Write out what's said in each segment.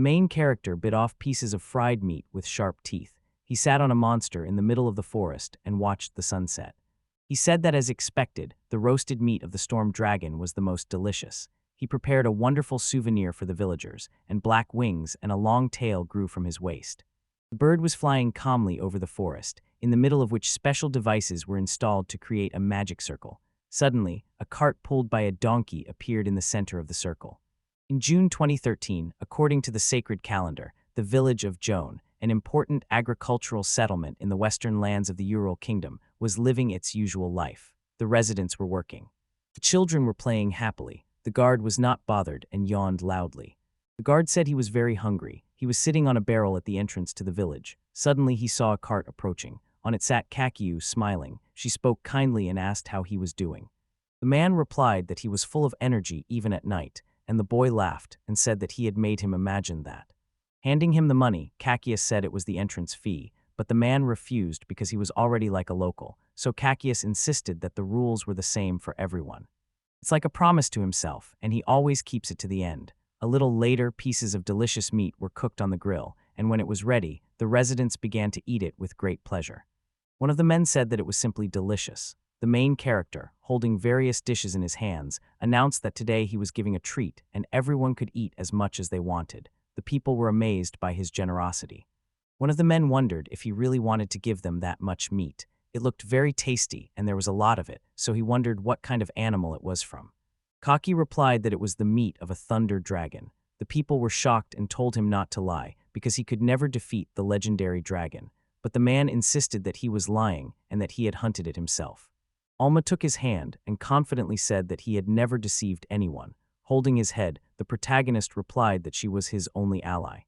main character bit off pieces of fried meat with sharp teeth. He sat on a monster in the middle of the forest and watched the sunset. He said that as expected, the roasted meat of the storm dragon was the most delicious. He prepared a wonderful souvenir for the villagers, and black wings and a long tail grew from his waist. The bird was flying calmly over the forest, in the middle of which special devices were installed to create a magic circle. Suddenly, a cart pulled by a donkey appeared in the center of the circle. In June 2013, according to the sacred calendar, the village of Joan, an important agricultural settlement in the western lands of the Ural Kingdom, was living its usual life. The residents were working. The children were playing happily. The guard was not bothered and yawned loudly. The guard said he was very hungry. He was sitting on a barrel at the entrance to the village. Suddenly he saw a cart approaching. On it sat Kakiu, smiling. She spoke kindly and asked how he was doing. The man replied that he was full of energy even at night, and the boy laughed and said that he had made him imagine that. Handing him the money, Kakius said it was the entrance fee, but the man refused because he was already like a local, so Kakius insisted that the rules were the same for everyone. It's like a promise to himself, and he always keeps it to the end. A little later, pieces of delicious meat were cooked on the grill, and when it was ready, the residents began to eat it with great pleasure. One of the men said that it was simply delicious. The main character, holding various dishes in his hands, announced that today he was giving a treat and everyone could eat as much as they wanted. The people were amazed by his generosity. One of the men wondered if he really wanted to give them that much meat. It looked very tasty and there was a lot of it, so he wondered what kind of animal it was from. Kaki replied that it was the meat of a thunder dragon. The people were shocked and told him not to lie, because he could never defeat the legendary dragon. But the man insisted that he was lying and that he had hunted it himself. Alma took his hand and confidently said that he had never deceived anyone. Holding his head, the protagonist replied that she was his only ally.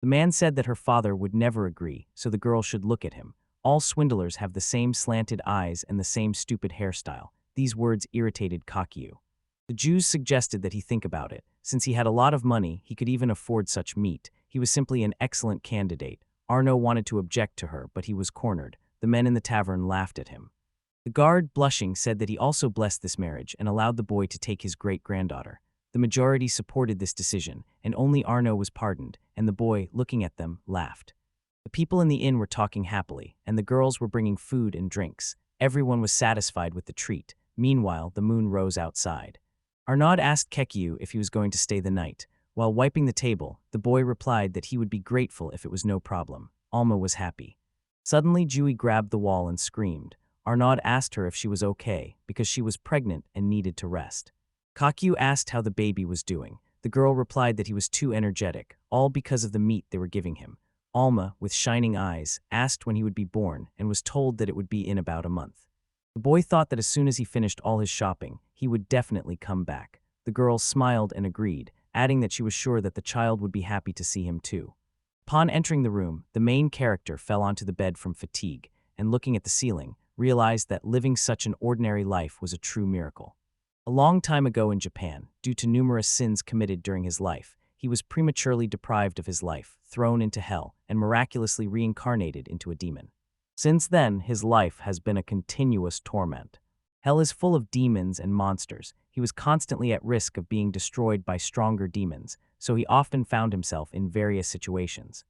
The man said that her father would never agree, so the girl should look at him. All swindlers have the same slanted eyes and the same stupid hairstyle. These words irritated Kakiu. The Jews suggested that he think about it. Since he had a lot of money, he could even afford such meat. He was simply an excellent candidate. Arno wanted to object to her, but he was cornered. The men in the tavern laughed at him. The guard, blushing, said that he also blessed this marriage and allowed the boy to take his great-granddaughter. The majority supported this decision, and only Arno was pardoned, and the boy, looking at them, laughed. The people in the inn were talking happily, and the girls were bringing food and drinks. Everyone was satisfied with the treat. Meanwhile, the moon rose outside. Arnaud asked Kekiu if he was going to stay the night. While wiping the table, the boy replied that he would be grateful if it was no problem. Alma was happy. Suddenly, Jui grabbed the wall and screamed. Arnaud asked her if she was okay, because she was pregnant and needed to rest. Kakiu asked how the baby was doing. The girl replied that he was too energetic, all because of the meat they were giving him. Alma, with shining eyes, asked when he would be born and was told that it would be in about a month. The boy thought that as soon as he finished all his shopping, he would definitely come back. The girl smiled and agreed, adding that she was sure that the child would be happy to see him too. Upon entering the room, the main character fell onto the bed from fatigue, and looking at the ceiling, realized that living such an ordinary life was a true miracle. A long time ago in Japan, due to numerous sins committed during his life, he was prematurely deprived of his life, thrown into hell, and miraculously reincarnated into a demon. Since then, his life has been a continuous torment. Hell is full of demons and monsters. He was constantly at risk of being destroyed by stronger demons, so he often found himself in various situations.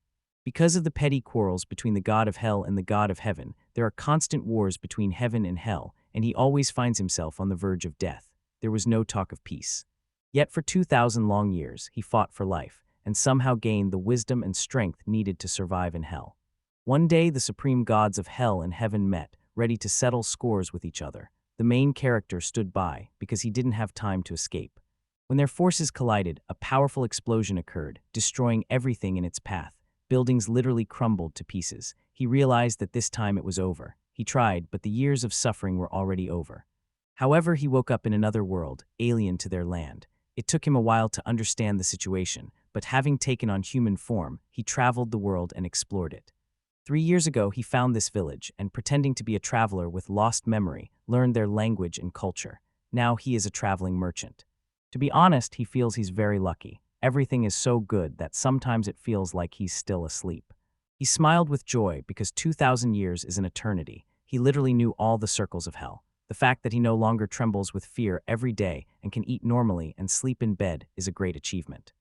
Because of the petty quarrels between the god of hell and the god of heaven, there are constant wars between heaven and hell, and he always finds himself on the verge of death. There was no talk of peace. Yet for 2,000 long years, he fought for life, and somehow gained the wisdom and strength needed to survive in hell. One day, the supreme gods of hell and heaven met, ready to settle scores with each other. The main character stood by, because he didn't have time to escape. When their forces collided, a powerful explosion occurred, destroying everything in its path. Buildings literally crumbled to pieces. He realized that this time it was over. He tried, but the years of suffering were already over. However, he woke up in another world, alien to their land. It took him a while to understand the situation, but having taken on human form, he traveled the world and explored it. 3 years ago, he found this village and, pretending to be a traveler with lost memory, learned their language and culture. Now he is a traveling merchant. To be honest, he feels he's very lucky. Everything is so good that sometimes it feels like he's still asleep. He smiled with joy because 2,000 years is an eternity. He literally knew all the circles of hell. The fact that he no longer trembles with fear every day and can eat normally and sleep in bed is a great achievement.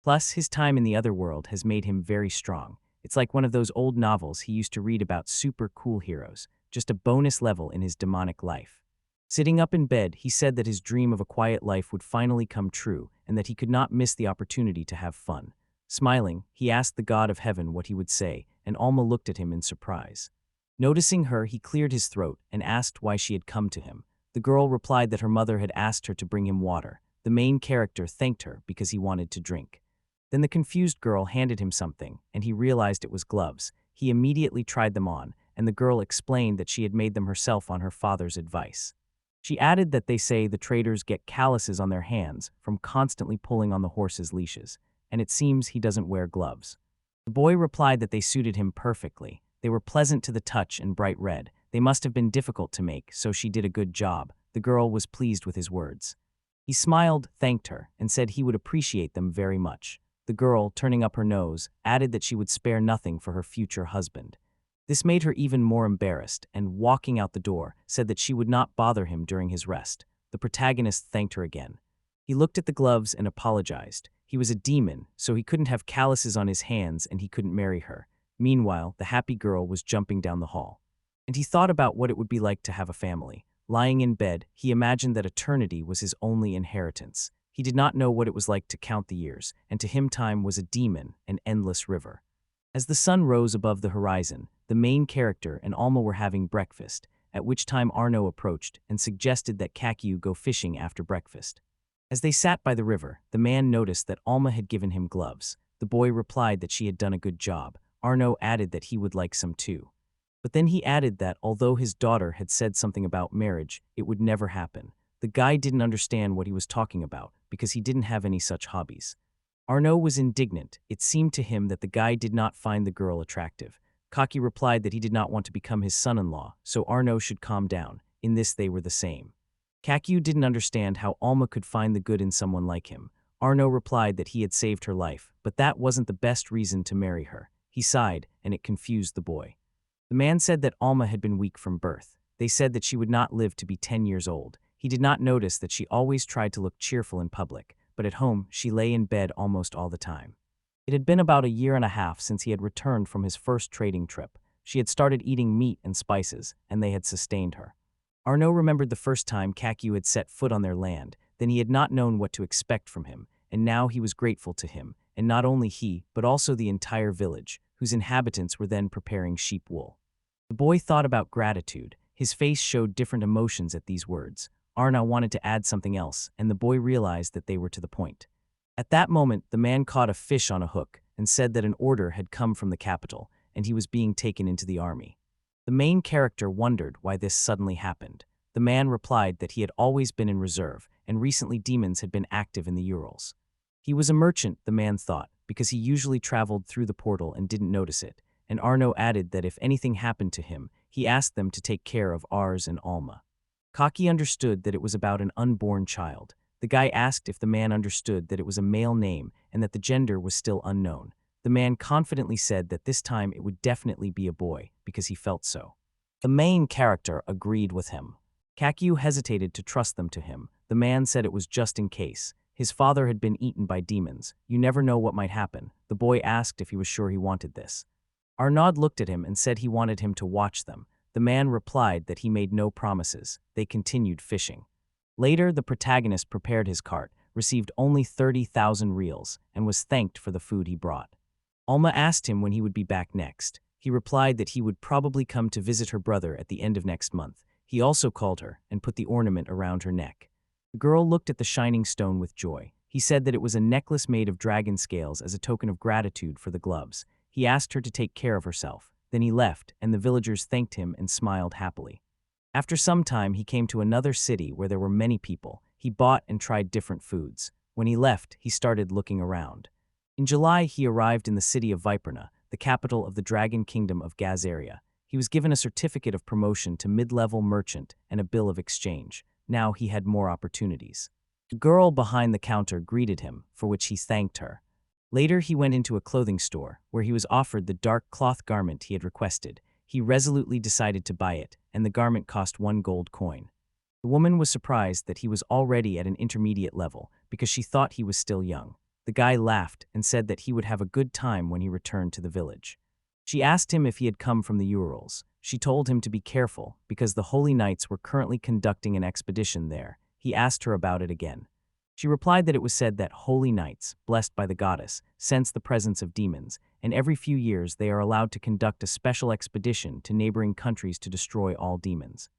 Plus, his time in the other world has made him very strong. It's like one of those old novels he used to read about super cool heroes, just a bonus level in his demonic life. Sitting up in bed, he said that his dream of a quiet life would finally come true and that he could not miss the opportunity to have fun. Smiling, he asked the god of heaven what he would say, and Alma looked at him in surprise. Noticing her, he cleared his throat and asked why she had come to him. The girl replied that her mother had asked her to bring him water. The main character thanked her because he wanted to drink. Then the confused girl handed him something, and he realized it was gloves. He immediately tried them on, and the girl explained that she had made them herself on her father's advice. She added that they say the traders get calluses on their hands from constantly pulling on the horse's leashes, and it seems he doesn't wear gloves. The boy replied that they suited him perfectly. They were pleasant to the touch and bright red. They must have been difficult to make, so she did a good job. The girl was pleased with his words. He smiled, thanked her, and said he would appreciate them very much. The girl, turning up her nose, added that she would spare nothing for her future husband. This made her even more embarrassed, and walking out the door, said that she would not bother him during his rest. The protagonist thanked her again. He looked at the gloves and apologized. He was a demon, so he couldn't have calluses on his hands and he couldn't marry her. Meanwhile, the happy girl was jumping down the hall. And he thought about what it would be like to have a family. Lying in bed, he imagined that eternity was his only inheritance. He did not know what it was like to count the years, and to him time was a demon, an endless river. As the sun rose above the horizon, the main character and Alma were having breakfast, at which time Arno approached and suggested that Kakyu go fishing after breakfast. As they sat by the river, the man noticed that Alma had given him gloves. The boy replied that she had done a good job. Arno added that he would like some too. But then he added that although his daughter had said something about marriage, it would never happen. The guy didn't understand what he was talking about because he didn't have any such hobbies. Arno was indignant. It seemed to him that the guy did not find the girl attractive. Kaki replied that he did not want to become his son-in-law, so Arno should calm down. In this they were the same. Kakyu didn't understand how Alma could find the good in someone like him. Arno replied that he had saved her life, but that wasn't the best reason to marry her. He sighed, and it confused the boy. The man said that Alma had been weak from birth. They said that she would not live to be 10 years old. He did not notice that she always tried to look cheerful in public, but at home she lay in bed almost all the time. It had been about a year and a half since he had returned from his first trading trip. She had started eating meat and spices, and they had sustained her. Arno remembered the first time Kakyu had set foot on their land. Then he had not known what to expect from him, and now he was grateful to him, and not only he, but also the entire village, whose inhabitants were then preparing sheep wool. The boy thought about gratitude. His face showed different emotions at these words. Arno wanted to add something else, and the boy realized that they were to the point. At that moment, the man caught a fish on a hook and said that an order had come from the capital, and he was being taken into the army. The main character wondered why this suddenly happened. The man replied that he had always been in reserve, and recently demons had been active in the Urals. He was a merchant, the man thought, because he usually traveled through the portal and didn't notice it, and Arno added that if anything happened to him, he asked them to take care of Ars and Alma. Kaki understood that it was about an unborn child. The guy asked if the man understood that it was a male name and that the gender was still unknown. The man confidently said that this time it would definitely be a boy, because he felt so. The main character agreed with him. Kakyu hesitated to trust them to him. The man said it was just in case. His father had been eaten by demons. You never know what might happen. The boy asked if he was sure he wanted this. Arnaud looked at him and said he wanted him to watch them. The man replied that he made no promises. They continued fishing. Later, the protagonist prepared his cart, received only 30,000 reals, and was thanked for the food he brought. Alma asked him when he would be back next. He replied that he would probably come to visit her brother at the end of next month. He also called her and put the ornament around her neck. The girl looked at the shining stone with joy. He said that it was a necklace made of dragon scales as a token of gratitude for the gloves. He asked her to take care of herself. Then he left, and the villagers thanked him and smiled happily. After some time, he came to another city where there were many people. He bought and tried different foods. When he left, he started looking around. In July, he arrived in the city of Viperna, the capital of the dragon kingdom of Gazaria. He was given a certificate of promotion to mid-level merchant and a bill of exchange. Now he had more opportunities. The girl behind the counter greeted him, for which he thanked her. Later, he went into a clothing store, where he was offered the dark cloth garment he had requested. He resolutely decided to buy it, and the garment cost 1 gold coin. The woman was surprised that he was already at an intermediate level, because she thought he was still young. The guy laughed and said that he would have a good time when he returned to the village. She asked him if he had come from the Urals. She told him to be careful because the Holy Knights were currently conducting an expedition there. He asked her about it again. She replied that it was said that Holy Knights, blessed by the goddess, sense the presence of demons, and every few years they are allowed to conduct a special expedition to neighboring countries to destroy all demons.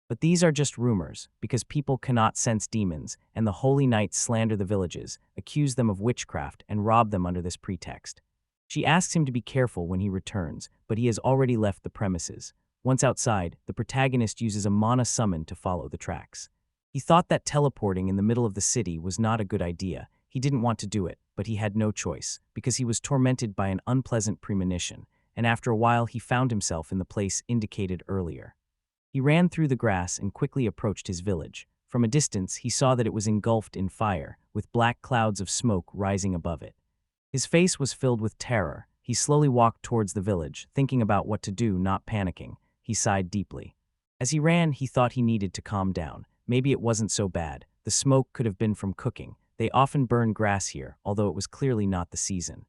But these are just rumors, because people cannot sense demons, and the Holy Knights slander the villages, accuse them of witchcraft, and rob them under this pretext. She asks him to be careful when he returns, but he has already left the premises. Once outside, the protagonist uses a mana summon to follow the tracks. He thought that teleporting in the middle of the city was not a good idea. He didn't want to do it, but he had no choice, because he was tormented by an unpleasant premonition, and after a while he found himself in the place indicated earlier. He ran through the grass and quickly approached his village. From a distance, he saw that it was engulfed in fire, with black clouds of smoke rising above it. His face was filled with terror. He slowly walked towards the village, thinking about what to do, not panicking. He sighed deeply. As he ran, he thought he needed to calm down. Maybe it wasn't so bad. The smoke could have been from cooking. They often burn grass here, although it was clearly not the season.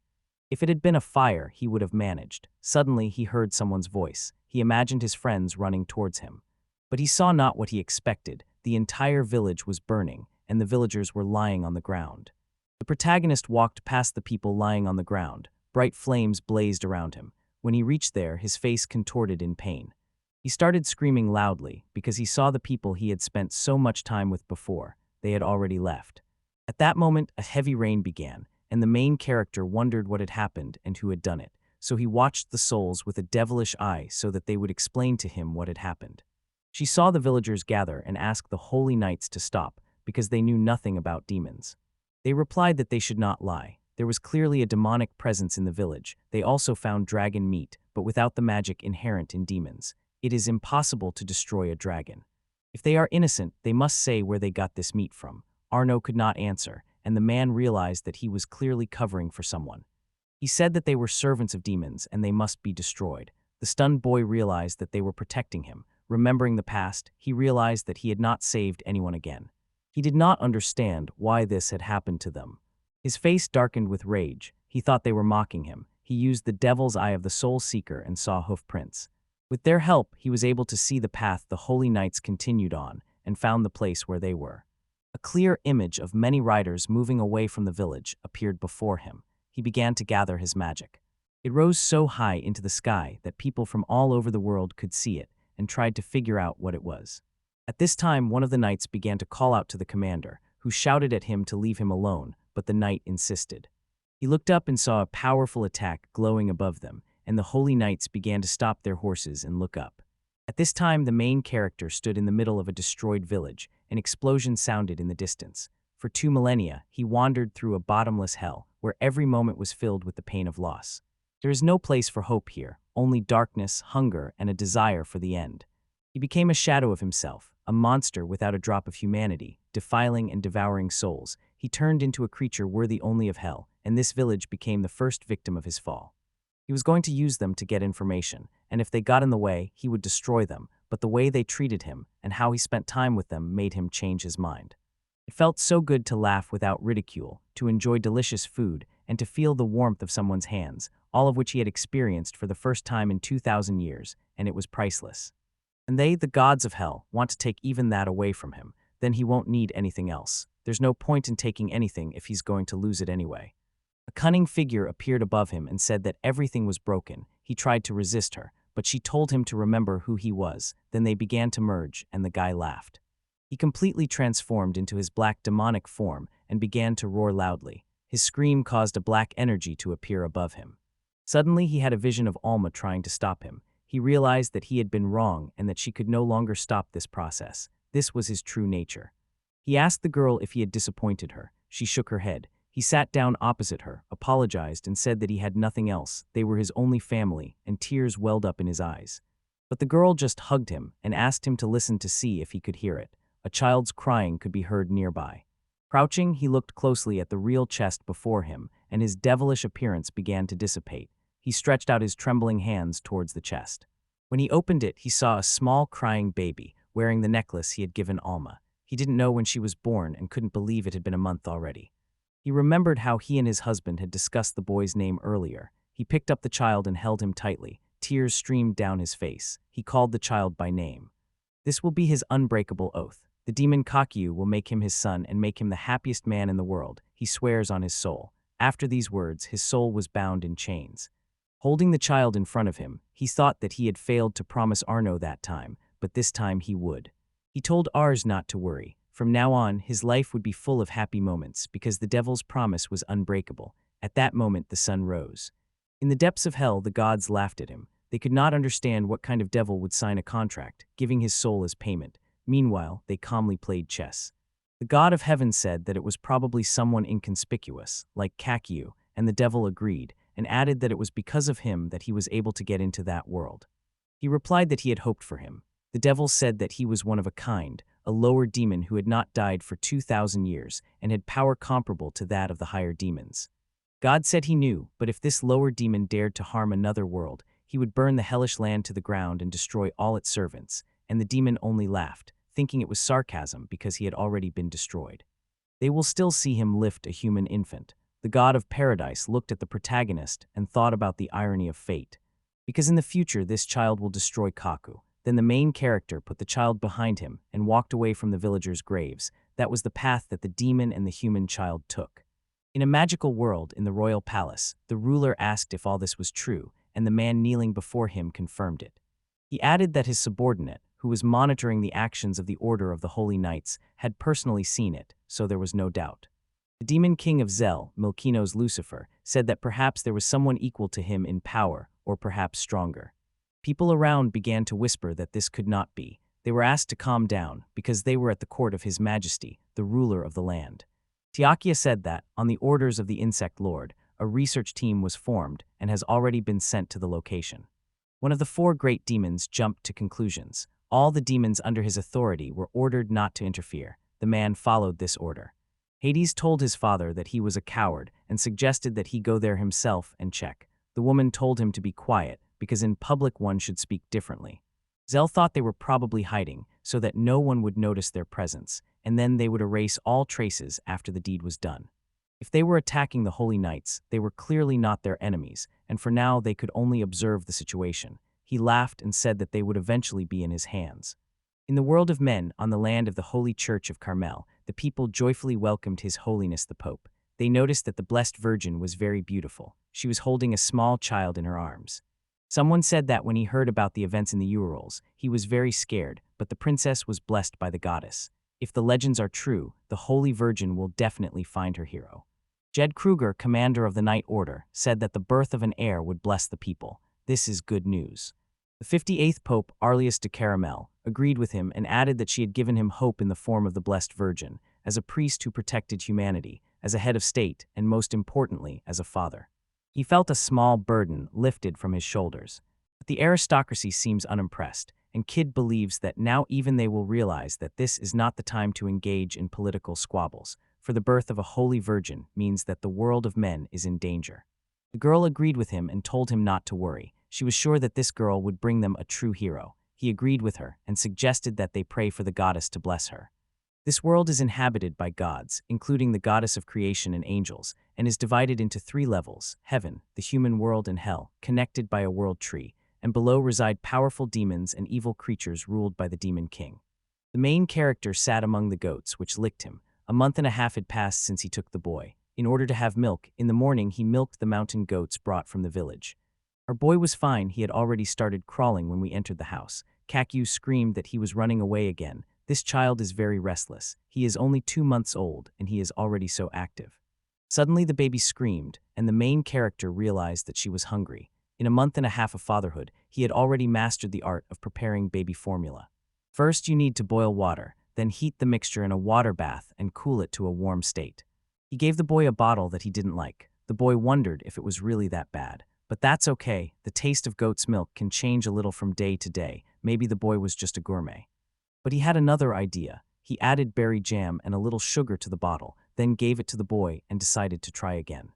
If it had been a fire, he would have managed. Suddenly, he heard someone's voice. He imagined his friends running towards him. But he saw not what he expected. The entire village was burning, and the villagers were lying on the ground. The protagonist walked past the people lying on the ground. Bright flames blazed around him. When he reached there, his face contorted in pain. He started screaming loudly because he saw the people he had spent so much time with before. They had already left. At that moment, a heavy rain began, and the main character wondered what had happened and who had done it. So he watched the souls with a devilish eye so that they would explain to him what had happened. She saw the villagers gather and asked the Holy Knights to stop because they knew nothing about demons. They replied that they should not lie. There was clearly a demonic presence in the village. They also found dragon meat, but without the magic inherent in demons. It is impossible to destroy a dragon. If they are innocent, they must say where they got this meat from. Arno could not answer, and the man realized that he was clearly covering for someone. He said that they were servants of demons and they must be destroyed. The stunned boy realized that they were protecting him. Remembering the past, he realized that he had not saved anyone again. He did not understand why this had happened to them. His face darkened with rage. He thought they were mocking him. He used the devil's eye of the soul seeker and saw hoof prints. With their help, he was able to see the path the Holy Knights continued on and found the place where they were. A clear image of many riders moving away from the village appeared before him. He began to gather his magic. It rose so high into the sky that people from all over the world could see it and tried to figure out what it was. At this time, one of the knights began to call out to the commander, who shouted at him to leave him alone, but the knight insisted. He looked up and saw a powerful attack glowing above them, and the Holy Knights began to stop their horses and look up. At this time, the main character stood in the middle of a destroyed village. An explosion sounded in the distance. For 2 millennia, he wandered through a bottomless hell, where every moment was filled with the pain of loss. There is no place for hope here, only darkness, hunger, and a desire for the end. He became a shadow of himself, a monster without a drop of humanity, defiling and devouring souls. He turned into a creature worthy only of hell, and this village became the first victim of his fall. He was going to use them to get information, and if they got in the way, he would destroy them, but the way they treated him and how he spent time with them made him change his mind. It felt so good to laugh without ridicule, to enjoy delicious food, and to feel the warmth of someone's hands, all of which he had experienced for the first time in 2,000 years, and it was priceless. And they, the gods of hell, want to take even that away from him. Then he won't need anything else. There's no point in taking anything if he's going to lose it anyway. A cunning figure appeared above him and said that everything was broken. He tried to resist her, but she told him to remember who he was. Then they began to merge, and the guy laughed. He completely transformed into his black demonic form and began to roar loudly. His scream caused a black energy to appear above him. Suddenly, he had a vision of Alma trying to stop him. He realized that he had been wrong and that she could no longer stop this process. This was his true nature. He asked the girl if he had disappointed her. She shook her head. He sat down opposite her, apologized, and said that he had nothing else. They were his only family, and tears welled up in his eyes. But the girl just hugged him and asked him to listen to see if he could hear it. A child's crying could be heard nearby. Crouching, he looked closely at the real chest before him, and his devilish appearance began to dissipate. He stretched out his trembling hands towards the chest. When he opened it, he saw a small crying baby, wearing the necklace he had given Alma. He didn't know when she was born and couldn't believe it had been a month already. He remembered how he and his husband had discussed the boy's name earlier. He picked up the child and held him tightly. Tears streamed down his face. He called the child by name. This will be his unbreakable oath. The demon Kakyu will make him his son and make him the happiest man in the world, he swears on his soul. After these words, his soul was bound in chains. Holding the child in front of him, he thought that he had failed to promise Arno that time, but this time he would. He told Ars not to worry. From now on, his life would be full of happy moments because the devil's promise was unbreakable. At that moment, the sun rose. In the depths of hell, the gods laughed at him. They could not understand what kind of devil would sign a contract, giving his soul as payment. Meanwhile, they calmly played chess. The god of heaven said that it was probably someone inconspicuous, like Kakyu, and the devil agreed, and added that it was because of him that he was able to get into that world. He replied that he had hoped for him. The devil said that he was one of a kind, a lower demon who had not died for 2,000 years and had power comparable to that of the higher demons. God said he knew, but if this lower demon dared to harm another world, he would burn the hellish land to the ground and destroy all its servants, and the demon only laughed, thinking it was sarcasm because he had already been destroyed. They will still see him lift a human infant. The god of paradise looked at the protagonist and thought about the irony of fate. Because in the future this child will destroy Kaku. Then the main character put the child behind him and walked away from the villagers' graves. That was the path that the demon and the human child took. In a magical world in the royal palace, the ruler asked if all this was true, and the man kneeling before him confirmed it. He added that his subordinate, who was monitoring the actions of the Order of the Holy Knights, had personally seen it, so there was no doubt. The demon king of Zel, Milkino's Lucifer, said that perhaps there was someone equal to him in power, or perhaps stronger. People around began to whisper that this could not be. They were asked to calm down, because they were at the court of His Majesty, the ruler of the land. Tiakia said that, on the orders of the Insect Lord, a research team was formed and has already been sent to the location. One of the four great demons jumped to conclusions. All the demons under his authority were ordered not to interfere. The man followed this order. Hades told his father that he was a coward and suggested that he go there himself and check. The woman told him to be quiet, because in public one should speak differently. Zel thought they were probably hiding, so that no one would notice their presence, and then they would erase all traces after the deed was done. If they were attacking the Holy Knights, they were clearly not their enemies, and for now they could only observe the situation. He laughed and said that they would eventually be in his hands. In the world of men, on the land of the Holy Church of Carmel, the people joyfully welcomed His Holiness the Pope. They noticed that the Blessed Virgin was very beautiful. She was holding a small child in her arms. Someone said that when he heard about the events in the Urals, he was very scared, but the princess was blessed by the goddess. If the legends are true, the Holy Virgin will definitely find her hero. Jed Kruger, commander of the Night Order, said that the birth of an heir would bless the people. This is good news. The 58th Pope, Arlius de Caramel, agreed with him and added that she had given him hope in the form of the Blessed Virgin, as a priest who protected humanity, as a head of state, and most importantly, as a father. He felt a small burden lifted from his shoulders. But the aristocracy seems unimpressed, and Kid believes that now even they will realize that this is not the time to engage in political squabbles, for the birth of a holy virgin means that the world of men is in danger. The girl agreed with him and told him not to worry. She was sure that this girl would bring them a true hero. He agreed with her and suggested that they pray for the goddess to bless her. This world is inhabited by gods, including the goddess of creation and angels, and is divided into 3 levels: heaven, the human world, and hell, connected by a world tree, and below reside powerful demons and evil creatures ruled by the demon king. The main character sat among the goats, which licked him. A month and a half had passed since he took the boy. In order to have milk, in the morning he milked the mountain goats brought from the village. Our boy was fine. He had already started crawling when we entered the house. Kakyu screamed that he was running away again. This child is very restless. He is only 2 months old, and he is already so active. Suddenly the baby screamed, and the main character realized that she was hungry. In a month and a half of fatherhood, he had already mastered the art of preparing baby formula. First, you need to boil water, then heat the mixture in a water bath and cool it to a warm state. He gave the boy a bottle that he didn't like. The boy wondered if it was really that bad. But that's okay. The taste of goat's milk can change a little from day to day. Maybe the boy was just a gourmet. But he had another idea. He added berry jam and a little sugar to the bottle, then gave it to the boy and decided to try again.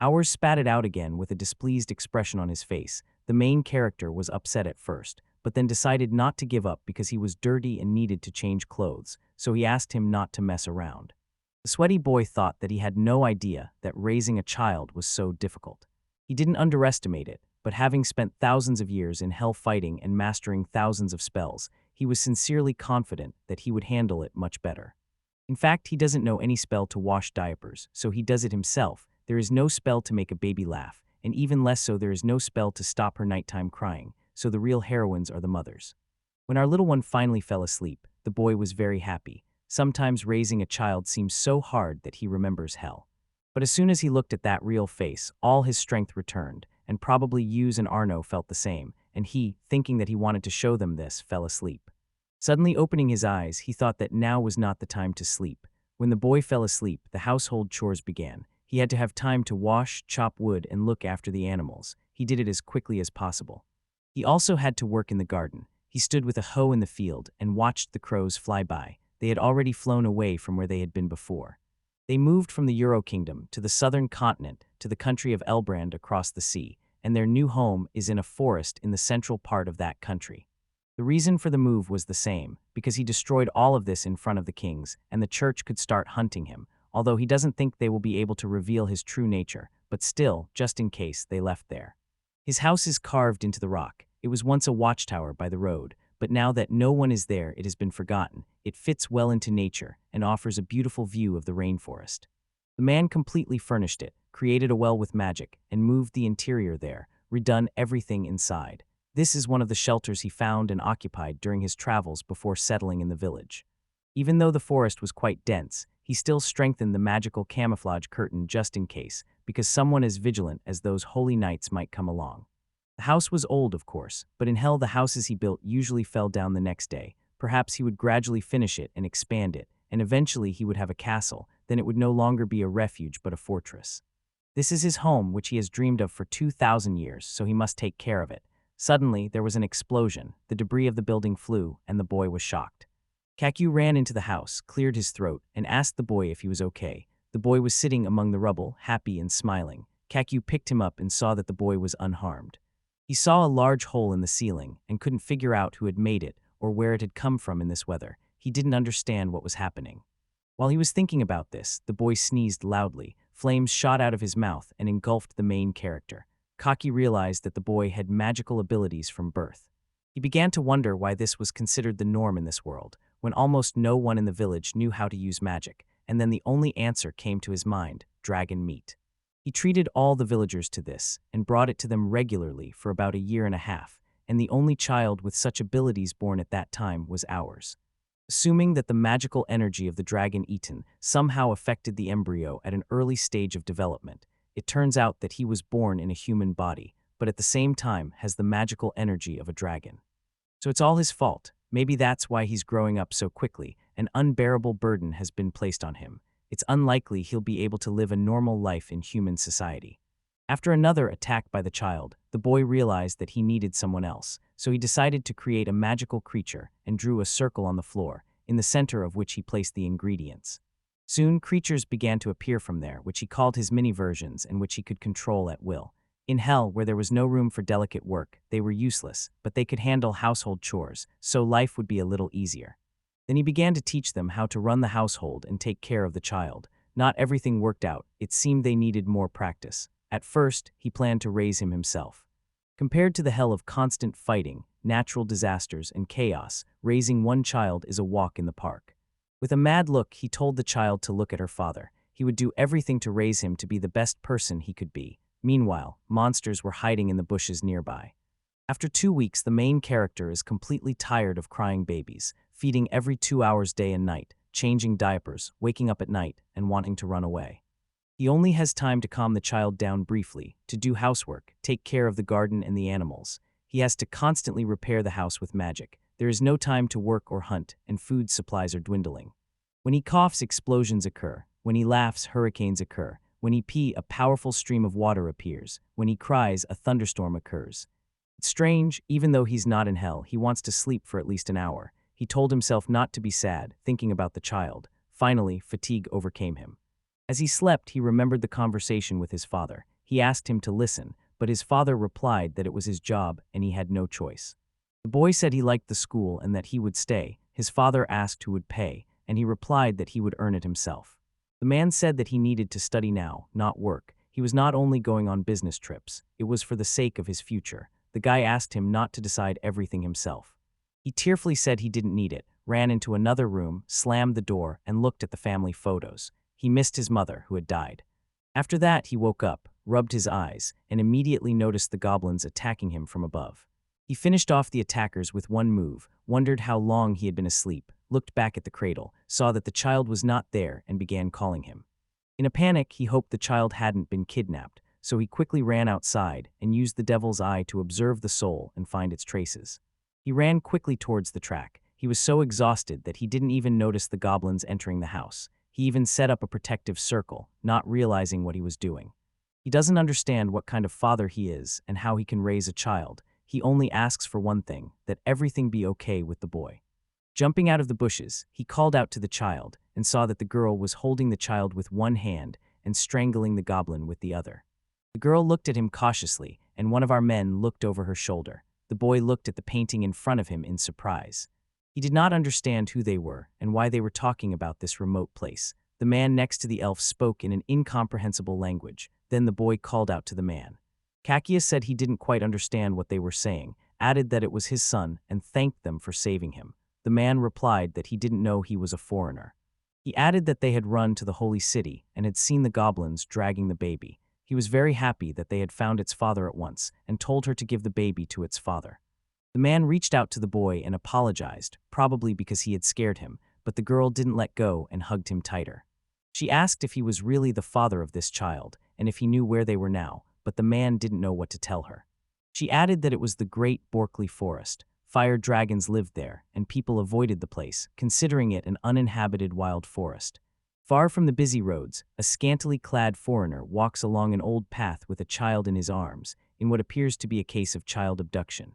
Hours spat it out again with a displeased expression on his face. The main character was upset at first, but then decided not to give up because he was dirty and needed to change clothes, so he asked him not to mess around. The The sweaty boy thought that he had no idea that raising a child was so difficult. He didn't underestimate it, but having spent thousands of years in hell fighting and mastering thousands of spells, he was sincerely confident that he would handle it much better. In fact, he doesn't know any spell to wash diapers, so he does it himself. There is no spell to make a baby laugh, and even less so there is no spell to stop her nighttime crying, so the real heroines are the mothers. When our little one finally fell asleep, the boy was very happy. Sometimes raising a child seems so hard that he remembers hell. But as soon as he looked at that real face, all his strength returned, and probably Yuz and Arno felt the same, and he, thinking that he wanted to show them this, fell asleep. Suddenly opening his eyes, he thought that now was not the time to sleep. When the boy fell asleep, the household chores began. He had to have time to wash, chop wood, and look after the animals. He did it as quickly as possible. He also had to work in the garden. He stood with a hoe in the field and watched the crows fly by. They had already flown away from where they had been before. They moved from the Euro Kingdom to the southern continent to the country of Elbrand across the sea, and their new home is in a forest in the central part of that country. The reason for the move was the same, because he destroyed all of this in front of the kings, and the church could start hunting him, although he doesn't think they will be able to reveal his true nature, but still, just in case, they left there. His house is carved into the rock. It was once a watchtower by the road, but now that no one is there, it has been forgotten. It fits well into nature and offers a beautiful view of the rainforest. The man completely furnished it, created a well with magic, and moved the interior there, redone everything inside. This is one of the shelters he found and occupied during his travels before settling in the village. Even though the forest was quite dense, he still strengthened the magical camouflage curtain just in case, because someone as vigilant as those holy knights might come along. The house was old, of course, but in hell the houses he built usually fell down the next day. Perhaps he would gradually finish it and expand it, and eventually he would have a castle. Then it would no longer be a refuge but a fortress. This is his home, which he has dreamed of for 2,000 years, so he must take care of it. Suddenly, there was an explosion. The debris of the building flew, and the boy was shocked. Kakyu ran into the house, cleared his throat, and asked the boy if he was okay. The boy was sitting among the rubble, happy and smiling. Kakyu picked him up and saw that the boy was unharmed. He saw a large hole in the ceiling and couldn't figure out who had made it or where it had come from in this weather. He didn't understand what was happening. While he was thinking about this, the boy sneezed loudly. Flames shot out of his mouth and engulfed the main character. Kaki realized that the boy had magical abilities from birth. He began to wonder why this was considered the norm in this world, when almost no one in the village knew how to use magic, and then the only answer came to his mind: dragon meat. He treated all the villagers to this, and brought it to them regularly for about a year and a half, and the only child with such abilities born at that time was ours. Assuming that the magical energy of the dragon eaten somehow affected the embryo at an early stage of development, it turns out that he was born in a human body, but at the same time has the magical energy of a dragon. So it's all his fault. Maybe that's why he's growing up so quickly. An unbearable burden has been placed on him. It's unlikely he'll be able to live a normal life in human society. After another attack by the child, the boy realized that he needed someone else, so he decided to create a magical creature and drew a circle on the floor, in the center of which he placed the ingredients. Soon, creatures began to appear from there, which he called his mini-versions and which he could control at will. In hell, where there was no room for delicate work, they were useless, but they could handle household chores, so life would be a little easier. Then he began to teach them how to run the household and take care of the child. Not everything worked out. It seemed they needed more practice. At first, he planned to raise him himself. Compared to the hell of constant fighting, natural disasters, and chaos, raising one child is a walk in the park. With a mad look, he told the child to look at her father. He would do everything to raise him to be the best person he could be. Meanwhile, monsters were hiding in the bushes nearby. After 2 weeks, the main character is completely tired of crying babies, feeding every 2 hours day and night, changing diapers, waking up at night, and wanting to run away. He only has time to calm the child down briefly, to do housework, take care of the garden and the animals. He has to constantly repair the house with magic. There is no time to work or hunt, and food supplies are dwindling. When he coughs, explosions occur. When he laughs, hurricanes occur. When he pees, a powerful stream of water appears. When he cries, a thunderstorm occurs. It's strange, even though he's not in hell, he wants to sleep for at least an hour. He told himself not to be sad, thinking about the child. Finally, fatigue overcame him. As he slept, he remembered the conversation with his father. He asked him to listen, but his father replied that it was his job and he had no choice. The boy said he liked the school and that he would stay. His father asked who would pay, and he replied that he would earn it himself. The man said that he needed to study now, not work. He was not only going on business trips, it was for the sake of his future. The guy asked him not to decide everything himself. He tearfully said he didn't need it, ran into another room, slammed the door, and looked at the family photos. He missed his mother, who had died. After that, he woke up, rubbed his eyes, and immediately noticed the goblins attacking him from above. He finished off the attackers with one move, wondered how long he had been asleep, looked back at the cradle, saw that the child was not there, and began calling him. In a panic, he hoped the child hadn't been kidnapped, so he quickly ran outside and used the devil's eye to observe the soul and find its traces. He ran quickly towards the track. He was so exhausted that he didn't even notice the goblins entering the house. He even set up a protective circle, not realizing what he was doing. He doesn't understand what kind of father he is and how he can raise a child. He only asks for one thing, that everything be okay with the boy. Jumping out of the bushes, he called out to the child and saw that the girl was holding the child with one hand and strangling the goblin with the other. The girl looked at him cautiously, and one of our men looked over her shoulder. The boy looked at the painting in front of him in surprise. He did not understand who they were and why they were talking about this remote place. The man next to the elf spoke in an incomprehensible language. Then the boy called out to the man. Kakia said he didn't quite understand what they were saying, added that it was his son, and thanked them for saving him. The man replied that he didn't know he was a foreigner. He added that they had run to the holy city and had seen the goblins dragging the baby. He was very happy that they had found its father at once and told her to give the baby to its father. The man reached out to the boy and apologized, probably because he had scared him, but the girl didn't let go and hugged him tighter. She asked if he was really the father of this child and if he knew where they were now, but the man didn't know what to tell her. She added that it was the great Borkley forest. Fire dragons lived there, and people avoided the place, considering it an uninhabited wild forest. Far from the busy roads, a scantily clad foreigner walks along an old path with a child in his arms, in what appears to be a case of child abduction.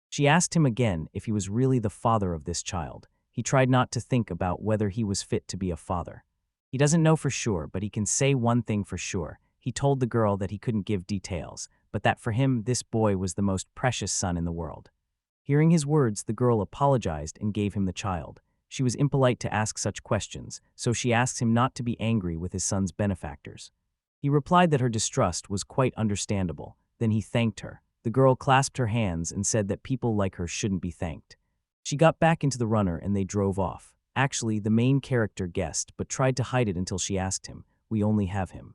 She asked him again if he was really the father of this child. He tried not to think about whether he was fit to be a father. He doesn't know for sure, but he can say one thing for sure. He told the girl that he couldn't give details, but that for him this boy was the most precious son in the world. Hearing his words, the girl apologized and gave him the child. She was impolite to ask such questions, so she asked him not to be angry with his son's benefactors. He replied that her distrust was quite understandable. Then he thanked her. The girl clasped her hands and said that people like her shouldn't be thanked. She got back into the runner and they drove off. Actually, the main character guessed, but tried to hide it until she asked him. We only have him.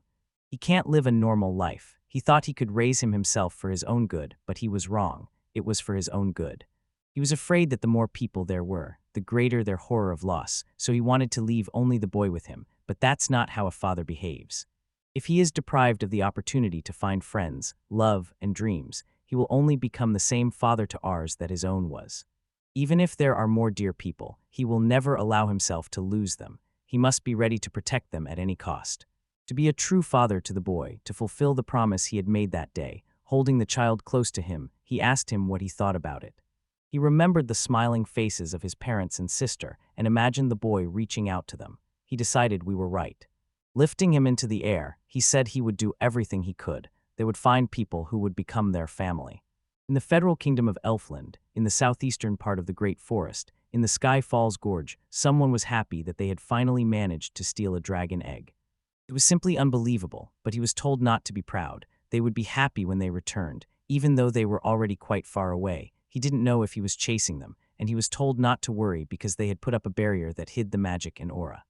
He can't live a normal life. He thought he could raise him himself for his own good, but he was wrong. It was for his own good. He was afraid that the more people there were, the greater their horror of loss, so he wanted to leave only the boy with him, but that's not how a father behaves. If he is deprived of the opportunity to find friends, love, and dreams, he will only become the same father to ours that his own was. Even if there are more dear people, he will never allow himself to lose them. He must be ready to protect them at any cost. To be a true father to the boy, to fulfill the promise he had made that day, holding the child close to him, he asked him what he thought about it. He remembered the smiling faces of his parents and sister and imagined the boy reaching out to them. He decided we were right. Lifting him into the air, he said he would do everything he could. They would find people who would become their family. In the federal kingdom of Elfland, in the southeastern part of the Great Forest, in the Sky Falls Gorge, someone was happy that they had finally managed to steal a dragon egg. It was simply unbelievable, but he was told not to be proud. They would be happy when they returned, even though they were already quite far away. He didn't know if he was chasing them, and he was told not to worry because they had put up a barrier that hid the magic and aura.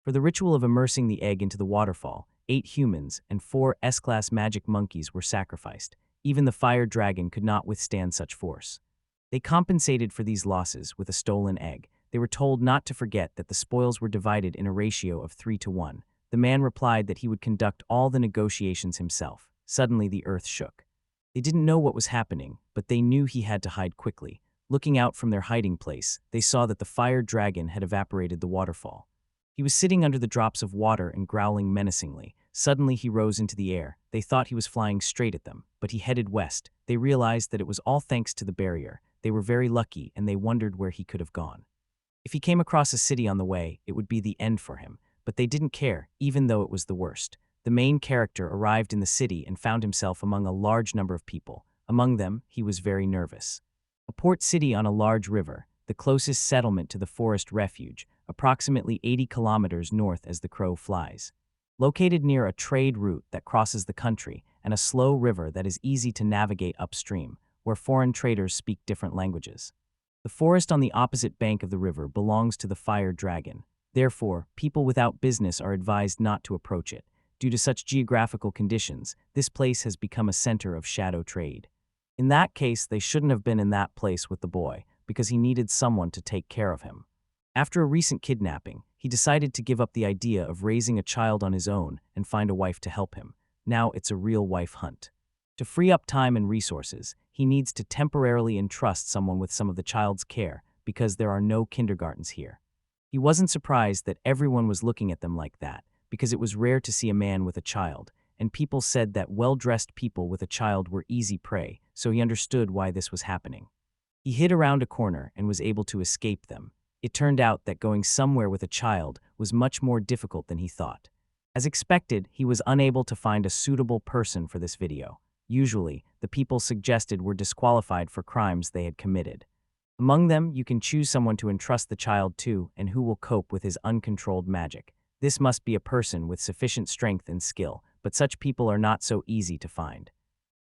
For the ritual of immersing the egg into the waterfall, 8 humans and 4 S-class magic monkeys were sacrificed. Even the fire dragon could not withstand such force. They compensated for these losses with a stolen egg. They were told not to forget that the spoils were divided in a ratio of 3-1. The man replied that he would conduct all the negotiations himself. Suddenly the earth shook. They didn't know what was happening, but they knew he had to hide quickly. Looking out from their hiding place, they saw that the fire dragon had evaporated the waterfall. He was sitting under the drops of water and growling menacingly. Suddenly he rose into the air. They thought he was flying straight at them, but he headed west. They realized that it was all thanks to the barrier. They were very lucky, and they wondered where he could have gone. If he came across a city on the way, it would be the end for him. But they didn't care, even though it was the worst. The main character arrived in the city and found himself among a large number of people. Among them, he was very nervous. A port city on a large river, the closest settlement to the forest refuge, approximately 80 kilometers north as the crow flies. Located near a trade route that crosses the country and a slow river that is easy to navigate upstream, where foreign traders speak different languages. The forest on the opposite bank of the river belongs to the fire dragon. Therefore, people without business are advised not to approach it. Due to such geographical conditions, this place has become a center of shadow trade. In that case, they shouldn't have been in that place with the boy, because he needed someone to take care of him. After a recent kidnapping, he decided to give up the idea of raising a child on his own and find a wife to help him. Now it's a real wife hunt. To free up time and resources, he needs to temporarily entrust someone with some of the child's care because there are no kindergartens here. He wasn't surprised that everyone was looking at them like that, because it was rare to see a man with a child, and people said that well-dressed people with a child were easy prey, so he understood why this was happening. He hid around a corner and was able to escape them. It turned out that going somewhere with a child was much more difficult than he thought. As expected, he was unable to find a suitable person for this video. Usually, the people suggested were disqualified for crimes they had committed. Among them, you can choose someone to entrust the child to and who will cope with his uncontrolled magic. This must be a person with sufficient strength and skill, but such people are not so easy to find.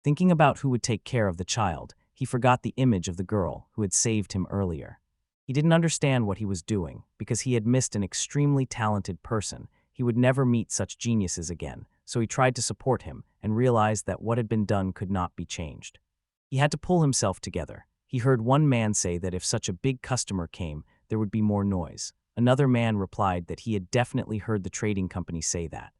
Thinking about who would take care of the child, he forgot the image of the girl who had saved him earlier. He didn't understand what he was doing because he had missed an extremely talented person. He would never meet such geniuses again, so he tried to support him and realized that what had been done could not be changed. He had to pull himself together. He heard one man say that if such a big customer came, there would be more noise. Another man replied that he had definitely heard the trading company say that.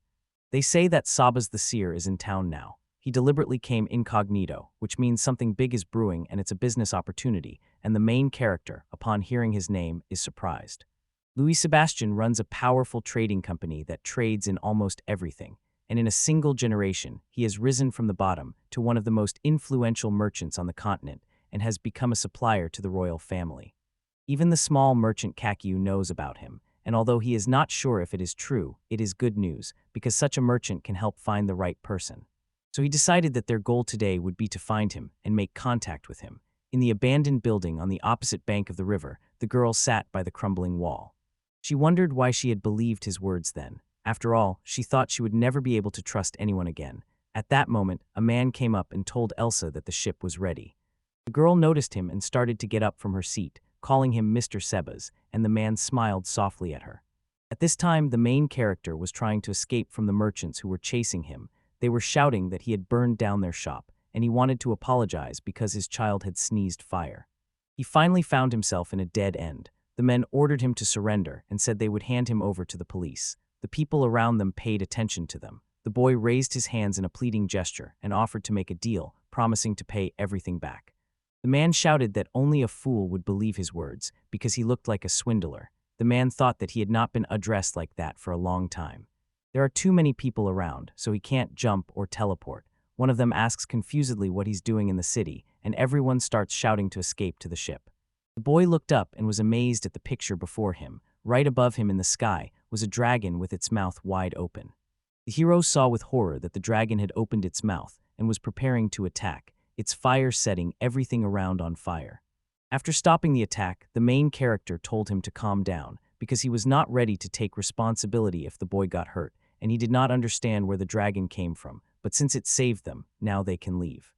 They say that Sabas the seer is in town now. He deliberately came incognito, which means something big is brewing and it's a business opportunity, and the main character, upon hearing his name, is surprised. Louis Sebastian runs a powerful trading company that trades in almost everything, and in a single generation, he has risen from the bottom to one of the most influential merchants on the continent and has become a supplier to the royal family. Even the small merchant Kakyu knows about him, and although he is not sure if it is true, it is good news, because such a merchant can help find the right person. So he decided that their goal today would be to find him and make contact with him. In the abandoned building on the opposite bank of the river, the girl sat by the crumbling wall. She wondered why she had believed his words then. After all, she thought she would never be able to trust anyone again. At that moment, a man came up and told Elsa that the ship was ready. The girl noticed him and started to get up from her seat, calling him Mr. Sebas, and the man smiled softly at her. At this time, the main character was trying to escape from the merchants who were chasing him. They were shouting that he had burned down their shop, and he wanted to apologize because his child had sneezed fire. He finally found himself in a dead end. The men ordered him to surrender and said they would hand him over to the police. The people around them paid attention to them. The boy raised his hands in a pleading gesture and offered to make a deal, promising to pay everything back. The man shouted that only a fool would believe his words because he looked like a swindler. The man thought that he had not been addressed like that for a long time. There are too many people around, so he can't jump or teleport. One of them asks confusedly what he's doing in the city, and everyone starts shouting to escape to the ship. The boy looked up and was amazed at the picture before him. Right above him in the sky was a dragon with its mouth wide open. The hero saw with horror that the dragon had opened its mouth and was preparing to attack, its fire setting everything around on fire. After stopping the attack, the main character told him to calm down because he was not ready to take responsibility if the boy got hurt, and he did not understand where the dragon came from, but since it saved them, now they can leave.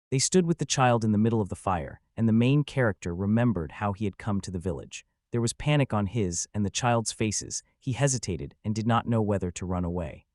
They stood with the child in the middle of the fire, and the main character remembered how he had come to the village. There was panic on his and the child's faces. He hesitated and did not know whether to run away.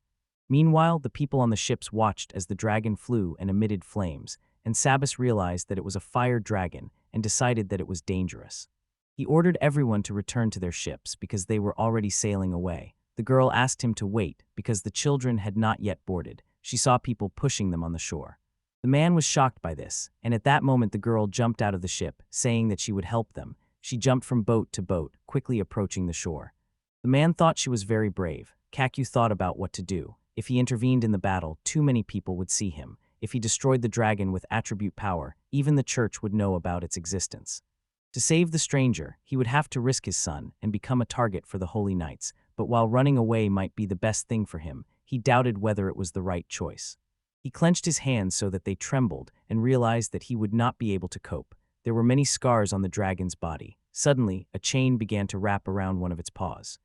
Meanwhile, the people on the ships watched as the dragon flew and emitted flames, and Sabas realized that it was a fire dragon and decided that it was dangerous. He ordered everyone to return to their ships because they were already sailing away. The girl asked him to wait because the children had not yet boarded. She saw people pushing them on the shore. The man was shocked by this, and at that moment the girl jumped out of the ship, saying that she would help them. She jumped from boat to boat, quickly approaching the shore. The man thought she was very brave. Kakyu thought about what to do. If he intervened in the battle, too many people would see him. If he destroyed the dragon with attribute power, even the church would know about its existence. To save the stranger, he would have to risk his son and become a target for the Holy Knights, but while running away might be the best thing for him, he doubted whether it was the right choice. He clenched his hands so that they trembled and realized that he would not be able to cope. There were many scars on the dragon's body. Suddenly, a chain began to wrap around one of its paws.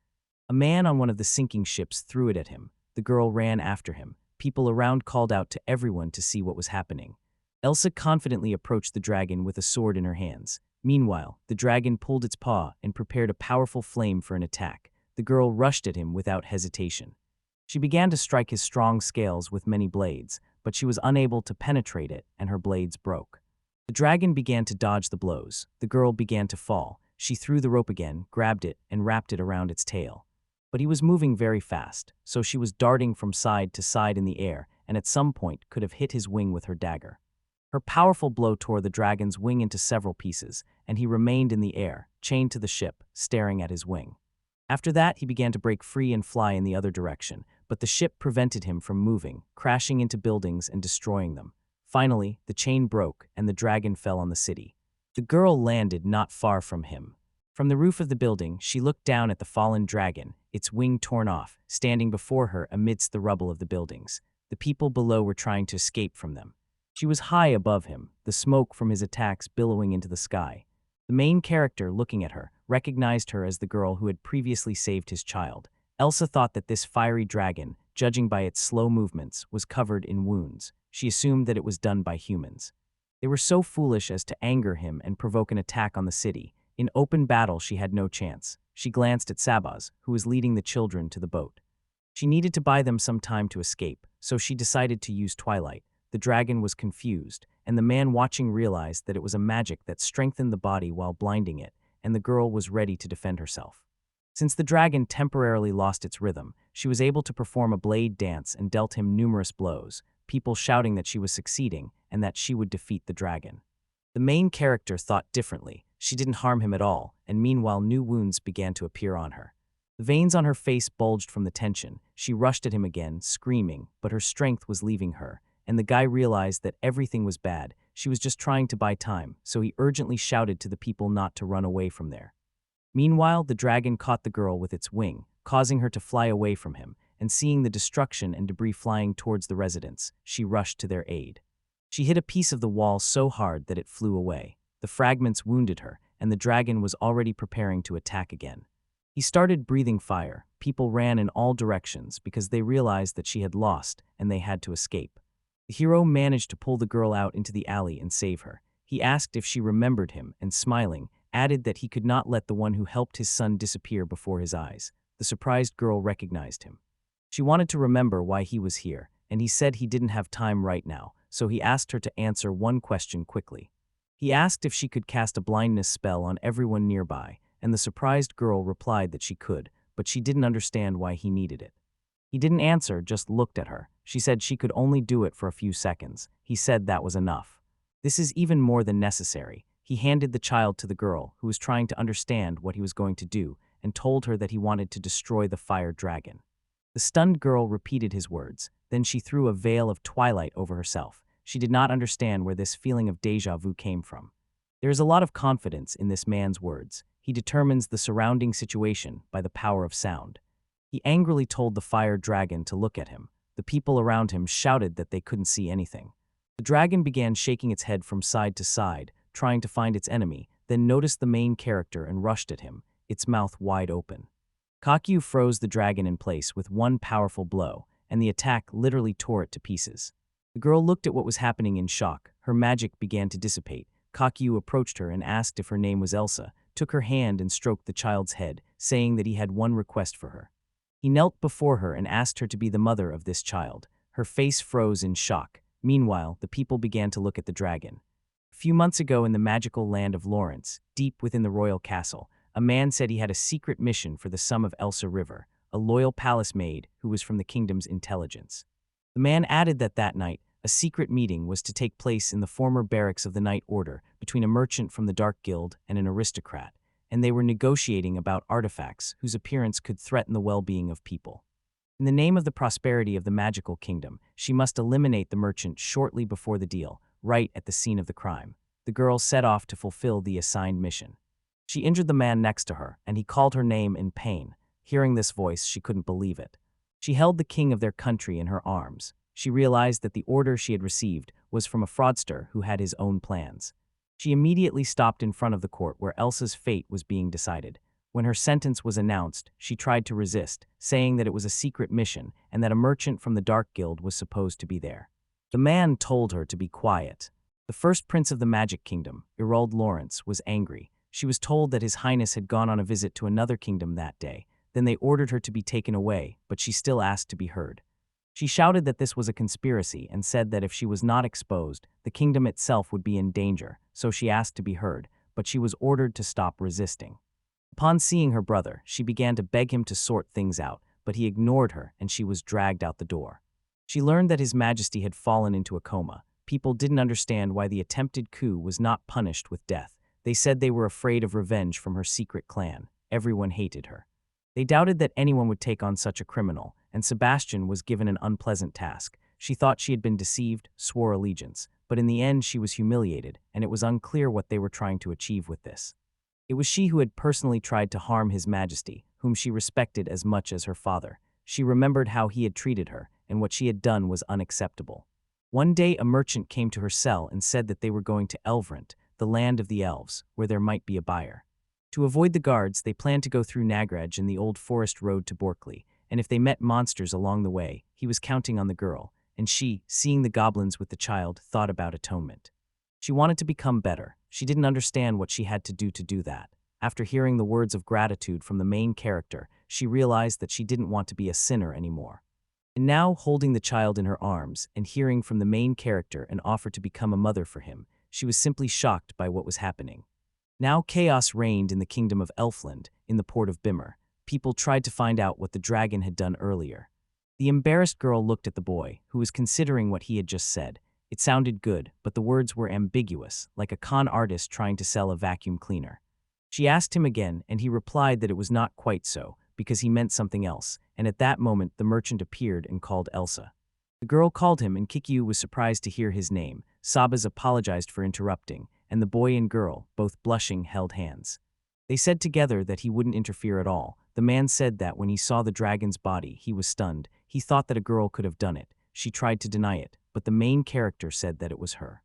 A man on one of the sinking ships threw it at him. The girl ran after him. People around called out to everyone to see what was happening. Elsa confidently approached the dragon with a sword in her hands. Meanwhile, the dragon pulled its paw and prepared a powerful flame for an attack. The girl rushed at him without hesitation. She began to strike his strong scales with many blades, but she was unable to penetrate it, and her blades broke. The dragon began to dodge the blows. The girl began to fall. She threw the rope again, grabbed it, and wrapped it around its tail. But he was moving very fast, so she was darting from side to side in the air, and at some point could have hit his wing with her dagger. Her powerful blow tore the dragon's wing into several pieces, and he remained in the air, chained to the ship, staring at his wing. After that, he began to break free and fly in the other direction, but the ship prevented him from moving, crashing into buildings and destroying them. Finally, the chain broke, and the dragon fell on the city. The girl landed not far from him. From the roof of the building, she looked down at the fallen dragon, its wing torn off, standing before her amidst the rubble of the buildings. The people below were trying to escape from them. She was high above him, the smoke from his attacks billowing into the sky. The main character, looking at her, recognized her as the girl who had previously saved his child. Elsa thought that this fiery dragon, judging by its slow movements, was covered in wounds. She assumed that it was done by humans. They were so foolish as to anger him and provoke an attack on the city. In open battle, she had no chance. She glanced at Sabaz, who was leading the children to the boat. She needed to buy them some time to escape, so she decided to use Twilight. The dragon was confused, and the man watching realized that it was a magic that strengthened the body while blinding it, and the girl was ready to defend herself. Since the dragon temporarily lost its rhythm, she was able to perform a blade dance and dealt him numerous blows, people shouting that she was succeeding and that she would defeat the dragon. The main character thought differently. She didn't harm him at all, and meanwhile new wounds began to appear on her. The veins on her face bulged from the tension. She rushed at him again, screaming, but her strength was leaving her, and the guy realized that everything was bad. She was just trying to buy time, so he urgently shouted to the people not to run away from there. Meanwhile, the dragon caught the girl with its wing, causing her to fly away from him, and seeing the destruction and debris flying towards the residents, she rushed to their aid. She hit a piece of the wall so hard that it flew away. The fragments wounded her, and the dragon was already preparing to attack again. He started breathing fire. People ran in all directions because they realized that she had lost, and they had to escape. The hero managed to pull the girl out into the alley and save her. He asked if she remembered him, and smiling, added that he could not let the one who helped his son disappear before his eyes. The surprised girl recognized him. She wanted to remember why he was here, and he said he didn't have time right now, so he asked her to answer one question quickly. He asked if she could cast a blindness spell on everyone nearby, and the surprised girl replied that she could, but she didn't understand why he needed it. He didn't answer, just looked at her. She said she could only do it for a few seconds. He said that was enough. This is even more than necessary. He handed the child to the girl, who was trying to understand what he was going to do, and told her that he wanted to destroy the fire dragon. The stunned girl repeated his words. Then she threw a veil of twilight over herself. She did not understand where this feeling of déjà vu came from. There is a lot of confidence in this man's words. He determines the surrounding situation by the power of sound. He angrily told the fire dragon to look at him. The people around him shouted that they couldn't see anything. The dragon began shaking its head from side to side, trying to find its enemy, then noticed the main character and rushed at him, its mouth wide open. Kakyu froze the dragon in place with one powerful blow, and the attack literally tore it to pieces. The girl looked at what was happening in shock. Her magic began to dissipate. Kakyu approached her and asked if her name was Elsa, took her hand and stroked the child's head, saying that he had one request for her. He knelt before her and asked her to be the mother of this child. Her face froze in shock. Meanwhile, the people began to look at the dragon. A few months ago in the magical land of Lawrence, deep within the royal castle, a man said he had a secret mission for the son of Elsa River, a loyal palace maid who was from the kingdom's intelligence. The man added that that night, a secret meeting was to take place in the former barracks of the Night Order between a merchant from the Dark Guild and an aristocrat, and they were negotiating about artifacts whose appearance could threaten the well-being of people. In the name of the prosperity of the magical kingdom, she must eliminate the merchant shortly before the deal, right at the scene of the crime. The girl set off to fulfill the assigned mission. She injured the man next to her, and he called her name in pain. Hearing this voice, she couldn't believe it. She held the king of their country in her arms. She realized that the order she had received was from a fraudster who had his own plans. She immediately stopped in front of the court where Elsa's fate was being decided. When her sentence was announced, she tried to resist, saying that it was a secret mission and that a merchant from the Dark Guild was supposed to be there. The man told her to be quiet. The first prince of the Magic Kingdom, Irold Lawrence, was angry. She was told that His Highness had gone on a visit to another kingdom that day. Then they ordered her to be taken away, but she still asked to be heard. She shouted that this was a conspiracy and said that if she was not exposed, the kingdom itself would be in danger, so she asked to be heard, but she was ordered to stop resisting. Upon seeing her brother, she began to beg him to sort things out, but he ignored her and she was dragged out the door. She learned that His Majesty had fallen into a coma. People didn't understand why the attempted coup was not punished with death. They said they were afraid of revenge from her secret clan. Everyone hated her. They doubted that anyone would take on such a criminal, and Sebastian was given an unpleasant task. She thought she had been deceived, swore allegiance, but in the end she was humiliated, and it was unclear what they were trying to achieve with this. It was she who had personally tried to harm His Majesty, whom she respected as much as her father. She remembered how he had treated her, and what she had done was unacceptable. One day a merchant came to her cell and said that they were going to Elvrant, the land of the elves, where there might be a buyer. To avoid the guards, they planned to go through Nagraj and the old forest road to Borkley, and if they met monsters along the way, he was counting on the girl, and she, seeing the goblins with the child, thought about atonement. She wanted to become better. She didn't understand what she had to do that. After hearing the words of gratitude from the main character, she realized that she didn't want to be a sinner anymore. And now, holding the child in her arms and hearing from the main character an offer to become a mother for him, she was simply shocked by what was happening. Now chaos reigned in the kingdom of Elfland, in the port of Bimmer. People tried to find out what the dragon had done earlier. The embarrassed girl looked at the boy, who was considering what he had just said. It sounded good, but the words were ambiguous, like a con artist trying to sell a vacuum cleaner. She asked him again, and he replied that it was not quite so, because he meant something else, and at that moment the merchant appeared and called Elsa. The girl called him, and Kikyu was surprised to hear his name. Sabas apologized for interrupting, and the boy and girl, both blushing, held hands. They said together that he wouldn't interfere at all. The man said that when he saw the dragon's body, he was stunned. He thought that a girl could have done it. She tried to deny it, but the main character said that it was her.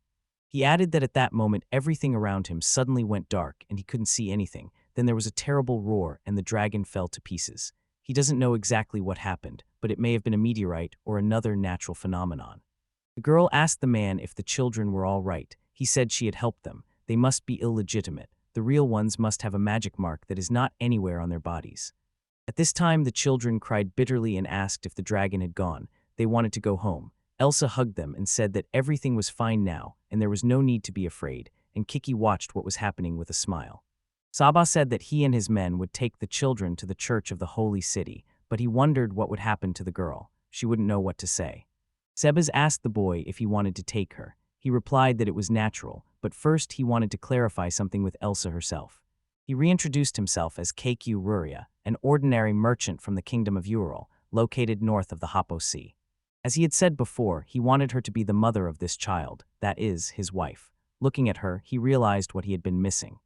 He added that at that moment everything around him suddenly went dark and he couldn't see anything. Then there was a terrible roar and the dragon fell to pieces. He doesn't know exactly what happened, but it may have been a meteorite or another natural phenomenon. The girl asked the man if the children were all right. He said she had helped them. They must be illegitimate. The real ones must have a magic mark that is not anywhere on their bodies. At this time, the children cried bitterly and asked if the dragon had gone. They wanted to go home. Elsa hugged them and said that everything was fine now and there was no need to be afraid, and Kiki watched what was happening with a smile. Saba said that he and his men would take the children to the church of the holy city, but he wondered what would happen to the girl. She wouldn't know what to say. Sebas asked the boy if he wanted to take her. He replied that it was natural, but first he wanted to clarify something with Elsa herself. He reintroduced himself as KQ Ruria, an ordinary merchant from the kingdom of Ural, located north of the Hapo Sea. As he had said before, he wanted her to be the mother of this child, that is, his wife. Looking at her, he realized what he had been missing.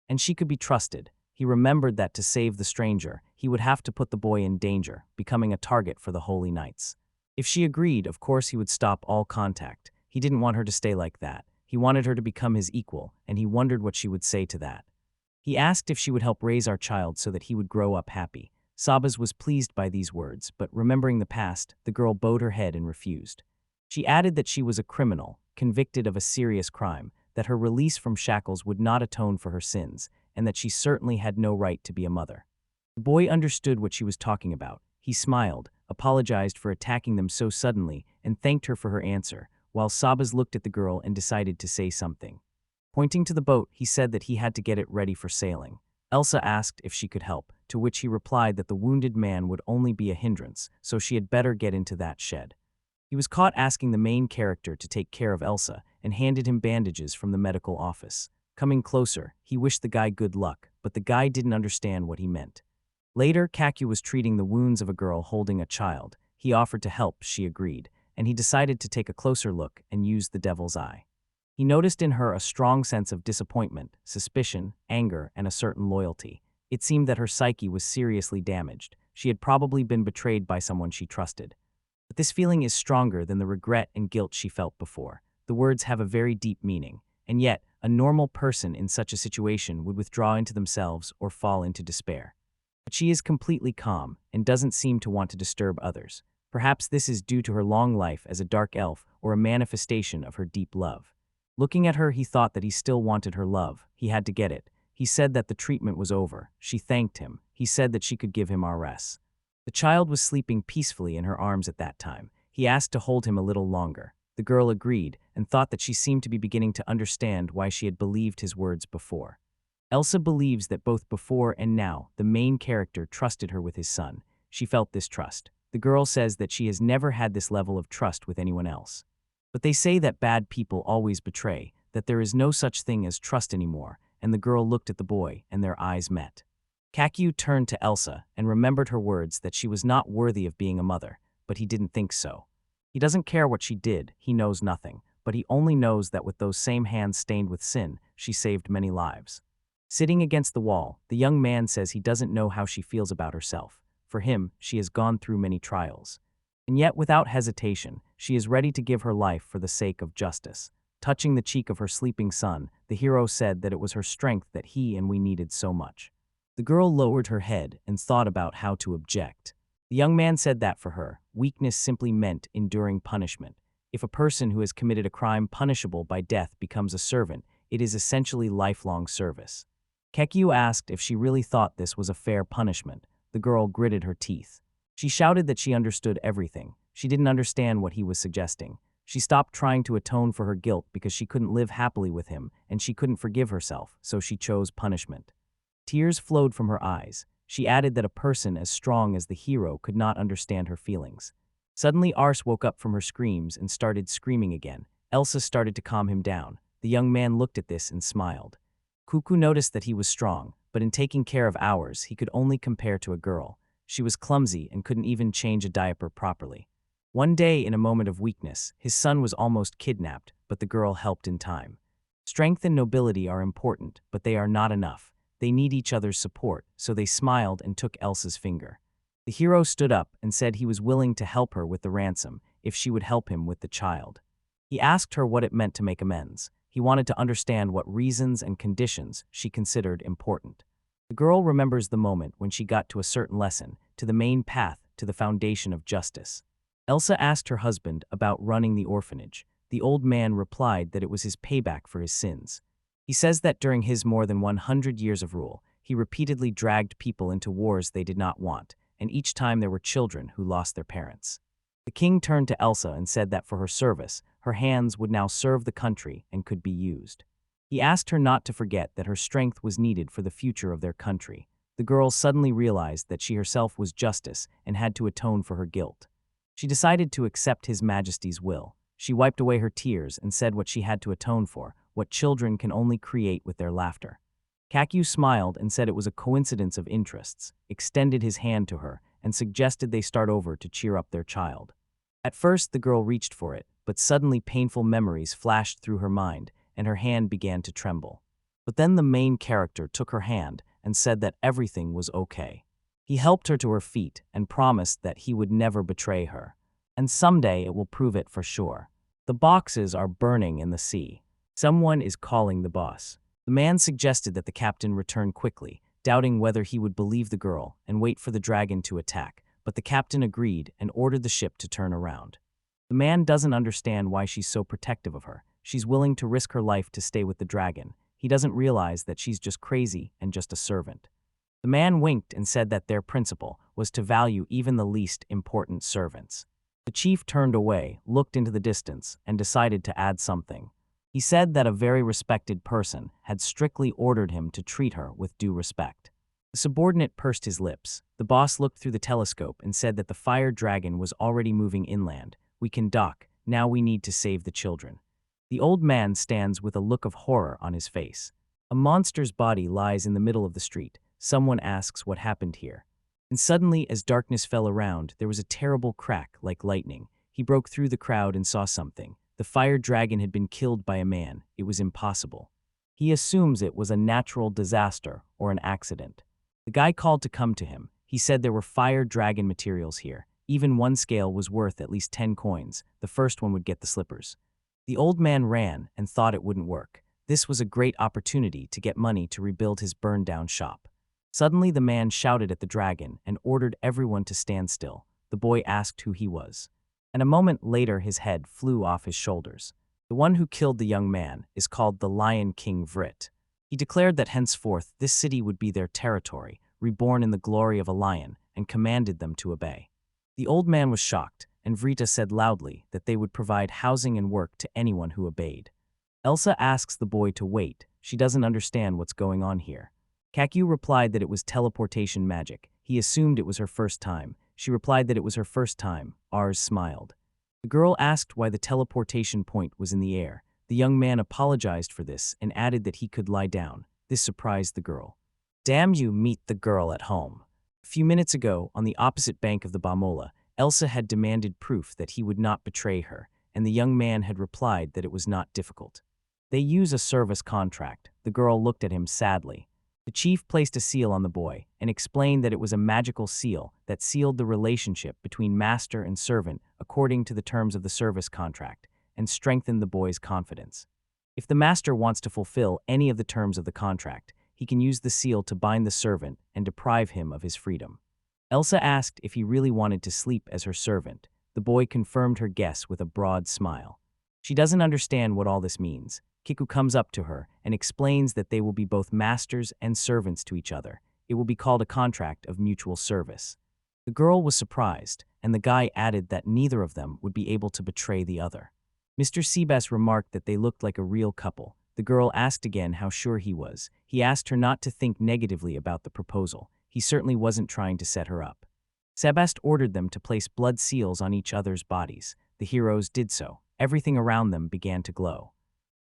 And she could be trusted. He remembered that to save the stranger, he would have to put the boy in danger, becoming a target for the Holy Knights. If she agreed, of course he would stop all contact. He didn't want her to stay like that. He wanted her to become his equal, and he wondered what she would say to that. He asked if she would help raise our child so that he would grow up happy. Sabas was pleased by these words, but remembering the past, the girl bowed her head and refused. She added that she was a criminal, convicted of a serious crime, that her release from shackles would not atone for her sins, and that she certainly had no right to be a mother. The boy understood what she was talking about. He smiled, apologized for attacking them so suddenly, and thanked her for her answer, while Sabas looked at the girl and decided to say something. Pointing to the boat, he said that he had to get it ready for sailing. Elsa asked if she could help, to which he replied that the wounded man would only be a hindrance, so she had better get into that shed. He was caught asking the main character to take care of Elsa and handed him bandages from the medical office. Coming closer, he wished the guy good luck, but the guy didn't understand what he meant. Later, Kakyu was treating the wounds of a girl holding a child. He offered to help, she agreed, and he decided to take a closer look and use the devil's eye. He noticed in her a strong sense of disappointment, suspicion, anger, and a certain loyalty. It seemed that her psyche was seriously damaged. She had probably been betrayed by someone she trusted. But this feeling is stronger than the regret and guilt she felt before. The words have a very deep meaning, and yet, A normal person in such a situation would withdraw into themselves or fall into despair. But she is completely calm and doesn't seem to want to disturb others. Perhaps this is due to her long life as a dark elf or a manifestation of her deep love. Looking at her, he thought that he still wanted her love. He had to get it. He said that the treatment was over. She thanked him. He said that she could give him RS. The child was sleeping peacefully in her arms at that time. He asked to hold him a little longer. The girl agreed and thought that she seemed to be beginning to understand why she had believed his words before. Elsa believes that both before and now, the main character trusted her with his son. She felt this trust. The girl says that she has never had this level of trust with anyone else. But they say that bad people always betray, that there is no such thing as trust anymore, and the girl looked at the boy and their eyes met. Kakyu turned to Elsa and remembered her words that she was not worthy of being a mother, but he didn't think so. He doesn't care what she did, he knows nothing, but he only knows that with those same hands stained with sin, she saved many lives. Sitting against the wall, the young man says he doesn't know how she feels about herself. For him, she has gone through many trials. And yet, without hesitation, she is ready to give her life for the sake of justice. Touching the cheek of her sleeping son, the hero said that it was her strength that he and we needed so much. The girl lowered her head and thought about how to object. The young man said that for her, weakness simply meant enduring punishment. If a person who has committed a crime punishable by death becomes a servant, it is essentially lifelong service. Kekyu asked if she really thought this was a fair punishment. The girl gritted her teeth. She shouted that she understood everything. She didn't understand what he was suggesting. She stopped trying to atone for her guilt because she couldn't live happily with him, and she couldn't forgive herself, so she chose punishment. Tears flowed from her eyes. She added that a person as strong as the hero could not understand her feelings. Suddenly, Ars woke up from her screams and started screaming again. Elsa started to calm him down. The young man looked at this and smiled. Cuckoo noticed that he was strong, but in taking care of Hours, he could only compare to a girl. She was clumsy and couldn't even change a diaper properly. One day, in a moment of weakness, his son was almost kidnapped, but the girl helped in time. Strength and nobility are important, but they are not enough. They need each other's support, so they smiled and took Elsa's finger. The hero stood up and said he was willing to help her with the ransom if she would help him with the child. He asked her what it meant to make amends. He wanted to understand what reasons and conditions she considered important. The girl remembers the moment when she got to a certain lesson, to the main path, to the foundation of justice. Elsa asked her husband about running the orphanage. The old man replied that it was his payback for his sins. He says that during his more than 100 years of rule, he repeatedly dragged people into wars they did not want, and each time there were children who lost their parents. The king turned to Elsa and said that for her service, her hands would now serve the country and could be used. He asked her not to forget that her strength was needed for the future of their country. The girl suddenly realized that she herself was justice and had to atone for her guilt. She decided to accept His Majesty's will. She wiped away her tears and said what she had to atone for, what children can only create with their laughter. Kakyu smiled and said it was a coincidence of interests, extended his hand to her, and suggested they start over to cheer up their child. At first, the girl reached for it, but suddenly painful memories flashed through her mind, and her hand began to tremble. But then the main character took her hand and said that everything was okay. He helped her to her feet and promised that he would never betray her. And someday it will prove it for sure. The boxes are burning in the sea. Someone is calling the boss. The man suggested that the captain return quickly, doubting whether he would believe the girl and wait for the dragon to attack, but the captain agreed and ordered the ship to turn around. The man doesn't understand why she's so protective of her. She's willing to risk her life to stay with the dragon. He doesn't realize that she's just crazy and just a servant. The man winked and said that their principle was to value even the least important servants. The chief turned away, looked into the distance, and decided to add something. He said that a very respected person had strictly ordered him to treat her with due respect. The subordinate pursed his lips. The boss looked through the telescope and said that the fire dragon was already moving inland. We can dock. Now we need to save the children. The old man stands with a look of horror on his face. A monster's body lies in the middle of the street. Someone asks what happened here. And suddenly, as darkness fell around, there was a terrible crack like lightning. He broke through the crowd and saw something. The fire dragon had been killed by a man. It was impossible. He assumes it was a natural disaster or an accident. The guy called to come to him. He said there were fire dragon materials here. Even one scale was worth at least 10 coins. The first one would get the slippers. The old man ran and thought it wouldn't work. This was a great opportunity to get money to rebuild his burned-down shop. Suddenly the man shouted at the dragon and ordered everyone to stand still. The boy asked who he was. And a moment later his head flew off his shoulders. The one who killed the young man is called the Lion King Vrit. He declared that henceforth this city would be their territory, reborn in the glory of a lion, and commanded them to obey. The old man was shocked, and Vrita said loudly that they would provide housing and work to anyone who obeyed. Elsa asks the boy to wait. She doesn't understand what's going on here. Kakyu replied that it was teleportation magic. He assumed it was her first time. She replied that it was her first time. Ars smiled. The girl asked why the teleportation point was in the air. The young man apologized for this and added that he could lie down. This surprised the girl. Damn you, meet the girl at home. A few minutes ago, on the opposite bank of the Bamola, Elsa had demanded proof that he would not betray her, and the young man had replied that it was not difficult. They use a service contract. The girl looked at him sadly. The chief placed a seal on the boy and explained that it was a magical seal that sealed the relationship between master and servant according to the terms of the service contract and strengthened the boy's confidence. If the master wants to fulfill any of the terms of the contract, he can use the seal to bind the servant and deprive him of his freedom. Elsa asked if he really wanted to sleep as her servant. The boy confirmed her guess with a broad smile. She doesn't understand what all this means. Kiku comes up to her and explains that they will be both masters and servants to each other. It will be called a contract of mutual service. The girl was surprised, and the guy added that neither of them would be able to betray the other. Mr. Seabass remarked that they looked like a real couple. The girl asked again how sure he was. He asked her not to think negatively about the proposal. He certainly wasn't trying to set her up. Sebast ordered them to place blood seals on each other's bodies. The heroes did so. Everything around them began to glow.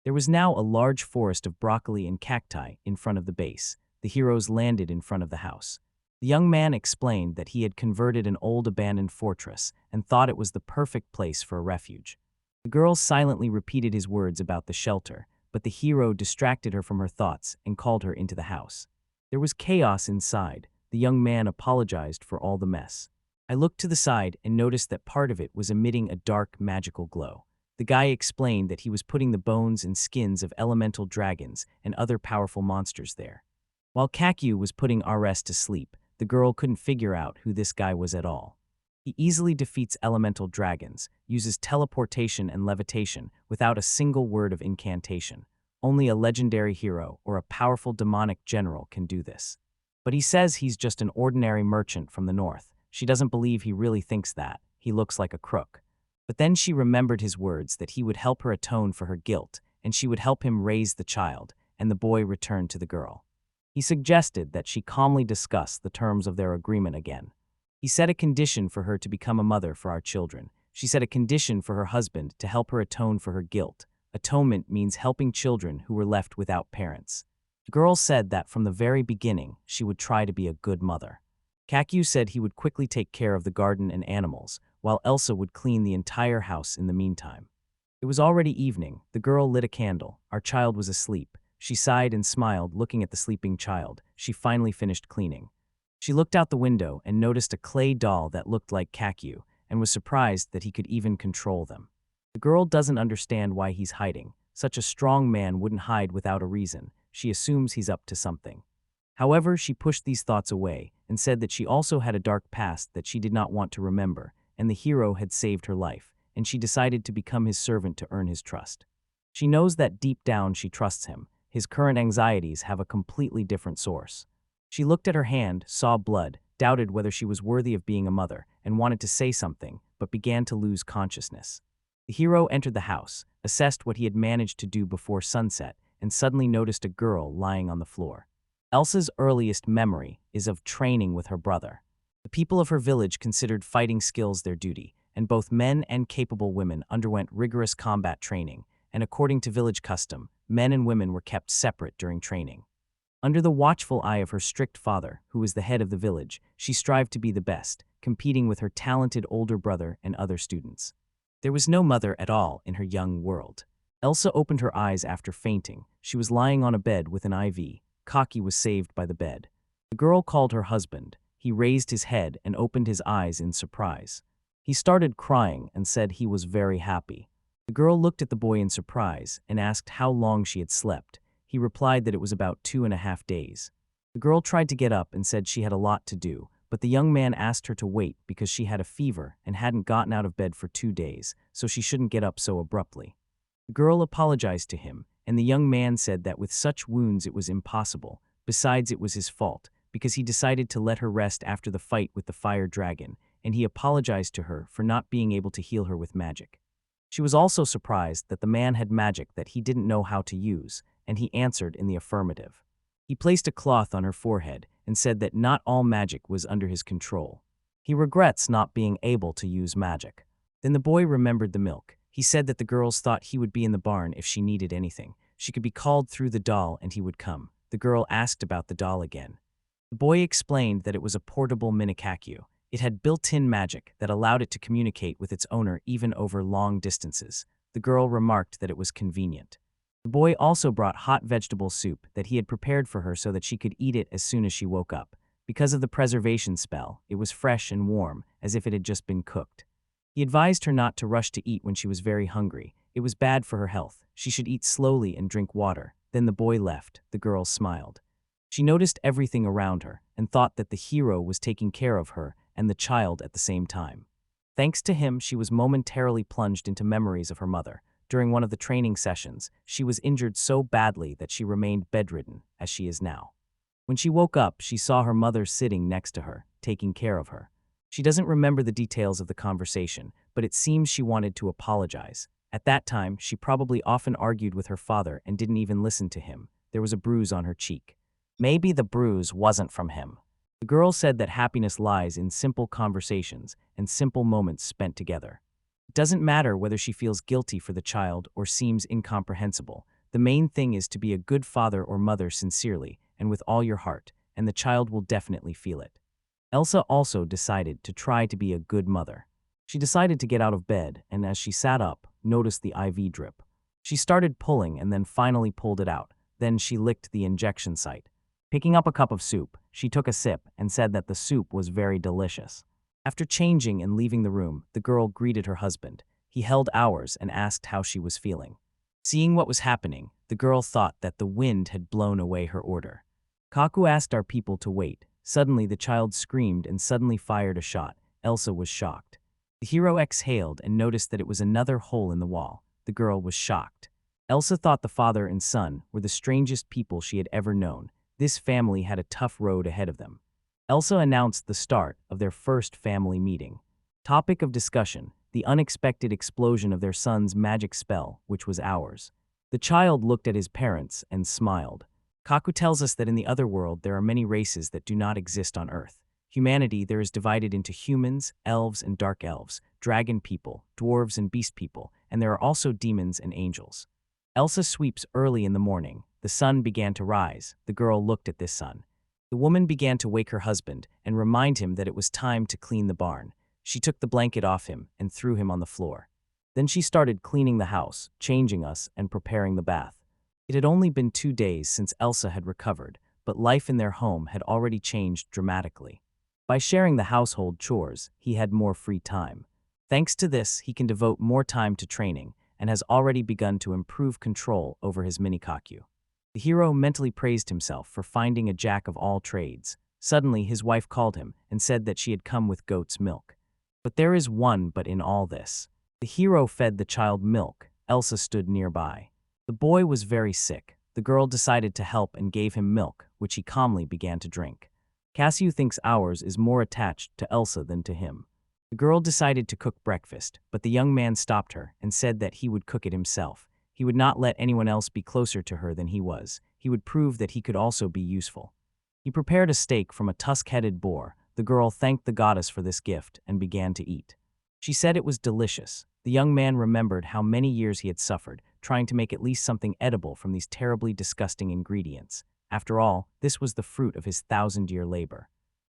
There was now a large forest of broccoli and cacti in front of the base. The heroes landed in front of the house. The young man explained that he had converted an old abandoned fortress and thought it was the perfect place for a refuge. The girl silently repeated his words about the shelter, but the hero distracted her from her thoughts and called her into the house. There was chaos inside. The young man apologized for all the mess. I looked to the side and noticed that part of it was emitting a dark, magical glow. The guy explained that he was putting the bones and skins of elemental dragons and other powerful monsters there. While Kakyu was putting RS to sleep, the girl couldn't figure out who this guy was at all. He easily defeats elemental dragons, uses teleportation and levitation without a single word of incantation. Only a legendary hero or a powerful demonic general can do this. But he says he's just an ordinary merchant from the north. She doesn't believe he really thinks that. He looks like a crook. But then she remembered his words that he would help her atone for her guilt, and she would help him raise the child, and the boy returned to the girl. He suggested that she calmly discuss the terms of their agreement again. He set a condition for her to become a mother for our children. She set a condition for her husband to help her atone for her guilt. Atonement means helping children who were left without parents. The girl said that from the very beginning, she would try to be a good mother. Kakyu said he would quickly take care of the garden and animals, while Elsa would clean the entire house in the meantime. It was already evening. The girl lit a candle. Our child was asleep. She sighed and smiled, looking at the sleeping child. She finally finished cleaning. She looked out the window and noticed a clay doll that looked like Kakyu, and was surprised that he could even control them. The girl doesn't understand why he's hiding. Such a strong man wouldn't hide without a reason. She assumes he's up to something. However, she pushed these thoughts away and said that she also had a dark past that she did not want to remember, and the hero had saved her life, and she decided to become his servant to earn his trust. She knows that deep down she trusts him. His current anxieties have a completely different source. She looked at her hand, saw blood, doubted whether she was worthy of being a mother, and wanted to say something, but began to lose consciousness. The hero entered the house, assessed what he had managed to do before sunset, and suddenly noticed a girl lying on the floor. Elsa's earliest memory is of training with her brother. The people of her village considered fighting skills their duty, and both men and capable women underwent rigorous combat training, and according to village custom, men and women were kept separate during training. Under the watchful eye of her strict father, who was the head of the village, she strived to be the best, competing with her talented older brother and other students. There was no mother at all in her young world. Elsa opened her eyes after fainting. She was lying on a bed with an IV. Kaki was saved by the bed. The girl called her husband. He raised his head and opened his eyes in surprise. He started crying and said he was very happy. The girl looked at the boy in surprise and asked how long she had slept. He replied that it was about 2.5 days. The girl tried to get up and said she had a lot to do, but the young man asked her to wait because she had a fever and hadn't gotten out of bed for 2 days, so she shouldn't get up so abruptly. The girl apologized to him, and the young man said that with such wounds it was impossible. Besides, it was his fault, because he decided to let her rest after the fight with the fire dragon, and he apologized to her for not being able to heal her with magic. She was also surprised that the man had magic that he didn't know how to use, and he answered in the affirmative. He placed a cloth on her forehead and said that not all magic was under his control. He regrets not being able to use magic. Then the boy remembered the milk. He said that the girls thought he would be in the barn if she needed anything. She could be called through the doll and he would come. The girl asked about the doll again. The boy explained that it was a portable mangacaps. It had built-in magic that allowed it to communicate with its owner even over long distances. The girl remarked that it was convenient. The boy also brought hot vegetable soup that he had prepared for her so that she could eat it as soon as she woke up. Because of the preservation spell, it was fresh and warm, as if it had just been cooked. He advised her not to rush to eat when she was very hungry. It was bad for her health. She should eat slowly and drink water. Then the boy left. The girl smiled. She noticed everything around her and thought that the hero was taking care of her and the child at the same time. Thanks to him, she was momentarily plunged into memories of her mother. During one of the training sessions, she was injured so badly that she remained bedridden, as she is now. When she woke up, she saw her mother sitting next to her, taking care of her. She doesn't remember the details of the conversation, but it seems she wanted to apologize. At that time, she probably often argued with her father and didn't even listen to him. There was a bruise on her cheek. Maybe the bruise wasn't from him. The girl said that happiness lies in simple conversations and simple moments spent together. It doesn't matter whether she feels guilty for the child or seems incomprehensible. The main thing is to be a good father or mother sincerely and with all your heart, and the child will definitely feel it. Elsa also decided to try to be a good mother. She decided to get out of bed, and as she sat up, noticed the IV drip. She started pulling and then finally pulled it out. Then she licked the injection site. Picking up a cup of soup, she took a sip and said that the soup was very delicious. After changing and leaving the room, the girl greeted her husband. He held ours and asked how she was feeling. Seeing what was happening, the girl thought that the wind had blown away her order. Kaku asked our people to wait. Suddenly, the child screamed and suddenly fired a shot. Elsa was shocked. The hero exhaled and noticed that it was another hole in the wall. The girl was shocked. Elsa thought the father and son were the strangest people she had ever known. This family had a tough road ahead of them. Elsa announced the start of their first family meeting. Topic of discussion: the unexpected explosion of their son's magic spell, which was ours. The child looked at his parents and smiled. Kaku tells us that in the other world there are many races that do not exist on Earth. Humanity there is divided into humans, elves and dark elves, dragon people, dwarves and beast people, and there are also demons and angels. Elsa sweeps early in the morning. The sun began to rise. The girl looked at this sun. The woman began to wake her husband and remind him that it was time to clean the barn. She took the blanket off him and threw him on the floor. Then she started cleaning the house, changing us, and preparing the bath. It had only been 2 days since Elsa had recovered, but life in their home had already changed dramatically. By sharing the household chores, he had more free time. Thanks to this, he can devote more time to training and has already begun to improve control over his mangacaps. The hero mentally praised himself for finding a jack of all trades. Suddenly, his wife called him and said that she had come with goat's milk. But there is one but in all this. The hero fed the child milk. Elsa stood nearby. The boy was very sick. The girl decided to help and gave him milk, which he calmly began to drink. Cassio thinks ours is more attached to Elsa than to him. The girl decided to cook breakfast, but the young man stopped her and said that he would cook it himself. He would not let anyone else be closer to her than he was. He would prove that he could also be useful. He prepared a steak from a tusk-headed boar. The girl thanked the goddess for this gift and began to eat. She said it was delicious. The young man remembered how many years he had suffered, trying to make at least something edible from these terribly disgusting ingredients. After all, this was the fruit of his 1,000-year labor.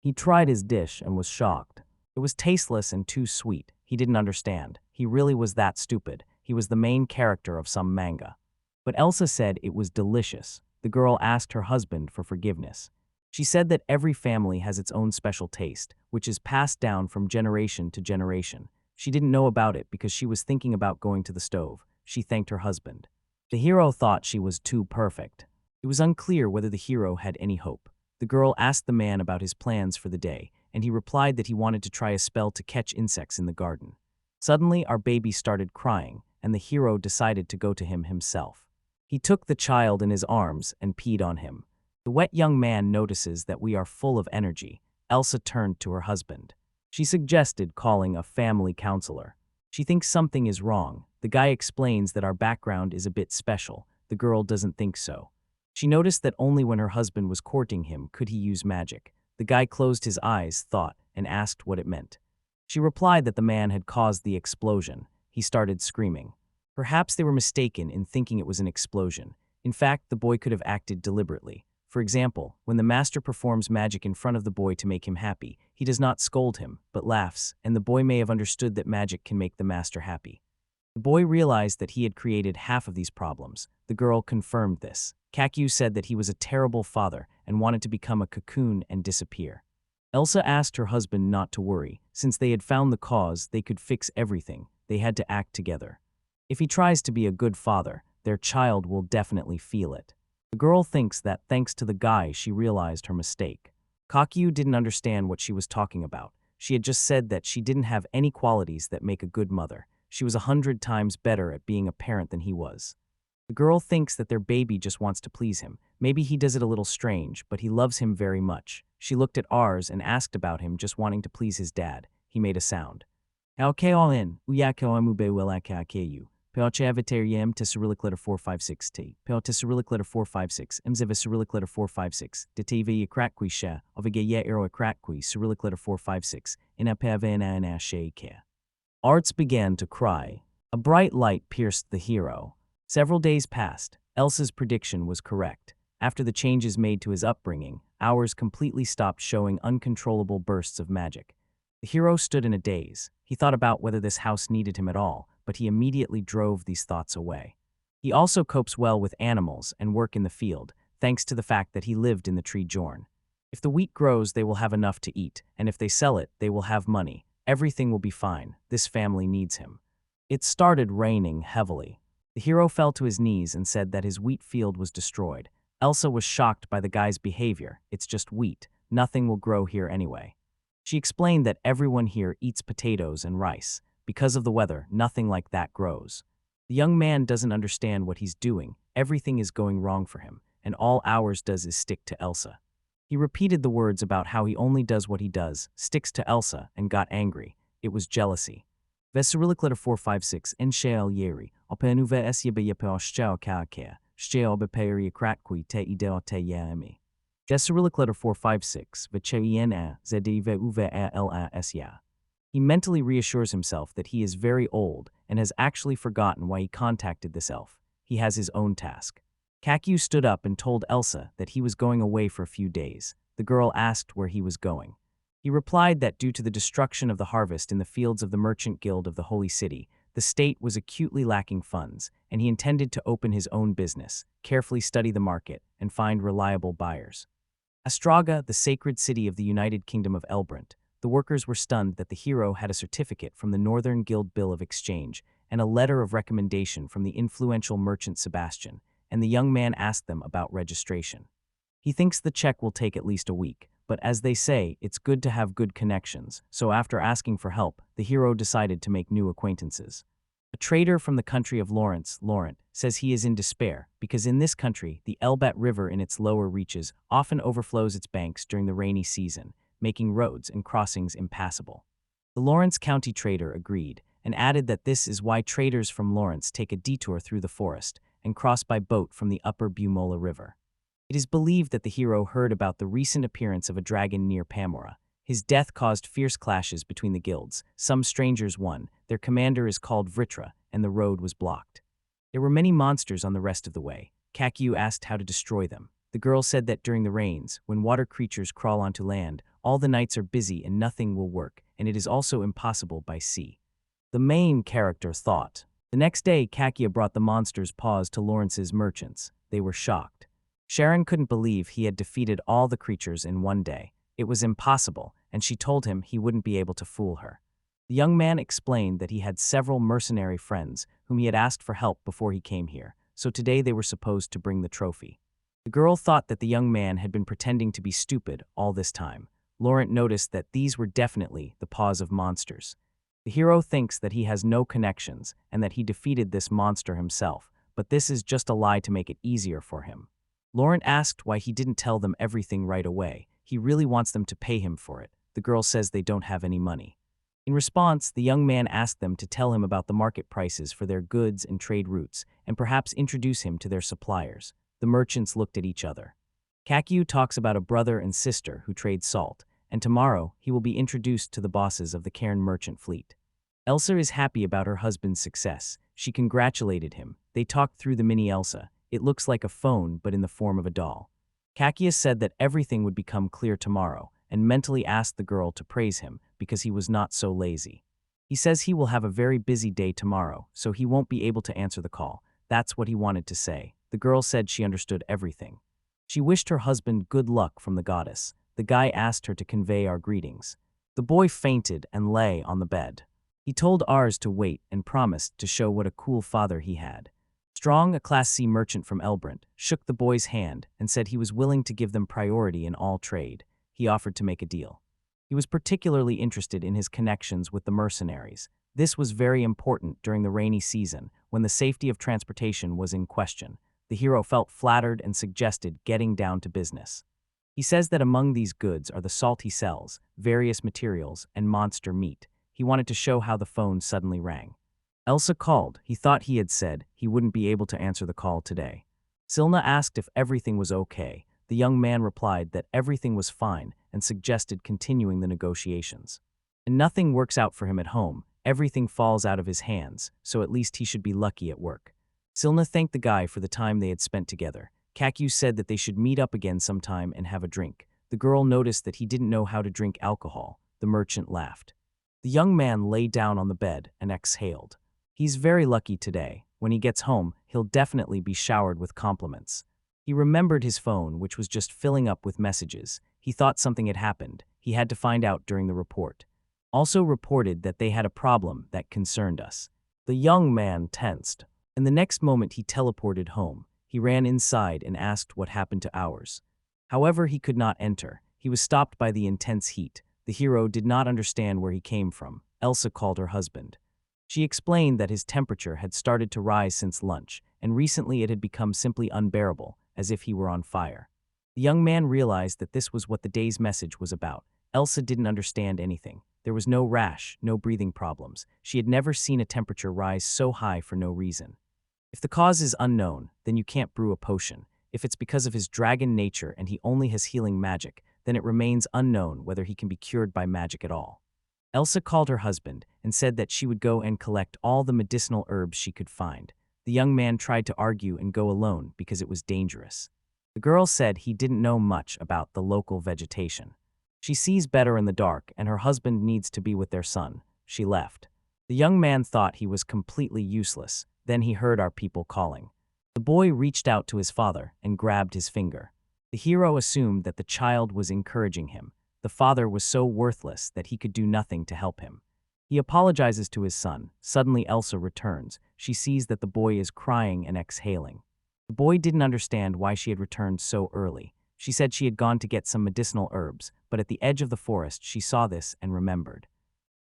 He tried his dish and was shocked. It was tasteless and too sweet. He didn't understand. He really was that stupid. He was the main character of some manga. But Elsa said it was delicious. The girl asked her husband for forgiveness. She said that every family has its own special taste, which is passed down from generation to generation. She didn't know about it because she was thinking about going to the stove. She thanked her husband. The hero thought she was too perfect. It was unclear whether the hero had any hope. The girl asked the man about his plans for the day, and he replied that he wanted to try a spell to catch insects in the garden. Suddenly, our baby started crying, and the hero decided to go to him himself. He took the child in his arms and peed on him. The wet young man notices that we are full of energy. Elsa turned to her husband. She suggested calling a family counselor. She thinks something is wrong. The guy explains that our background is a bit special. The girl doesn't think so. She noticed that only when her husband was courting him could he use magic. The guy closed his eyes, thought, and asked what it meant. She replied that the man had caused the explosion. He started screaming. Perhaps they were mistaken in thinking it was an explosion. In fact, the boy could have acted deliberately. For example, when the master performs magic in front of the boy to make him happy, he does not scold him, but laughs, and the boy may have understood that magic can make the master happy. The boy realized that he had created half of these problems. The girl confirmed this. Kakyu said that he was a terrible father and wanted to become a cocoon and disappear. Elsa asked her husband not to worry. Since they had found the cause, they could fix everything. They had to act together. If he tries to be a good father, their child will definitely feel it. The girl thinks that thanks to the guy, she realized her mistake. Kakyu didn't understand what she was talking about. She had just said that she didn't have any qualities that make a good mother. She was 100 times better at being a parent than he was. The girl thinks that their baby just wants to please him. Maybe he does it a little strange, but he loves him very much. She looked at ours and asked about him just wanting to please his dad. He made a sound. Alkaolin, uyakaoamubewelakaakeu. Peochaviterium to Cyrillic letter 456t. Peo to Cyrillic letter 456. Mziva Cyrillic letter 456. Detivi krakquisha. Ovigaya ero krakqui Cyrillic letter 456. Inapavana anashake. Arts began to cry. A bright light pierced the hero. Several days passed. Elsa's prediction was correct. After the changes made to his upbringing, ours completely stopped showing uncontrollable bursts of magic. The hero stood in a daze. He thought about whether this house needed him at all, but he immediately drove these thoughts away. He also copes well with animals and work in the field, thanks to the fact that he lived in the tree Jorn. If the wheat grows, they will have enough to eat, and if they sell it, they will have money. Everything will be fine. This family needs him. It started raining heavily. The hero fell to his knees and said that his wheat field was destroyed. Elsa was shocked by the guy's behavior. It's just wheat. Nothing will grow here anyway. She explained that everyone here eats potatoes and rice. Because of the weather, nothing like that grows. The young man doesn't understand what he's doing. Everything is going wrong for him, and all ours does is stick to Elsa. He repeated the words about how he only does what he does, sticks to Elsa, and got angry. It was jealousy. Cyrillic letter 456 Enshael Yeri, Openuve Esyebeyepeoshchao Kakea, Shcheo Beperi Kratqui Te Ideo Te Yaemi. Cyrillic letter 456 Vcheiena Zedive Uve La Esya. He mentally reassures himself that he is very old and has actually forgotten why he contacted this elf. He has his own task. Kakyu stood up and told Elsa that he was going away for a few days. The girl asked where he was going. He replied that due to the destruction of the harvest in the fields of the Merchant Guild of the Holy City, the state was acutely lacking funds, and he intended to open his own business, carefully study the market, and find reliable buyers. Astraga, the sacred city of the United Kingdom of Elbrant. The workers were stunned that the hero had a certificate from the Northern Guild Bill of Exchange and a letter of recommendation from the influential merchant Sebastian, and the young man asked them about registration. He thinks the check will take at least a week, but as they say, it's good to have good connections, so after asking for help, the hero decided to make new acquaintances. A trader from the country of Laurent, says he is in despair because in this country, the Elbat River in its lower reaches often overflows its banks during the rainy season, making roads and crossings impassable. The Lawrence County trader agreed and added that this is why traders from Lawrence take a detour through the forest and cross by boat from the upper Bumola River. It is believed that the hero heard about the recent appearance of a dragon near Pamora. His death caused fierce clashes between the guilds. Some strangers won, their commander is called Vritra, and the road was blocked. There were many monsters on the rest of the way. Kakyu asked how to destroy them. The girl said that during the rains, when water creatures crawl onto land, all the nights are busy and nothing will work, and it is also impossible by sea. The main character thought. The next day, Kakia brought the monster's paws to Lawrence's merchants. They were shocked. Sharon couldn't believe he had defeated all the creatures in one day. It was impossible, and she told him he wouldn't be able to fool her. The young man explained that he had several mercenary friends whom he had asked for help before he came here, so today they were supposed to bring the trophy. The girl thought that the young man had been pretending to be stupid all this time. Laurent noticed that these were definitely the paws of monsters. The hero thinks that he has no connections and that he defeated this monster himself, but this is just a lie to make it easier for him. Laurent asked why he didn't tell them everything right away. He really wants them to pay him for it. The girl says they don't have any money. In response, the young man asked them to tell him about the market prices for their goods and trade routes, and perhaps introduce him to their suppliers. The merchants looked at each other. Kakyu talks about a brother and sister who trade salt, and tomorrow he will be introduced to the bosses of the Cairn merchant fleet. Elsa is happy about her husband's success. She congratulated him. They talked through the mini Elsa. It looks like a phone, but in the form of a doll. Kakya said that everything would become clear tomorrow, and mentally asked the girl to praise him because he was not so lazy. He says he will have a very busy day tomorrow, so he won't be able to answer the call. That's what he wanted to say. The girl said she understood everything. She wished her husband good luck from the goddess. The guy asked her to convey our greetings. The boy fainted and lay on the bed. He told Ars to wait and promised to show what a cool father he had. Strong, a Class C merchant from Elbrant, shook the boy's hand and said he was willing to give them priority in all trade. He offered to make a deal. He was particularly interested in his connections with the mercenaries. This was very important during the rainy season, when the safety of transportation was in question. The hero felt flattered and suggested getting down to business. He says that among these goods are the salt he sells, various materials, and monster meat. He wanted to show how the phone suddenly rang. Elsa called. He thought he had said he wouldn't be able to answer the call today. Silna asked if everything was okay. The young man replied that everything was fine and suggested continuing the negotiations. And nothing works out for him at home. Everything falls out of his hands, so at least he should be lucky at work. Silna thanked the guy for the time they had spent together. Kakyu said that they should meet up again sometime and have a drink. The girl noticed that he didn't know how to drink alcohol. The merchant laughed. The young man lay down on the bed and exhaled. He's very lucky today. When he gets home, he'll definitely be showered with compliments. He remembered his phone, which was just filling up with messages. He thought something had happened. He had to find out during the report. Also reported that they had a problem that concerned us. The young man tensed. In the next moment he teleported home. He ran inside and asked what happened to ours. However, he could not enter. He was stopped by the intense heat. The hero did not understand where he came from. Elsa called her husband. She explained that his temperature had started to rise since lunch, and recently it had become simply unbearable, as if he were on fire. The young man realized that this was what the day's message was about. Elsa didn't understand anything. There was no rash, no breathing problems. She had never seen a temperature rise so high for no reason. If the cause is unknown, then you can't brew a potion. If it's because of his dragon nature and he only has healing magic, then it remains unknown whether he can be cured by magic at all. Elsa called her husband and said that she would go and collect all the medicinal herbs she could find. The young man tried to argue and go alone because it was dangerous. The girl said he didn't know much about the local vegetation. She sees better in the dark and her husband needs to be with their son. She left. The young man thought he was completely useless. Then he heard our people calling. The boy reached out to his father and grabbed his finger. The hero assumed that the child was encouraging him. The father was so worthless that he could do nothing to help him. He apologizes to his son. Suddenly Elsa returns. She sees that the boy is crying and exhaling. The boy didn't understand why she had returned so early. She said she had gone to get some medicinal herbs, but at the edge of the forest she saw this and remembered.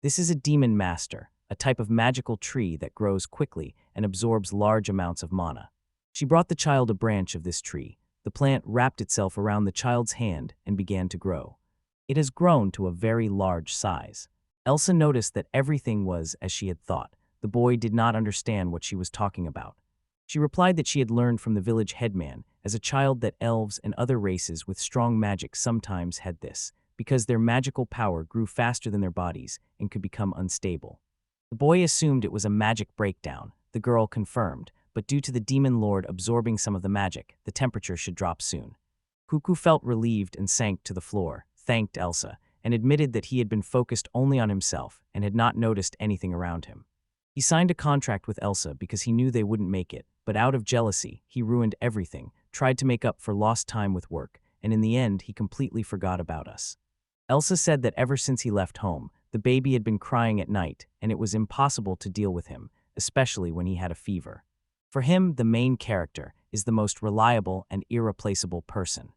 This is a demon master, a type of magical tree that grows quickly and absorbs large amounts of mana. She brought the child a branch of this tree. The plant wrapped itself around the child's hand and began to grow. It has grown to a very large size. Elsa noticed that everything was as she had thought. The boy did not understand what she was talking about. She replied that she had learned from the village headman as a child that elves and other races with strong magic sometimes had this, because their magical power grew faster than their bodies and could become unstable. The boy assumed it was a magic breakdown. The girl confirmed, but due to the demon lord absorbing some of the magic, the temperature should drop soon. Cuckoo felt relieved and sank to the floor, thanked Elsa, and admitted that he had been focused only on himself and had not noticed anything around him. He signed a contract with Elsa because he knew they wouldn't make it, but out of jealousy, he ruined everything, tried to make up for lost time with work, and in the end, he completely forgot about us. Elsa said that ever since he left home, The baby had been crying at night, and it was impossible to deal with him, especially when he had a fever. For him, the main character is the most reliable and irreplaceable person.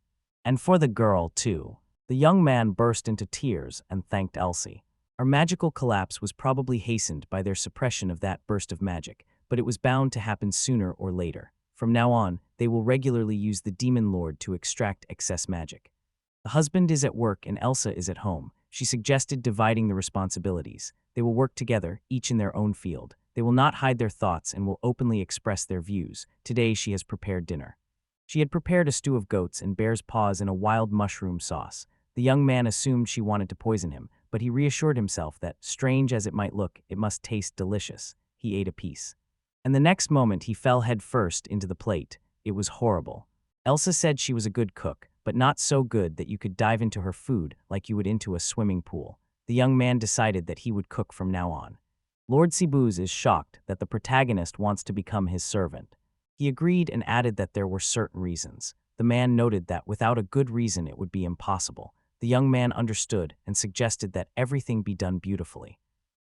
And for the girl, too. The young man burst into tears and thanked Elsie. Our magical collapse was probably hastened by their suppression of that burst of magic, but it was bound to happen sooner or later. From now on, they will regularly use the demon lord to extract excess magic. The husband is at work and Elsa is at home. She suggested dividing the responsibilities. They will work together, each in their own field. They will not hide their thoughts and will openly express their views. Today she has prepared dinner. She had prepared a stew of goats and bear's paws in a wild mushroom sauce. The young man assumed she wanted to poison him, but he reassured himself that, strange as it might look, it must taste delicious. He ate a piece. And the next moment he fell head first into the plate. It was horrible. Elsa said she was a good cook, but not so good that you could dive into her food like you would into a swimming pool. The young man decided that he would cook from now on. Lord Sibuz is shocked that the protagonist wants to become his servant. He agreed and added that there were certain reasons. The man noted that without a good reason it would be impossible. The young man understood and suggested that everything be done beautifully.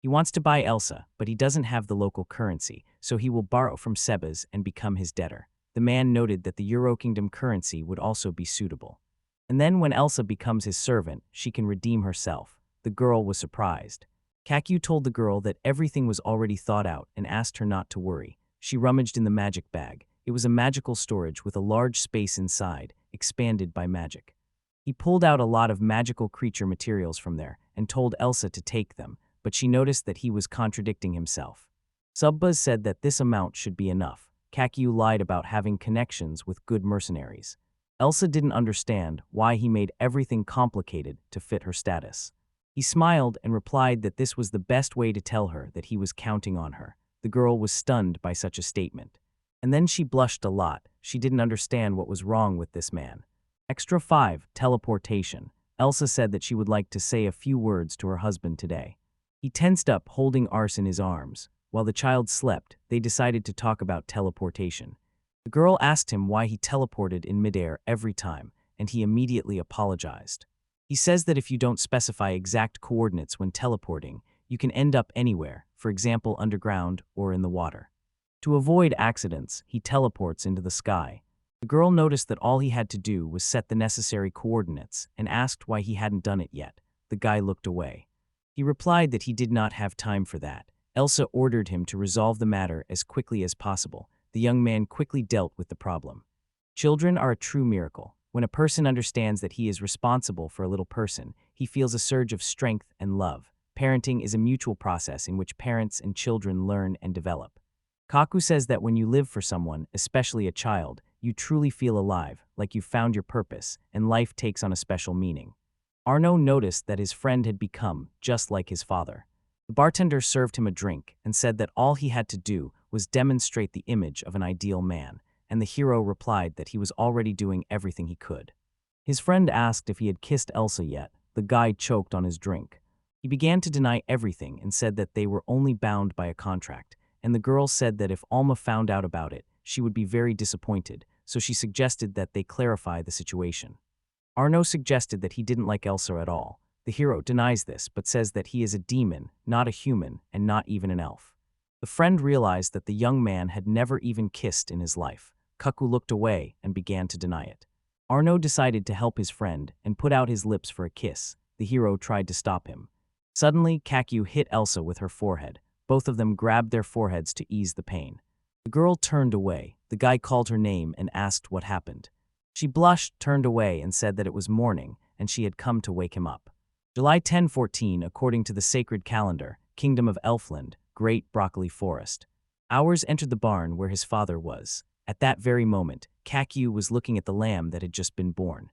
He wants to buy Elsa, but he doesn't have the local currency, so he will borrow from Sebas and become his debtor. The man noted that the Euro Kingdom currency would also be suitable. And then when Elsa becomes his servant, she can redeem herself. The girl was surprised. Kakyu told the girl that everything was already thought out and asked her not to worry. She rummaged in the magic bag. It was a magical storage with a large space inside, expanded by magic. He pulled out a lot of magical creature materials from there and told Elsa to take them, but she noticed that he was contradicting himself. Subbuz said that this amount should be enough. Kakyu lied about having connections with good mercenaries. Elsa didn't understand why he made everything complicated to fit her status. He smiled and replied that this was the best way to tell her that he was counting on her. The girl was stunned by such a statement. And then she blushed a lot. She didn't understand what was wrong with this man. Extra 5, teleportation. Elsa said that she would like to say a few words to her husband today. He tensed up, holding Ars in his arms. While the child slept, they decided to talk about teleportation. The girl asked him why he teleported in midair every time, and he immediately apologized. He says that if you don't specify exact coordinates when teleporting, you can end up anywhere, for example underground or in the water. To avoid accidents, he teleports into the sky. The girl noticed that all he had to do was set the necessary coordinates and asked why he hadn't done it yet. The guy looked away. He replied that he did not have time for that. Elsa ordered him to resolve the matter as quickly as possible. The young man quickly dealt with the problem. Children are a true miracle. When a person understands that he is responsible for a little person, he feels a surge of strength and love. Parenting is a mutual process in which parents and children learn and develop. Kaku says that when you live for someone, especially a child, you truly feel alive, like you've found your purpose, and life takes on a special meaning. Arno noticed that his friend had become just like his father. The bartender served him a drink and said that all he had to do was demonstrate the image of an ideal man, and the hero replied that he was already doing everything he could. His friend asked if he had kissed Elsa yet. The guy choked on his drink. He began to deny everything and said that they were only bound by a contract, and the girl said that if Alma found out about it, she would be very disappointed, so she suggested that they clarify the situation. Arno suggested that he didn't like Elsa at all. The hero denies this but says that he is a demon, not a human, and not even an elf. The friend realized that the young man had never even kissed in his life. Kaku looked away and began to deny it. Arno decided to help his friend and put out his lips for a kiss. The hero tried to stop him. Suddenly, Kakyu hit Elsa with her forehead. Both of them grabbed their foreheads to ease the pain. The girl turned away. The guy called her name and asked what happened. She blushed, turned away, and said that it was morning and she had come to wake him up. July 10-14, according to the sacred calendar, Kingdom of Elfland, Great Broccoli Forest. Hours entered the barn where his father was. At that very moment, Kakyu was looking at the lamb that had just been born.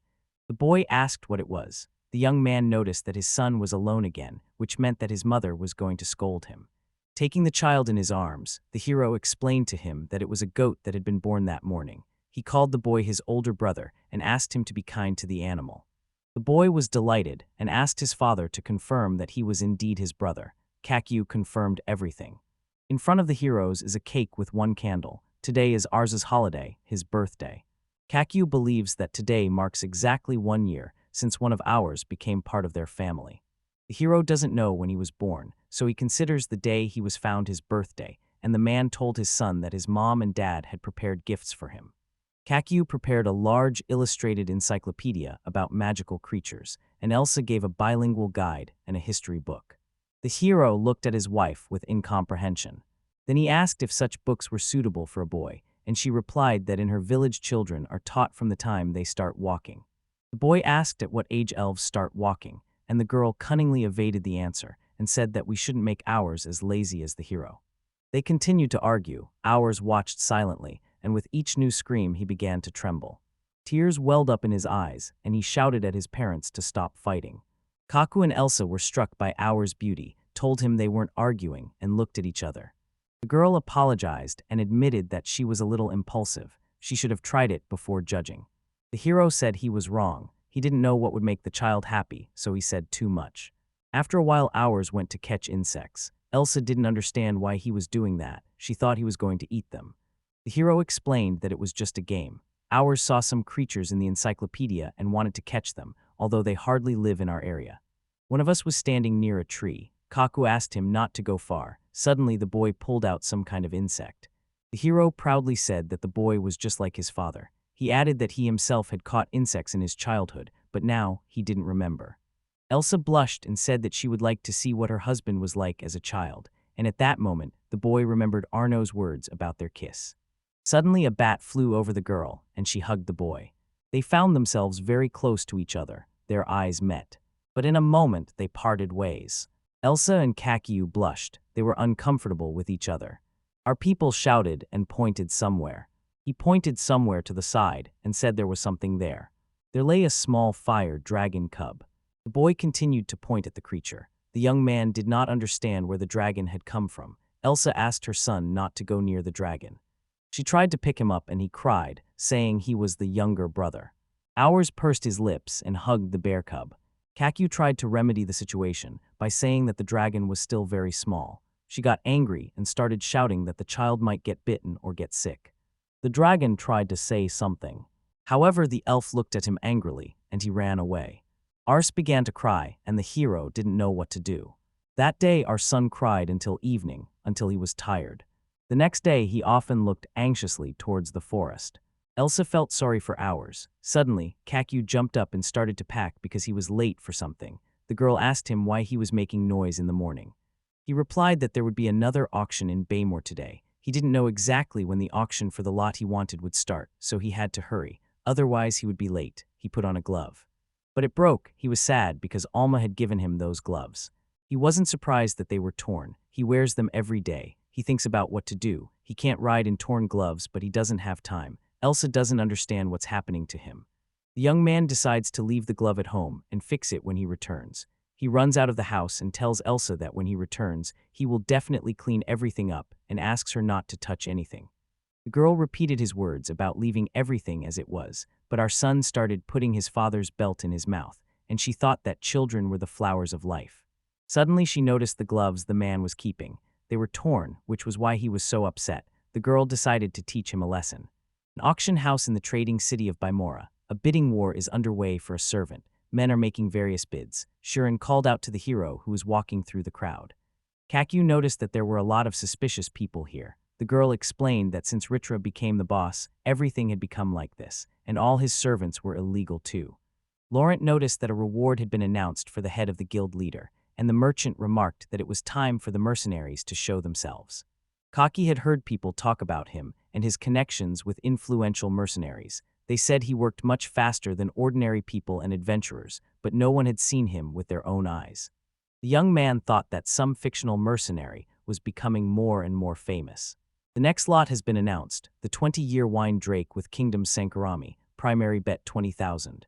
The boy asked what it was. The young man noticed that his son was alone again, which meant that his mother was going to scold him. Taking the child in his arms, the hero explained to him that it was a goat that had been born that morning. He called the boy his older brother and asked him to be kind to the animal. The boy was delighted and asked his father to confirm that he was indeed his brother. Kakyu confirmed everything. In front of the heroes is a cake with one candle. Today is Ars's holiday, his birthday. Kakyu believes that today marks exactly 1 year since one of ours became part of their family. The hero doesn't know when he was born, so he considers the day he was found his birthday, and the man told his son that his mom and dad had prepared gifts for him. Kakyu prepared a large illustrated encyclopedia about magical creatures, and Elsa gave a bilingual guide and a history book. The hero looked at his wife with incomprehension. Then he asked if such books were suitable for a boy, and she replied that in her village children are taught from the time they start walking. The boy asked at what age elves start walking, and the girl cunningly evaded the answer and said that we shouldn't make ours as lazy as the hero. They continued to argue. Ours watched silently, and with each new scream he began to tremble. Tears welled up in his eyes, and he shouted at his parents to stop fighting. Kaku and Elsa were struck by Our's beauty, told him they weren't arguing, and looked at each other. The girl apologized and admitted that she was a little impulsive. She should have tried it before judging. The hero said he was wrong. He didn't know what would make the child happy, so he said too much. After a while, Ours went to catch insects. Elsa didn't understand why he was doing that. She thought he was going to eat them. The hero explained that it was just a game. Ours saw some creatures in the encyclopedia and wanted to catch them, although they hardly live in our area. One of us was standing near a tree. Kaku asked him not to go far. Suddenly, the boy pulled out some kind of insect. The hero proudly said that the boy was just like his father. He added that he himself had caught insects in his childhood, but now he didn't remember. Elsa blushed and said that she would like to see what her husband was like as a child, and at that moment, the boy remembered Arno's words about their kiss. Suddenly, a bat flew over the girl, and she hugged the boy. They found themselves very close to each other. Their eyes met. But in a moment, they parted ways. Elsa and Kakyu blushed. They were uncomfortable with each other. Our people shouted and pointed somewhere. He pointed somewhere to the side and said there was something there. There lay a small fire dragon cub. The boy continued to point at the creature. The young man did not understand where the dragon had come from. Elsa asked her son not to go near the dragon. She tried to pick him up and he cried, saying he was the younger brother. Ours pursed his lips and hugged the bear cub. Kakyu tried to remedy the situation by saying that the dragon was still very small. She got angry and started shouting that the child might get bitten or get sick. The dragon tried to say something. However, the elf looked at him angrily and he ran away. Ars began to cry and the hero didn't know what to do. That day our son cried until evening, until he was tired. The next day he often looked anxiously towards the forest. Elsa felt sorry for Ours. Suddenly, Kakyu jumped up and started to pack because he was late for something. The girl asked him why he was making noise in the morning. He replied that there would be another auction in Baymore today. He didn't know exactly when the auction for the lot he wanted would start, so he had to hurry. Otherwise, he would be late. He put on a glove. But it broke. He was sad because Alma had given him those gloves. He wasn't surprised that they were torn. He wears them every day. He thinks about what to do. He can't ride in torn gloves, but he doesn't have time. Elsa doesn't understand what's happening to him. The young man decides to leave the glove at home and fix it when he returns. He runs out of the house and tells Elsa that when he returns, he will definitely clean everything up and asks her not to touch anything. The girl repeated his words about leaving everything as it was, but our son started putting his father's belt in his mouth, and she thought that children were the flowers of life. Suddenly she noticed the gloves the man was keeping. They were torn, which was why he was so upset. The girl decided to teach him a lesson. An auction house in the trading city of Baimora. A bidding war is underway for a servant. Men are making various bids. Shirin called out to the hero who was walking through the crowd. Kakyu noticed that there were a lot of suspicious people here. The girl explained that since Ritra became the boss, everything had become like this, and all his servants were illegal too. Laurent noticed that a reward had been announced for the head of the guild leader, and the merchant remarked that it was time for the mercenaries to show themselves. Kaki had heard people talk about him and his connections with influential mercenaries. They said he worked much faster than ordinary people and adventurers, but no one had seen him with their own eyes. The young man thought that some fictional mercenary was becoming more and more famous. The next lot has been announced, the 20-year wine Drake with Kingdom Sankarami, primary bet 20,000.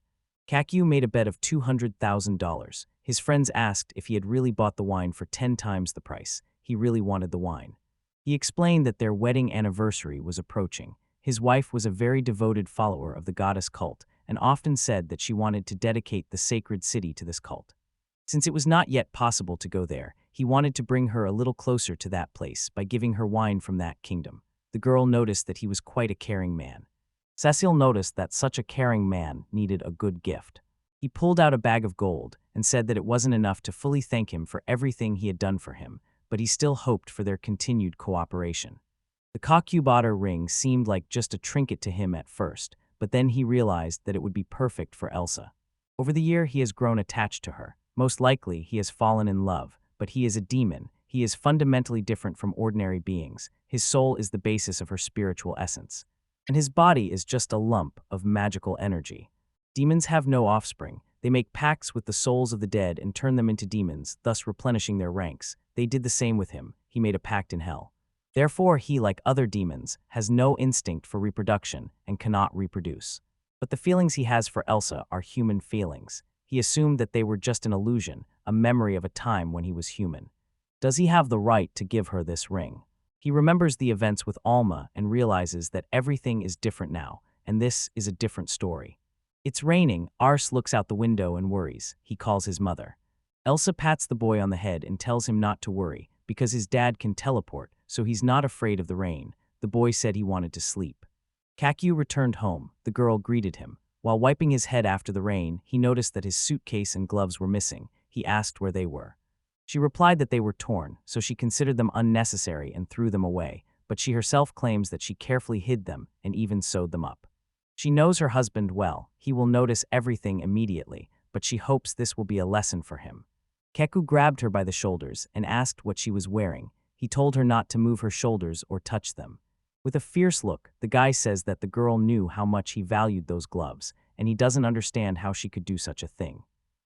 Kakyu made a bet of $200,000. His friends asked if he had really bought the wine for 10 times the price. He really wanted the wine. He explained that their wedding anniversary was approaching. His wife was a very devoted follower of the goddess cult and often said that she wanted to dedicate the sacred city to this cult. Since it was not yet possible to go there, he wanted to bring her a little closer to that place by giving her wine from that kingdom. The girl noticed that he was quite a caring man. Cecile noticed that such a caring man needed a good gift. He pulled out a bag of gold and said that it wasn't enough to fully thank him for everything he had done for him, but he still hoped for their continued cooperation. The Kakubata ring seemed like just a trinket to him at first, but then he realized that it would be perfect for Elsa. Over the year, he has grown attached to her. Most likely, he has fallen in love, but he is a demon. He is fundamentally different from ordinary beings. His soul is the basis of her spiritual essence, and his body is just a lump of magical energy. Demons have no offspring. They make pacts with the souls of the dead and turn them into demons, thus replenishing their ranks. They did the same with him. He made a pact in hell. Therefore, he, like other demons, has no instinct for reproduction and cannot reproduce. But the feelings he has for Elsa are human feelings. He assumed that they were just an illusion, a memory of a time when he was human. Does he have the right to give her this ring? He remembers the events with Alma and realizes that everything is different now, and this is a different story. It's raining. Ars looks out the window and worries. He calls his mother. Elsa pats the boy on the head and tells him not to worry, because his dad can teleport, so he's not afraid of the rain. The boy said he wanted to sleep. Kaku returned home. The girl greeted him. While wiping his head after the rain, he noticed that his suitcase and gloves were missing. He asked where they were. She replied that they were torn, so she considered them unnecessary and threw them away, but she herself claims that she carefully hid them and even sewed them up. She knows her husband well. He will notice everything immediately, but she hopes this will be a lesson for him. Keku grabbed her by the shoulders and asked what she was wearing. He told her not to move her shoulders or touch them. With a fierce look, the guy says that the girl knew how much he valued those gloves, and he doesn't understand how she could do such a thing.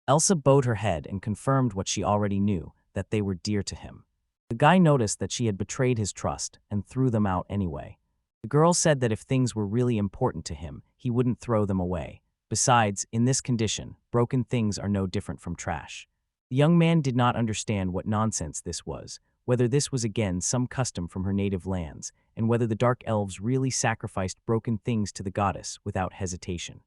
Elsa bowed her head and confirmed what she already knew, that they were dear to him. The guy noticed that she had betrayed his trust and threw them out anyway. The girl said that if things were really important to him, he wouldn't throw them away. Besides, in this condition, broken things are no different from trash. The young man did not understand what nonsense this was, whether this was again some custom from her native lands, and whether the dark elves really sacrificed broken things to the goddess without hesitation.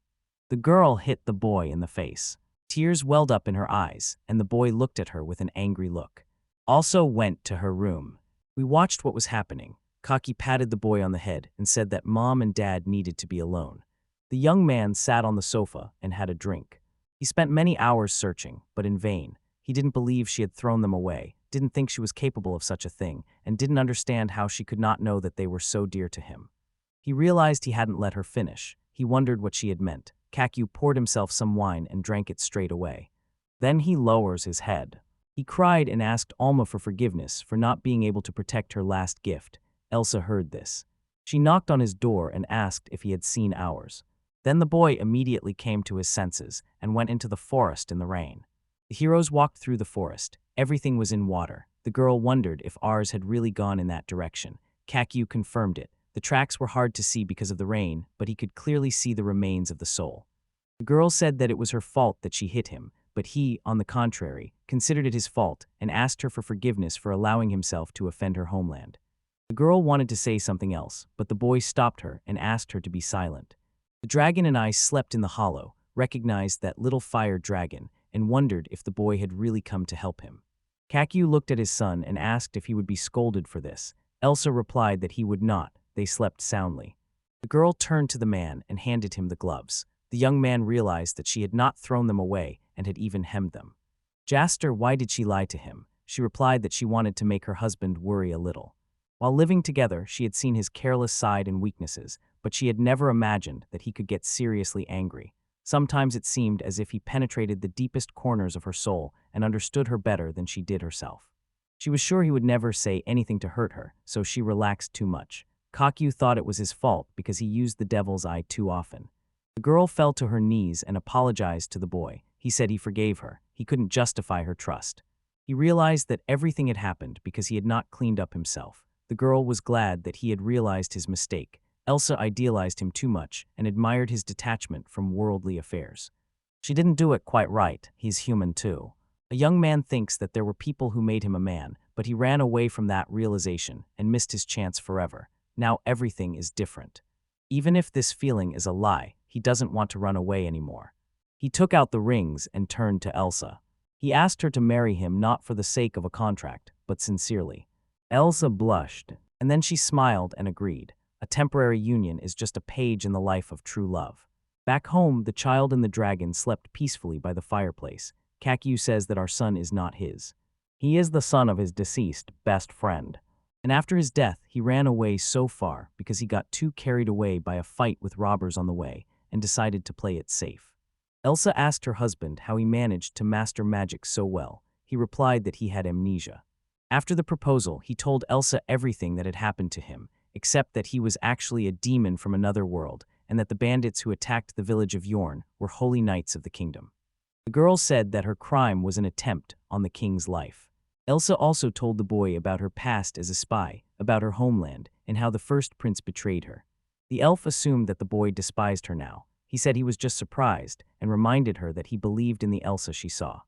The girl hit the boy in the face. Tears welled up in her eyes, and the boy looked at her with an angry look. Also went to her room. We watched what was happening. Kaki patted the boy on the head and said that mom and dad needed to be alone. The young man sat on the sofa and had a drink. He spent many hours searching, but in vain. He didn't believe she had thrown them away, didn't think she was capable of such a thing, and didn't understand how she could not know that they were so dear to him. He realized he hadn't let her finish. He wondered what she had meant. Kaku poured himself some wine and drank it straight away. Then he lowers his head. He cried and asked Alma for forgiveness for not being able to protect her last gift. Elsa heard this. She knocked on his door and asked if he had seen ours. Then the boy immediately came to his senses and went into the forest in the rain. The heroes walked through the forest. Everything was in water. The girl wondered if ours had really gone in that direction. Kaku confirmed it. The tracks were hard to see because of the rain, but he could clearly see the remains of the soul. The girl said that it was her fault that she hit him, but he, on the contrary, considered it his fault and asked her for forgiveness for allowing himself to offend her homeland. The girl wanted to say something else, but the boy stopped her and asked her to be silent. The dragon and I slept in the hollow, recognized that little fire dragon, and wondered if the boy had really come to help him. Kaku looked at his son and asked if he would be scolded for this. Elsa replied that he would not. They slept soundly. The girl turned to the man and handed him the gloves. The young man realized that she had not thrown them away and had even hemmed them. Jaster, why did she lie to him? She replied that she wanted to make her husband worry a little. While living together, she had seen his careless side and weaknesses, but she had never imagined that he could get seriously angry. Sometimes it seemed as if he penetrated the deepest corners of her soul and understood her better than she did herself. She was sure he would never say anything to hurt her, so she relaxed too much. Kaku thought it was his fault because he used the devil's eye too often. The girl fell to her knees and apologized to the boy. He said he forgave her. He couldn't justify her trust. He realized that everything had happened because he had not cleaned up himself. The girl was glad that he had realized his mistake. Elsa idealized him too much and admired his detachment from worldly affairs. She didn't do it quite right. He's human too. A young man thinks that there were people who made him a man, but he ran away from that realization and missed his chance forever. Now everything is different. Even if this feeling is a lie, he doesn't want to run away anymore. He took out the rings and turned to Elsa. He asked her to marry him not for the sake of a contract, but sincerely. Elsa blushed, and then she smiled and agreed. A temporary union is just a page in the life of true love. Back home, the child and the dragon slept peacefully by the fireplace. Kakyu says that our son is not his. He is the son of his deceased best friend. And after his death, he ran away so far because he got too carried away by a fight with robbers on the way and decided to play it safe. Elsa asked her husband how he managed to master magic so well. He replied that he had amnesia. After the proposal, he told Elsa everything that had happened to him, except that he was actually a demon from another world and that the bandits who attacked the village of Yorn were holy knights of the kingdom. The girl said that her crime was an attempt on the king's life. Elsa also told the boy about her past as a spy, about her homeland, and how the first prince betrayed her. The elf assumed that the boy despised her now. He said he was just surprised and reminded her that he believed in the Elsa she saw.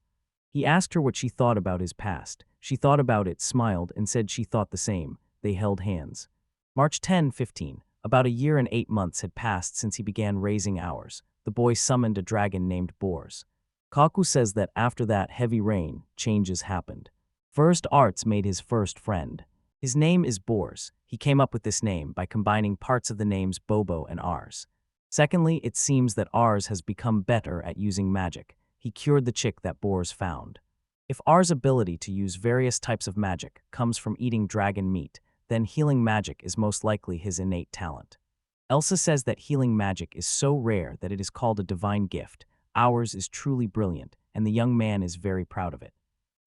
He asked her what she thought about his past. She thought about it, smiled, and said she thought the same. They held hands. March 10-15. About a year and 8 months had passed since he began raising hours. The boy summoned a dragon named Bors. Kaku says that after that heavy rain, changes happened. First, Arts made his first friend. His name is Bors. He came up with this name by combining parts of the names Bobo and Ars. Secondly, it seems that Ars has become better at using magic. He cured the chick that Bors found. If Ars' ability to use various types of magic comes from eating dragon meat, then healing magic is most likely his innate talent. Elsa says that healing magic is so rare that it is called a divine gift. Ours is truly brilliant, and the young man is very proud of it.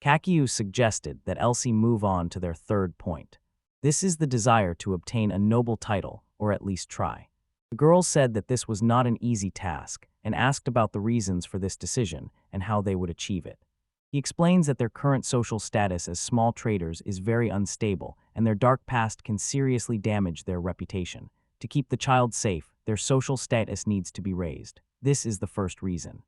Kakyu suggested that Elsie move on to their third point. This is the desire to obtain a noble title, or at least try. The girl said that this was not an easy task, and asked about the reasons for this decision and how they would achieve it. He explains that their current social status as small traders is very unstable, and their dark past can seriously damage their reputation. To keep the child safe, their social status needs to be raised. This is the first reason.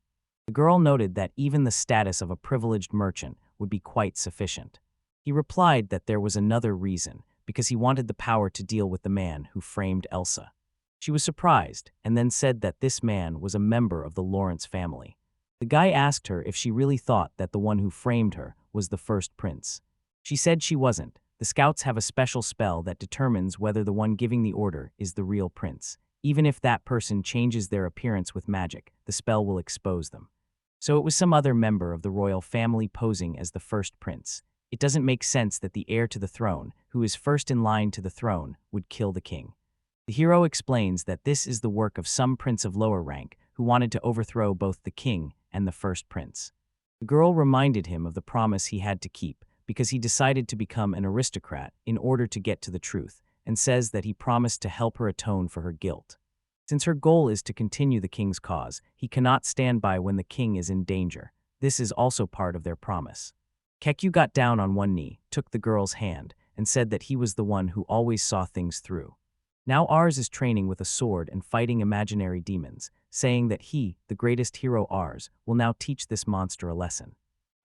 The girl noted that even the status of a privileged merchant would be quite sufficient. He replied that there was another reason, because he wanted the power to deal with the man who framed Elsa. She was surprised, and then said that this man was a member of the Lawrence family. The guy asked her if she really thought that the one who framed her was the first prince. She said she wasn't. The scouts have a special spell that determines whether the one giving the order is the real prince. Even if that person changes their appearance with magic, the spell will expose them. So it was some other member of the royal family posing as the first prince. It doesn't make sense that the heir to the throne, who is first in line to the throne, would kill the king. The hero explains that this is the work of some prince of lower rank who wanted to overthrow both the king and the first prince. The girl reminded him of the promise he had to keep because he decided to become an aristocrat in order to get to the truth, and says that he promised to help her atone for her guilt. Since her goal is to continue the king's cause, he cannot stand by when the king is in danger. This is also part of their promise. Kekyu got down on one knee, took the girl's hand, and said that he was the one who always saw things through. Now Ars is training with a sword and fighting imaginary demons, saying that he, the greatest hero Ars, will now teach this monster a lesson.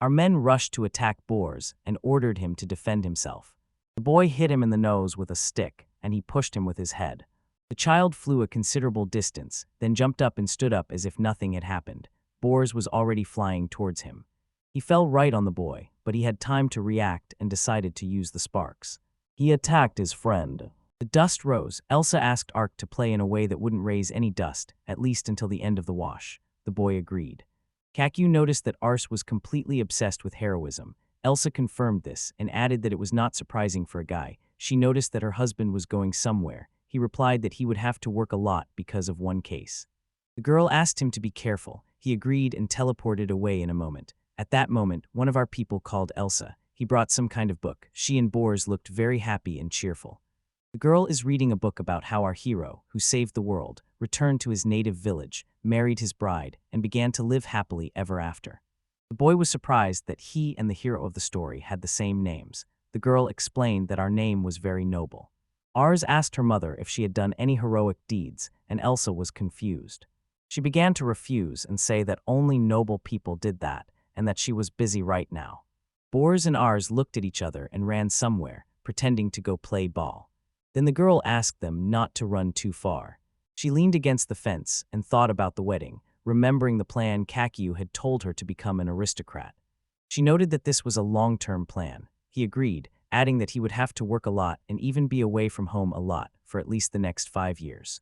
Our men rushed to attack Bors and ordered him to defend himself. The boy hit him in the nose with a stick, and he pushed him with his head. The child flew a considerable distance, then jumped up and stood up as if nothing had happened. Bors was already flying towards him. He fell right on the boy, but he had time to react and decided to use the sparks. He attacked his friend. The dust rose. Elsa asked Ark to play in a way that wouldn't raise any dust, at least until the end of the wash. The boy agreed. Kakyu noticed that Ars was completely obsessed with heroism. Elsa confirmed this and added that it was not surprising for a guy. She noticed that her husband was going somewhere. He replied that he would have to work a lot because of one case. The girl asked him to be careful. He agreed and teleported away in a moment. At that moment, one of our people called Elsa. He brought some kind of book. She and Bors looked very happy and cheerful. The girl is reading a book about how our hero, who saved the world, returned to his native village, married his bride, and began to live happily ever after. The boy was surprised that he and the hero of the story had the same names. The girl explained that our name was very noble. Ars asked her mother if she had done any heroic deeds, and Elsa was confused. She began to refuse and say that only noble people did that, and that she was busy right now. Bors and Ars looked at each other and ran somewhere, pretending to go play ball. Then the girl asked them not to run too far. She leaned against the fence and thought about the wedding, remembering the plan Kakyu had told her to become an aristocrat. She noted that this was a long-term plan. He agreed, adding that he would have to work a lot and even be away from home a lot for at least the next 5 years.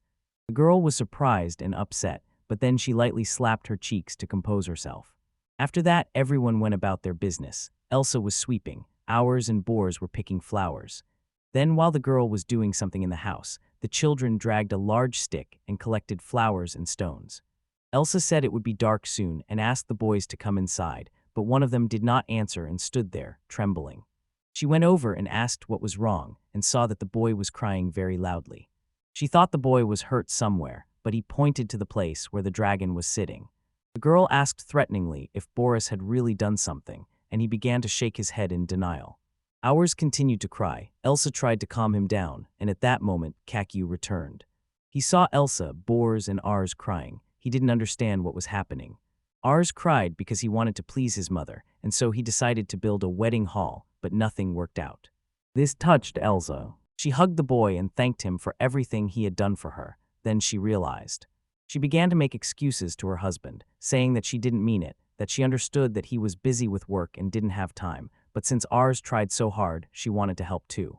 The girl was surprised and upset, but then she lightly slapped her cheeks to compose herself. After that, everyone went about their business. Elsa was sweeping. Hours and Boars were picking flowers. Then, while the girl was doing something in the house, the children dragged a large stick and collected flowers and stones. Elsa said it would be dark soon and asked the boys to come inside, but one of them did not answer and stood there, trembling. She went over and asked what was wrong and saw that the boy was crying very loudly. She thought the boy was hurt somewhere, but he pointed to the place where the dragon was sitting. The girl asked threateningly if Boris had really done something, and he began to shake his head in denial. Hours continued to cry. Elsa tried to calm him down, and at that moment, Kakyu returned. He saw Elsa, Boars, and Ars crying. He didn't understand what was happening. Ars cried because he wanted to please his mother, and so he decided to build a wedding hall, but nothing worked out. This touched Elsa. She hugged the boy and thanked him for everything he had done for her. Then she realized. She began to make excuses to her husband, saying that she didn't mean it, that she understood that he was busy with work and didn't have time, but since Ars tried so hard, she wanted to help too.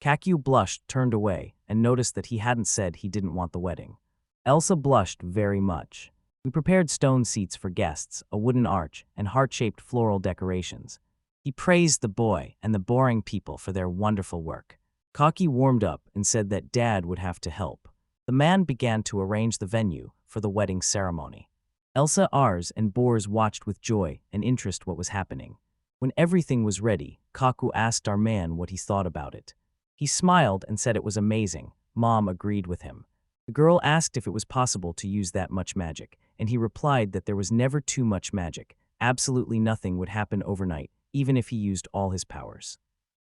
Kakyu blushed, turned away, and noticed that he hadn't said he didn't want the wedding. Elsa blushed very much. We prepared stone seats for guests, a wooden arch, and heart-shaped floral decorations. He praised the boy and the boring people for their wonderful work. Kaki warmed up and said that Dad would have to help. The man began to arrange the venue for the wedding ceremony. Elsa, Ars, and Boars watched with joy and interest what was happening. When everything was ready, Kaku asked our man what he thought about it. He smiled and said it was amazing. Mom agreed with him. The girl asked if it was possible to use that much magic, and he replied that there was never too much magic. Absolutely nothing would happen overnight, even if he used all his powers.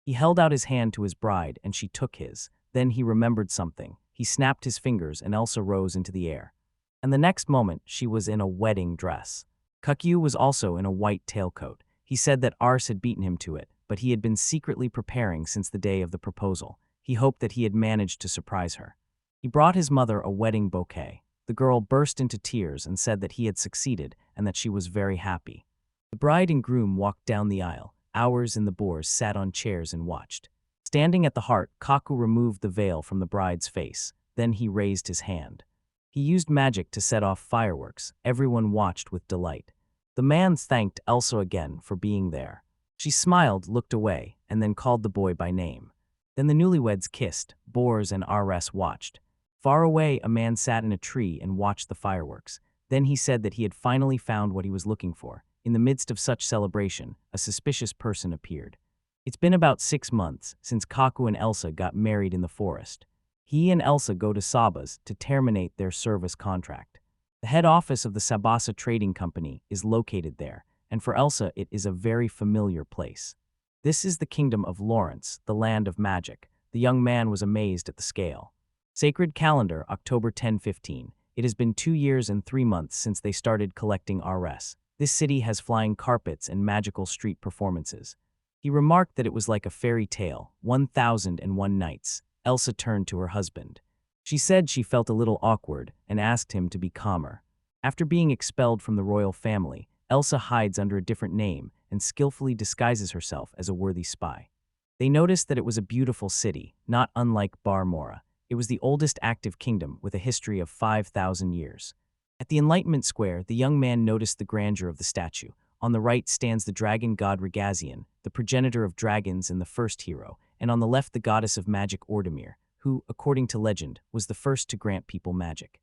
He held out his hand to his bride, and she took his. Then he remembered something. He snapped his fingers, and Elsa rose into the air. And the next moment, she was in a wedding dress. Kakyu was also in a white tailcoat. He said that Ars had beaten him to it, but he had been secretly preparing since the day of the proposal. He hoped that he had managed to surprise her. He brought his mother a wedding bouquet. The girl burst into tears and said that he had succeeded and that she was very happy. The bride and groom walked down the aisle. Hours and the Boars sat on chairs and watched. Standing at the heart, Kaku removed the veil from the bride's face. Then he raised his hand. He used magic to set off fireworks. Everyone watched with delight. The man thanked Elsa again for being there. She smiled, looked away, and then called the boy by name. Then the newlyweds kissed. Boars and Rs watched. Far away, a man sat in a tree and watched the fireworks. Then he said that he had finally found what he was looking for. In the midst of such celebration, a suspicious person appeared. It's been about 6 months since Kaku and Elsa got married in the forest. He and Elsa go to Saba's to terminate their service contract. The head office of the Sabasa Trading Company is located there, and for Elsa it is a very familiar place. This is the kingdom of Lawrence, the land of magic. The young man was amazed at the scale. Sacred Calendar, October 10-15. It has been 2 years and 3 months since they started collecting RS. This city has flying carpets and magical street performances. He remarked that it was like a fairy tale, 1001 nights. Elsa turned to her husband. She said she felt a little awkward and asked him to be calmer. After being expelled from the royal family, Elsa hides under a different name and skillfully disguises herself as a worthy spy. They noticed that it was a beautiful city, not unlike Bar Mora. It was the oldest active kingdom with a history of 5,000 years. At the Enlightenment Square, the young man noticed the grandeur of the statue. On the right stands the dragon god Regazian, the progenitor of dragons and the first hero, and on the left the goddess of magic Ordamir, who, according to legend, was the first to grant people magic.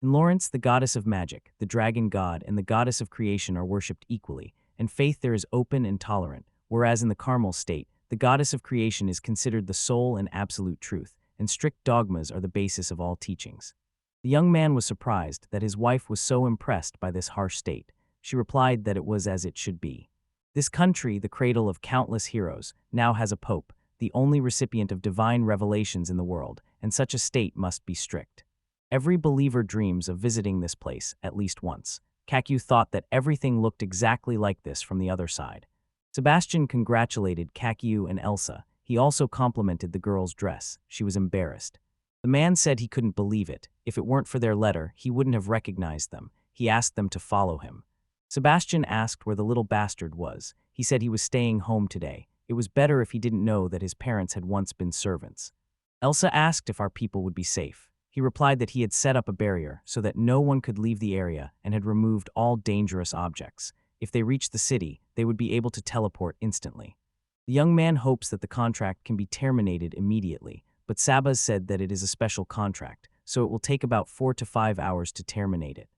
In Lawrence, the goddess of magic, the dragon god, and the goddess of creation are worshipped equally, and faith there is open and tolerant, whereas in the Carmel state, the goddess of creation is considered the sole and absolute truth, and strict dogmas are the basis of all teachings. The young man was surprised that his wife was so impressed by this harsh state. She replied that it was as it should be. This country, the cradle of countless heroes, now has a pope, the only recipient of divine revelations in the world, and such a state must be strict. Every believer dreams of visiting this place at least once. Kakyu thought that everything looked exactly like this from the other side. Sebastian congratulated Kakyu and Elsa. He also complimented the girl's dress. She was embarrassed. The man said he couldn't believe it. If it weren't for their letter, he wouldn't have recognized them. He asked them to follow him. Sebastian asked where the little bastard was. He said he was staying home today. It was better if he didn't know that his parents had once been servants. Elsa asked if our people would be safe. He replied that he had set up a barrier so that no one could leave the area and had removed all dangerous objects. If they reached the city, they would be able to teleport instantly. The young man hopes that the contract can be terminated immediately, but Sabas said that it is a special contract, so it will take about 4 to 5 hours to terminate it.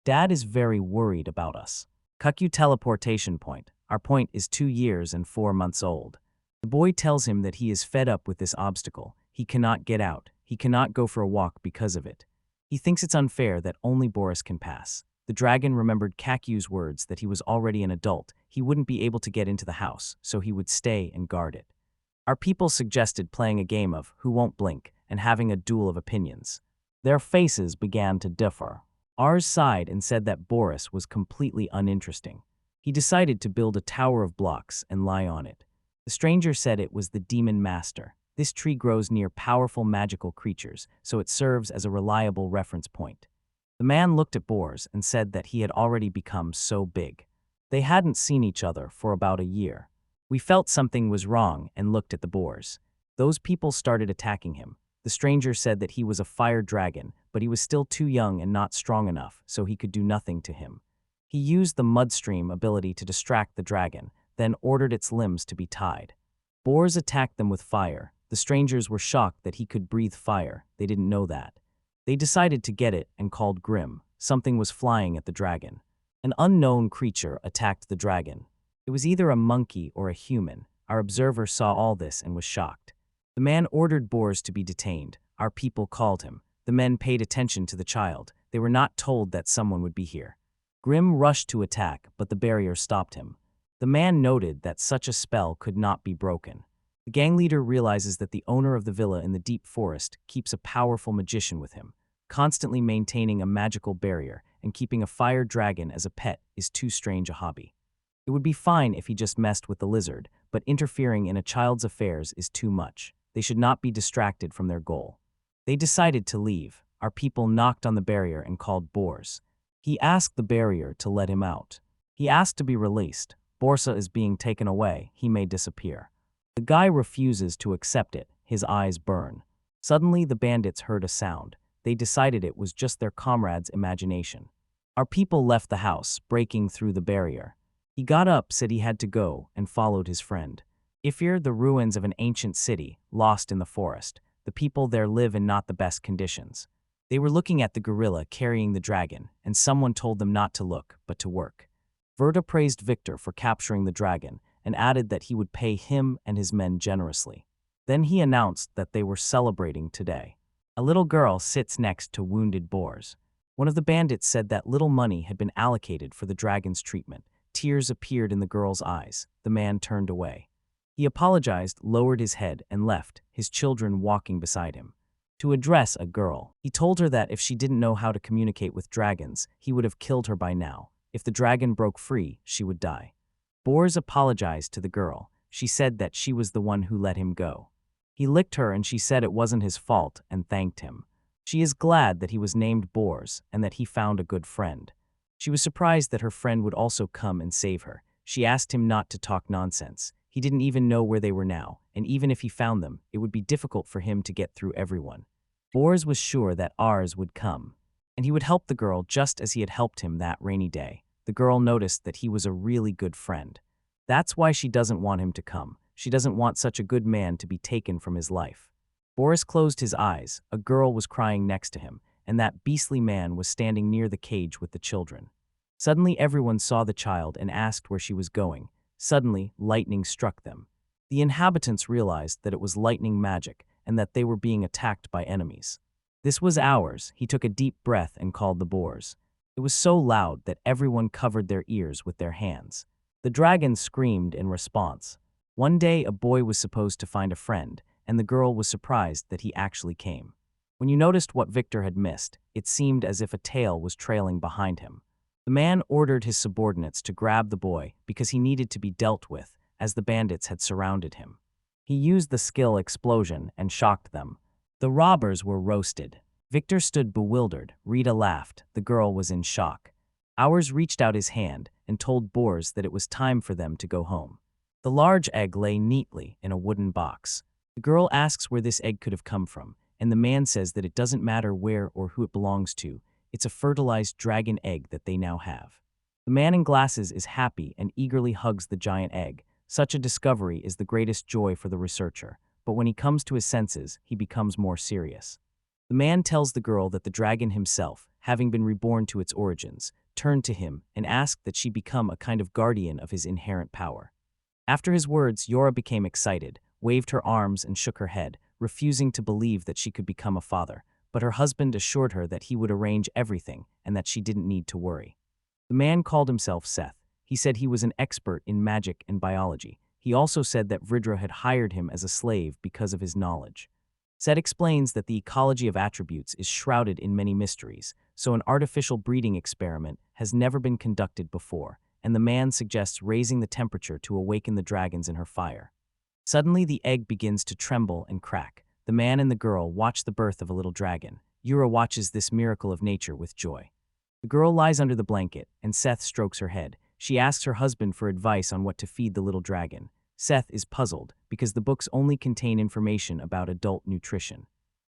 Dad is very worried about us. Kukyu teleportation point. Our point is 2 years and 4 months old. The boy tells him that he is fed up with this obstacle. He cannot get out. He cannot go for a walk because of it. He thinks it's unfair that only Boris can pass. The dragon remembered Kakyu's words that he was already an adult. He wouldn't be able to get into the house, so he would stay and guard it. Our people suggested playing a game of Who Won't Blink and having a duel of opinions. Their faces began to differ. Ours sighed and said that Boris was completely uninteresting. He decided to build a tower of blocks and lie on it. The stranger said it was the demon master. This tree grows near powerful magical creatures, so it serves as a reliable reference point. The man looked at Boris and said that he had already become so big. They hadn't seen each other for about a year. We felt something was wrong and looked at the boars. Those people started attacking him. The stranger said that he was a fire dragon, but he was still too young and not strong enough, so he could do nothing to him. He used the mudstream ability to distract the dragon, then ordered its limbs to be tied. Boars attacked them with fire. The strangers were shocked that he could breathe fire. They didn't know that. They decided to get it and called Grim. Something was flying at the dragon. An unknown creature attacked the dragon. It was either a monkey or a human. Our observer saw all this and was shocked. The man ordered Boars to be detained. Our people called him. The men paid attention to the child. They were not told that someone would be here. Grim rushed to attack, but the barrier stopped him. The man noted that such a spell could not be broken. The gang leader realizes that the owner of the villa in the deep forest keeps a powerful magician with him. Constantly maintaining a magical barrier and keeping a fire dragon as a pet is too strange a hobby. It would be fine if he just messed with the lizard, but interfering in a child's affairs is too much. They should not be distracted from their goal. They decided to leave. Our people knocked on the barrier and called Boars. He asked the barrier to let him out. He asked to be released. Borsa is being taken away. He may disappear. The guy refuses to accept it. His eyes burn. Suddenly, the bandits heard a sound. They decided it was just their comrade's imagination. Our people left the house, breaking through the barrier. He got up, said he had to go, and followed his friend. Ifir, the ruins of an ancient city, lost in the forest. The people there live in not the best conditions. They were looking at the gorilla carrying the dragon, and someone told them not to look, but to work. Verta praised Victor for capturing the dragon, and added that he would pay him and his men generously. Then he announced that they were celebrating today. A little girl sits next to wounded boars. One of the bandits said that little money had been allocated for the dragon's treatment. Tears appeared in the girl's eyes. The man turned away. He apologized, lowered his head, and left, his children walking beside him. To address a girl, he told her that if she didn't know how to communicate with dragons, he would have killed her by now. If the dragon broke free, she would die. Boars apologized to the girl. She said that she was the one who let him go. He licked her and she said it wasn't his fault and thanked him. She is glad that he was named Boars and that he found a good friend. She was surprised that her friend would also come and save her. She asked him not to talk nonsense. He didn't even know where they were now, and even if he found them, it would be difficult for him to get through everyone. Boars was sure that ours would come, and he would help the girl just as he had helped him that rainy day. The girl noticed that he was a really good friend. That's why she doesn't want him to come. She doesn't want such a good man to be taken from his life. Boris closed his eyes. A girl was crying next to him, and that beastly man was standing near the cage with the children. Suddenly everyone saw the child and asked where she was going. Suddenly, lightning struck them. The inhabitants realized that it was lightning magic and that they were being attacked by enemies. This was ours. He took a deep breath and called the boars. It was so loud that everyone covered their ears with their hands. The dragon screamed in response. One day, a boy was supposed to find a friend, and the girl was surprised that he actually came. When you noticed what Victor had missed, it seemed as if a tail was trailing behind him. The man ordered his subordinates to grab the boy because he needed to be dealt with, as the bandits had surrounded him. He used the skill explosion and shocked them. The robbers were roasted. Victor stood bewildered. Rita laughed. The girl was in shock. Ours reached out his hand and told Boars that it was time for them to go home. The large egg lay neatly in a wooden box. The girl asks where this egg could have come from, and the man says that it doesn't matter where or who it belongs to. It's a fertilized dragon egg that they now have. The The man in glasses is happy and eagerly hugs the giant egg. Such a discovery is the greatest joy for the researcher, but when he comes to his senses, he becomes more serious. The man tells the girl that the dragon himself, having been reborn to its origins, turned to him and asked that she become a kind of guardian of his inherent power. After his words, Yora became excited, waved her arms and shook her head, refusing to believe that she could become a father, but her husband assured her that he would arrange everything and that she didn't need to worry. The man called himself Seth. He said he was an expert in magic and biology. He also said that Vidra had hired him as a slave because of his knowledge. Seth explains that the ecology of attributes is shrouded in many mysteries, so an artificial breeding experiment has never been conducted before, and the man suggests raising the temperature to awaken the dragons in her fire. Suddenly the egg begins to tremble and crack. The man and the girl watch the birth of a little dragon. Yura watches this miracle of nature with joy. The girl lies under the blanket, and Seth strokes her head. She asks her husband for advice on what to feed the little dragon. Seth is puzzled, because the books only contain information about adult nutrition.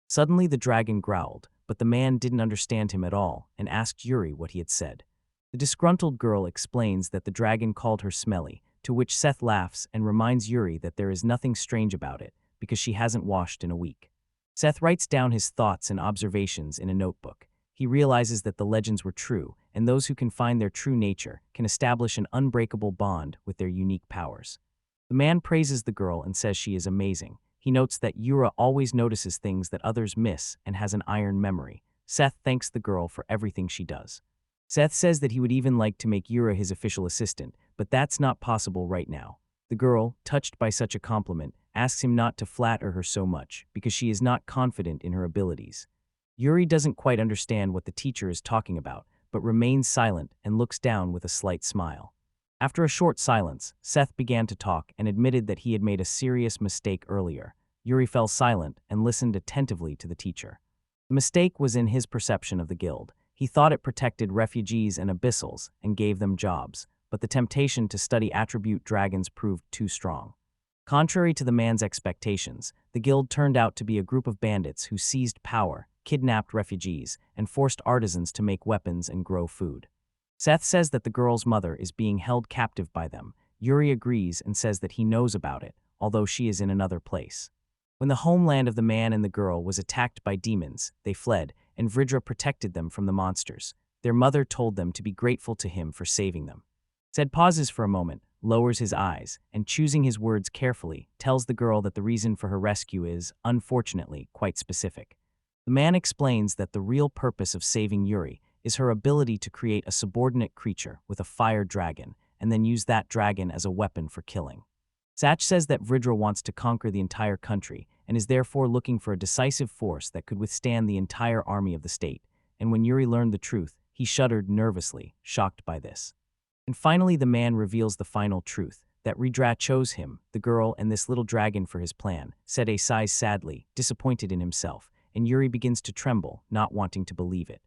Suddenly the dragon growled, but the man didn't understand him at all and asked Yuri what he had said. The disgruntled girl explains that the dragon called her smelly, to which Seth laughs and reminds Yuri that there is nothing strange about it, because she hasn't washed in a week. Seth writes down his thoughts and observations in a notebook. He realizes that the legends were true, and those who can find their true nature can establish an unbreakable bond with their unique powers. The man praises the girl and says she is amazing. He notes that Yura always notices things that others miss and has an iron memory. Seth thanks the girl for everything she does. Seth says that he would even like to make Yura his official assistant, but that's not possible right now. The girl, touched by such a compliment, asks him not to flatter her so much because she is not confident in her abilities. Yuri doesn't quite understand what the teacher is talking about, but remains silent and looks down with a slight smile. After a short silence, Seth began to talk and admitted that he had made a serious mistake earlier. Yuri fell silent and listened attentively to the teacher. The mistake was in his perception of the guild. He thought it protected refugees and abyssals and gave them jobs, but the temptation to study attribute dragons proved too strong. Contrary to the man's expectations, the guild turned out to be a group of bandits who seized power, kidnapped refugees, and forced artisans to make weapons and grow food. Seth says that the girl's mother is being held captive by them. Yuri agrees and says that he knows about it, although she is in another place. When the homeland of the man and the girl was attacked by demons, they fled, and Vidra protected them from the monsters. Their mother told them to be grateful to him for saving them. Seth pauses for a moment, lowers his eyes, and choosing his words carefully, tells the girl that the reason for her rescue is, unfortunately, quite specific. The man explains that the real purpose of saving Yuri is her ability to create a subordinate creature with a fire dragon and then use that dragon as a weapon for killing. Sach says that Vidra wants to conquer the entire country and is therefore looking for a decisive force that could withstand the entire army of the state, and when Yuri learned the truth, he shuddered nervously, shocked by this. And finally the man reveals the final truth, that Vidra chose him, the girl, and this little dragon for his plan. Sede sighs sadly, disappointed in himself, and Yuri begins to tremble, not wanting to believe it.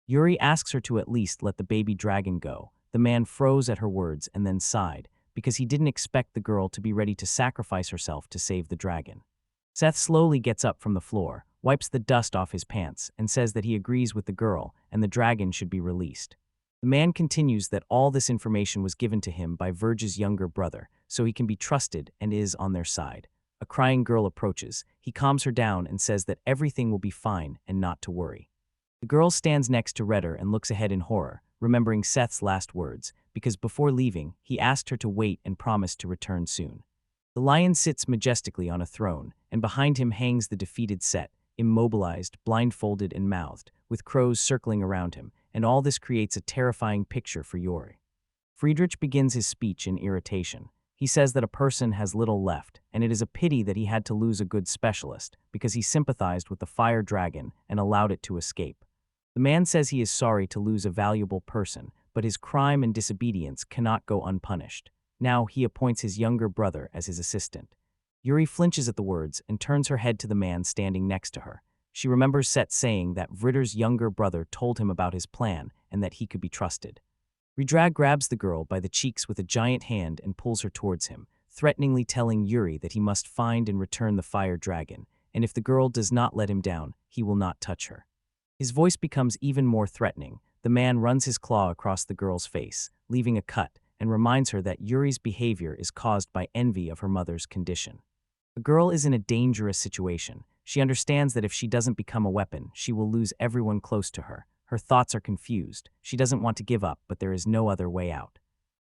Yuri asks her to at least let the baby dragon go. The man froze at her words and then sighed, because he didn't expect the girl to be ready to sacrifice herself to save the dragon. Seth slowly gets up from the floor, wipes the dust off his pants, and says that he agrees with the girl and the dragon should be released. The man continues that all this information was given to him by Virge's younger brother, so he can be trusted and is on their side. A crying girl approaches. He calms her down and says that everything will be fine and not to worry. The girl stands next to Redder and looks ahead in horror, remembering Seth's last words, because before leaving, he asked her to wait and promised to return soon. The lion sits majestically on a throne, and behind him hangs the defeated Seth, immobilized, blindfolded, and mouthed, with crows circling around him, and all this creates a terrifying picture for Yuri. Friedrich begins his speech in irritation. He says that a person has little left, and it is a pity that he had to lose a good specialist, because he sympathized with the fire dragon and allowed it to escape. The man says he is sorry to lose a valuable person, but his crime and disobedience cannot go unpunished. Now he appoints his younger brother as his assistant. Yuri flinches at the words and turns her head to the man standing next to her. She remembers Seth saying that Vidder's younger brother told him about his plan and that he could be trusted. Vidra grabs the girl by the cheeks with a giant hand and pulls her towards him, threateningly telling Yuri that he must find and return the fire dragon, and if the girl does not let him down, he will not touch her. His voice becomes even more threatening. The man runs his claw across the girl's face, leaving a cut, and reminds her that Yuri's behavior is caused by envy of her mother's condition. The girl is in a dangerous situation. She understands that if she doesn't become a weapon, she will lose everyone close to her. Her thoughts are confused. She doesn't want to give up, but there is no other way out.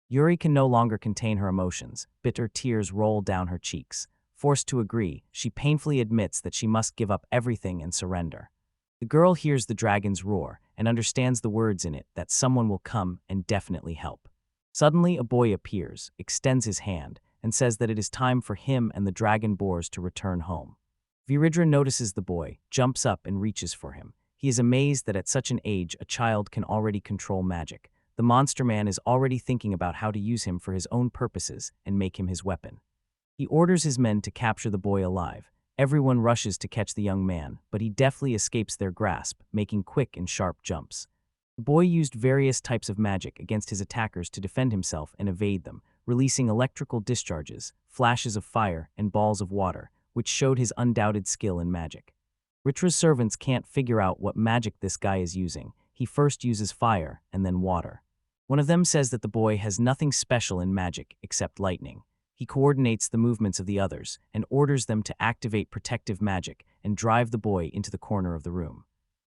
Yuri can no longer contain her emotions. Bitter tears roll down her cheeks. Forced to agree, she painfully admits that she must give up everything and surrender. The girl hears the dragon's roar and understands the words in it that someone will come and definitely help. Suddenly, a boy appears, extends his hand, and says that it is time for him and the dragon boars to return home. Vidra notices the boy, jumps up and reaches for him. He is amazed that at such an age a child can already control magic. The monster man is already thinking about how to use him for his own purposes and make him his weapon. He orders his men to capture the boy alive. Everyone rushes to catch the young man, but he deftly escapes their grasp, making quick and sharp jumps. The boy used various types of magic against his attackers to defend himself and evade them, releasing electrical discharges, flashes of fire, and balls of water, which showed his undoubted skill in magic. Vidra's servants can't figure out what magic this guy is using. He first uses fire and then water. One of them says that the boy has nothing special in magic except lightning. He coordinates the movements of the others and orders them to activate protective magic and drive the boy into the corner of the room.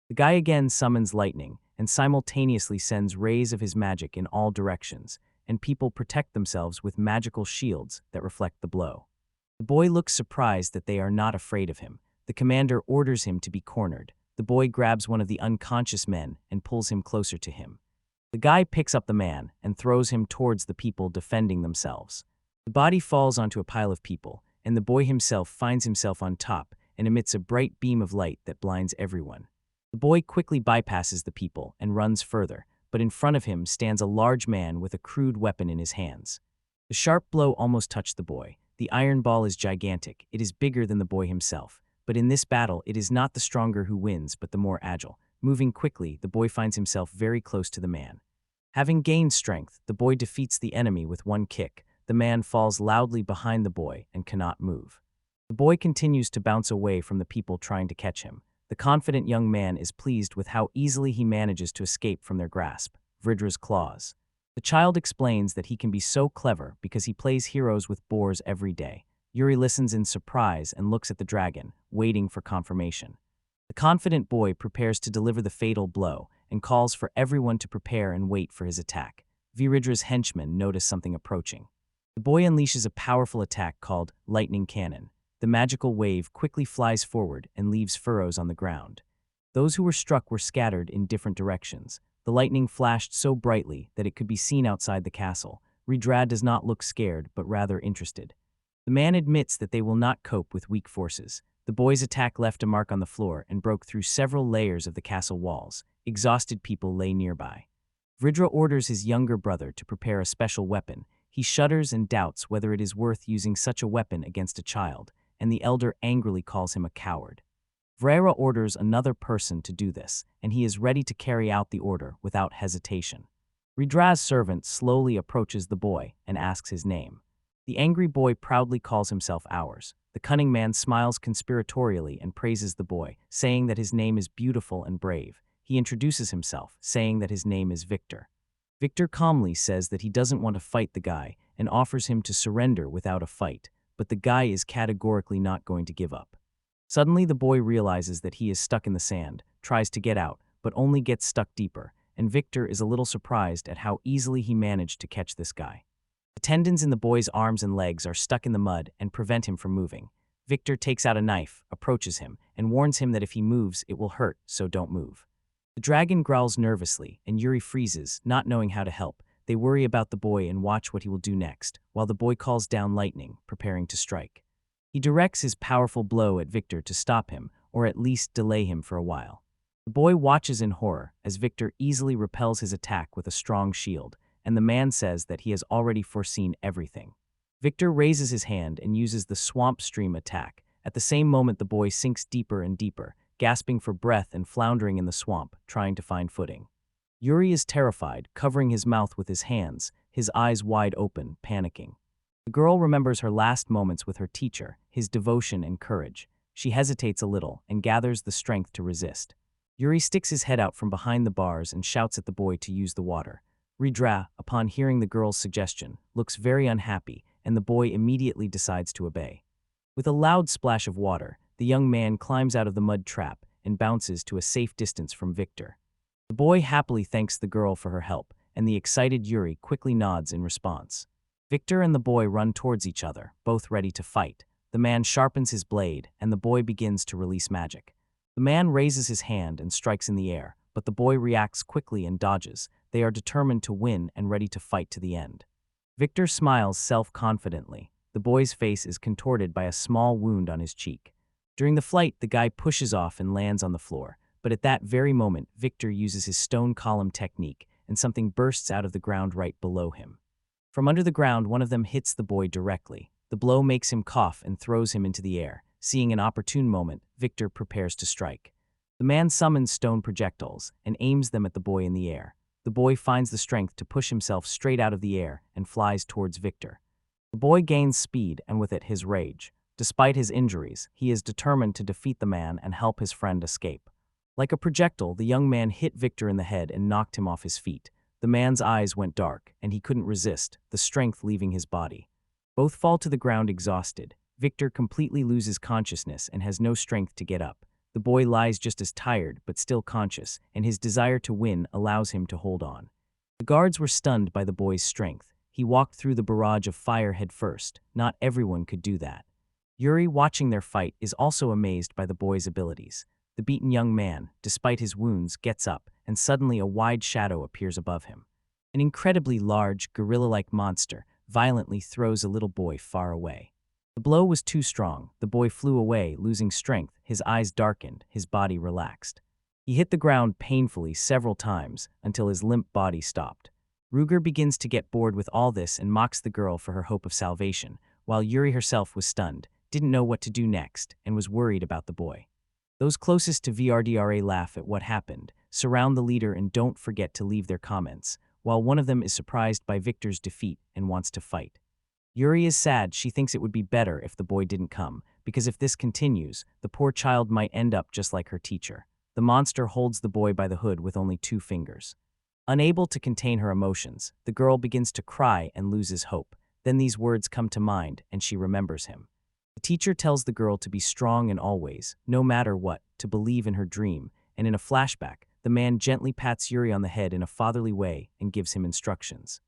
The guy again summons lightning and simultaneously sends rays of his magic in all directions, and people protect themselves with magical shields that reflect the blow. The boy looks surprised that they are not afraid of him. The commander orders him to be cornered. The boy grabs one of the unconscious men and pulls him closer to him. The guy picks up the man and throws him towards the people defending themselves. The body falls onto a pile of people, and the boy himself finds himself on top and emits a bright beam of light that blinds everyone. The boy quickly bypasses the people and runs further, but in front of him stands a large man with a crude weapon in his hands. The sharp blow almost touched the boy. The iron ball is gigantic. It is bigger than the boy himself. But in this battle, it is not the stronger who wins, but the more agile. Moving quickly, the boy finds himself very close to the man. Having gained strength, the boy defeats the enemy with one kick. The man falls loudly behind the boy and cannot move. The boy continues to bounce away from the people trying to catch him. The confident young man is pleased with how easily he manages to escape from their grasp. Vidra's claws. The child explains that he can be so clever because he plays heroes with boars every day. Yuri listens in surprise and looks at the dragon, waiting for confirmation. The confident boy prepares to deliver the fatal blow and calls for everyone to prepare and wait for his attack. Vidra's henchmen notice something approaching. The boy unleashes a powerful attack called lightning cannon. The magical wave quickly flies forward and leaves furrows on the ground. Those who were struck were scattered in different directions. The lightning flashed so brightly that it could be seen outside the castle. Vidra does not look scared, but rather interested. The man admits that they will not cope with weak forces. The boy's attack left a mark on the floor and broke through several layers of the castle walls. Exhausted people lay nearby. Vidra orders his younger brother to prepare a special weapon. He shudders and doubts whether it is worth using such a weapon against a child, and the elder angrily calls him a coward. Vidra orders another person to do this, and he is ready to carry out the order without hesitation. Vidra's servant slowly approaches the boy and asks his name. The angry boy proudly calls himself ours. The cunning man smiles conspiratorially and praises the boy, saying that his name is beautiful and brave. He introduces himself, saying that his name is Victor. Victor calmly says that he doesn't want to fight the guy and offers him to surrender without a fight, but the guy is categorically not going to give up. Suddenly, the boy realizes that he is stuck in the sand, tries to get out, but only gets stuck deeper, and Victor is a little surprised at how easily he managed to catch this guy. The tendons in the boy's arms and legs are stuck in the mud and prevent him from moving. Victor takes out a knife, approaches him, and warns him that if he moves, it will hurt, so don't move. The dragon growls nervously, and Yuri freezes, not knowing how to help. They worry about the boy and watch what he will do next, while the boy calls down lightning, preparing to strike. He directs his powerful blow at Victor to stop him, or at least delay him for a while. The boy watches in horror as Victor easily repels his attack with a strong shield, and the man says that he has already foreseen everything. Victor raises his hand and uses the swamp stream attack. At the same moment, the boy sinks deeper and deeper, gasping for breath and floundering in the swamp, trying to find footing. Yuri is terrified, covering his mouth with his hands, his eyes wide open, panicking. The girl remembers her last moments with her teacher, his devotion and courage. She hesitates a little and gathers the strength to resist. Yuri sticks his head out from behind the bars and shouts at the boy to use the water. Vidra, upon hearing the girl's suggestion, looks very unhappy, and the boy immediately decides to obey. With a loud splash of water, the young man climbs out of the mud trap and bounces to a safe distance from Victor. The boy happily thanks the girl for her help, and the excited Yuri quickly nods in response. Victor and the boy run towards each other, both ready to fight. The man sharpens his blade, and the boy begins to release magic. The man raises his hand and strikes in the air, but the boy reacts quickly and dodges. They are determined to win and ready to fight to the end. Victor smiles self-confidently. The boy's face is contorted by a small wound on his cheek. During the flight, the guy pushes off and lands on the floor, but at that very moment, Victor uses his stone column technique, and something bursts out of the ground right below him. From under the ground, one of them hits the boy directly. The blow makes him cough and throws him into the air. Seeing an opportune moment, Victor prepares to strike. The man summons stone projectiles and aims them at the boy in the air. The boy finds the strength to push himself straight out of the air and flies towards Victor. The boy gains speed and with it his rage. Despite his injuries, he is determined to defeat the man and help his friend escape. Like a projectile, the young man hit Victor in the head and knocked him off his feet. The man's eyes went dark, and he couldn't resist, the strength leaving his body. Both fall to the ground exhausted. Victor completely loses consciousness and has no strength to get up. The boy lies just as tired, but still conscious, and his desire to win allows him to hold on. The guards were stunned by the boy's strength. He walked through the barrage of fire head first. Not everyone could do that. Yuri, watching their fight, is also amazed by the boy's abilities. The beaten young man, despite his wounds, gets up, and suddenly a wide shadow appears above him. An incredibly large, gorilla-like monster violently throws a little boy far away. The blow was too strong. The boy flew away, losing strength. His eyes darkened, his body relaxed. He hit the ground painfully several times until his limp body stopped. Ruger begins to get bored with all this and mocks the girl for her hope of salvation, while Yuri herself was stunned, didn't know what to do next, and was worried about the boy. Those closest to VRDRA laugh at what happened, surround the leader, and don't forget to leave their comments, while one of them is surprised by Victor's defeat and wants to fight. Yuri is sad. She thinks it would be better if the boy didn't come, because if this continues, the poor child might end up just like her teacher. The monster holds the boy by the hood with only 2 fingers. Unable to contain her emotions, the girl begins to cry and loses hope. Then these words come to mind, and she remembers him. The teacher tells the girl to be strong and always, no matter what, to believe in her dream, and in a flashback, the man gently pats Yuri on the head in a fatherly way and gives him instructions.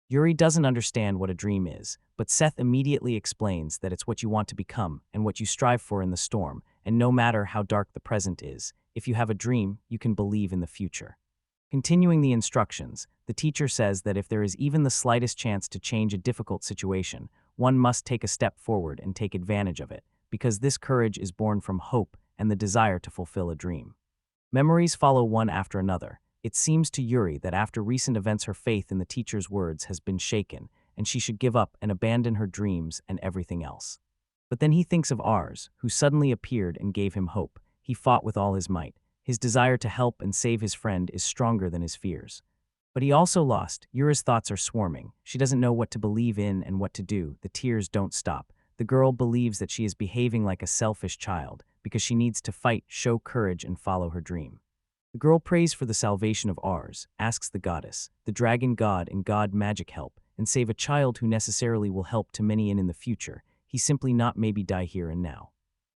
Yuri doesn't understand what a dream is, but Seth immediately explains that it's what you want to become and what you strive for in the storm, and no matter how dark the present is, if you have a dream, you can believe in the future. Continuing the instructions, the teacher says that if there is even the slightest chance to change a difficult situation, one must take a step forward and take advantage of it, because this courage is born from hope and the desire to fulfill a dream. Memories follow one after another. It seems to Yuri that after recent events her faith in the teacher's words has been shaken, and she should give up and abandon her dreams and everything else. But then he thinks of Ars, who suddenly appeared and gave him hope. He fought with all his might. His desire to help and save his friend is stronger than his fears. But he also lost. Yuri's thoughts are swarming. She doesn't know what to believe in and what to do. The tears don't stop. The girl believes that she is behaving like a selfish child because she needs to fight, show courage, and follow her dream. The girl prays for the salvation of Ars, asks the goddess, the dragon god and god magic help, and save a child who necessarily will help to many in the future. He simply not maybe die here and now.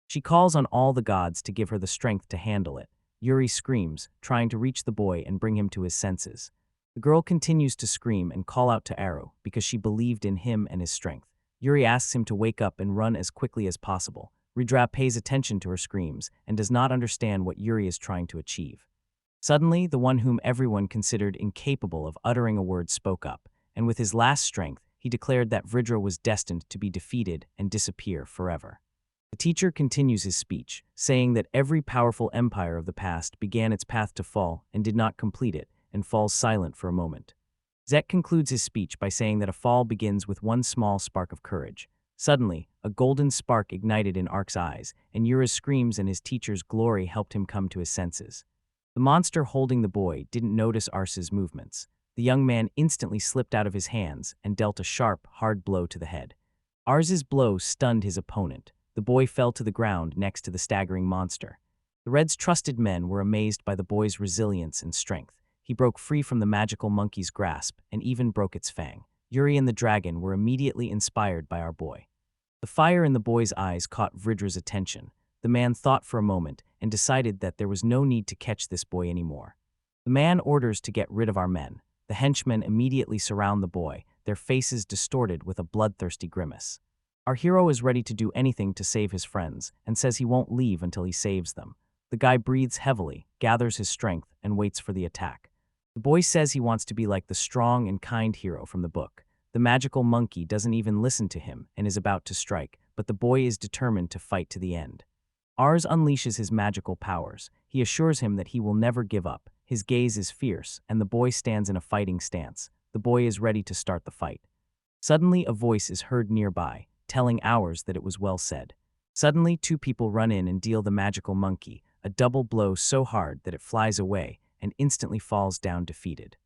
She calls on all the gods to give her the strength to handle it. Yuri screams, trying to reach the boy and bring him to his senses. The girl continues to scream and call out to Arrow because she believed in him and his strength. Yuri asks him to wake up and run as quickly as possible. Vidra pays attention to her screams and does not understand what Yuri is trying to achieve. Suddenly, the one whom everyone considered incapable of uttering a word spoke up, and with his last strength, he declared that Vidra was destined to be defeated and disappear forever. The teacher continues his speech, saying that every powerful empire of the past began its path to fall and did not complete it, and falls silent for a moment. Zek concludes his speech by saying that a fall begins with one small spark of courage. Suddenly, a golden spark ignited in Ark's eyes, and Yura's screams and his teacher's glory helped him come to his senses. The monster holding the boy didn't notice Ars's movements. The young man instantly slipped out of his hands and dealt a sharp, hard blow to the head. Ars's blow stunned his opponent. The boy fell to the ground next to the staggering monster. The Red's trusted men were amazed by the boy's resilience and strength. He broke free from the magical monkey's grasp and even broke its fang. Yuri and the dragon were immediately inspired by our boy. The fire in the boy's eyes caught Vidra's attention. The man thought for a moment and decided that there was no need to catch this boy anymore. The man orders to get rid of our men. The henchmen immediately surround the boy, their faces distorted with a bloodthirsty grimace. Our hero is ready to do anything to save his friends and says he won't leave until he saves them. The guy breathes heavily, gathers his strength, and waits for the attack. The boy says he wants to be like the strong and kind hero from the book. The magical monkey doesn't even listen to him and is about to strike, but the boy is determined to fight to the end. Ars unleashes his magical powers. He assures him that he will never give up. His gaze is fierce, and the boy stands in a fighting stance. The boy is ready to start the fight. Suddenly, a voice is heard nearby, telling Ars that it was well said. Suddenly, two people run in and deal the magical monkey a double blow so hard that it flies away and instantly falls down defeated.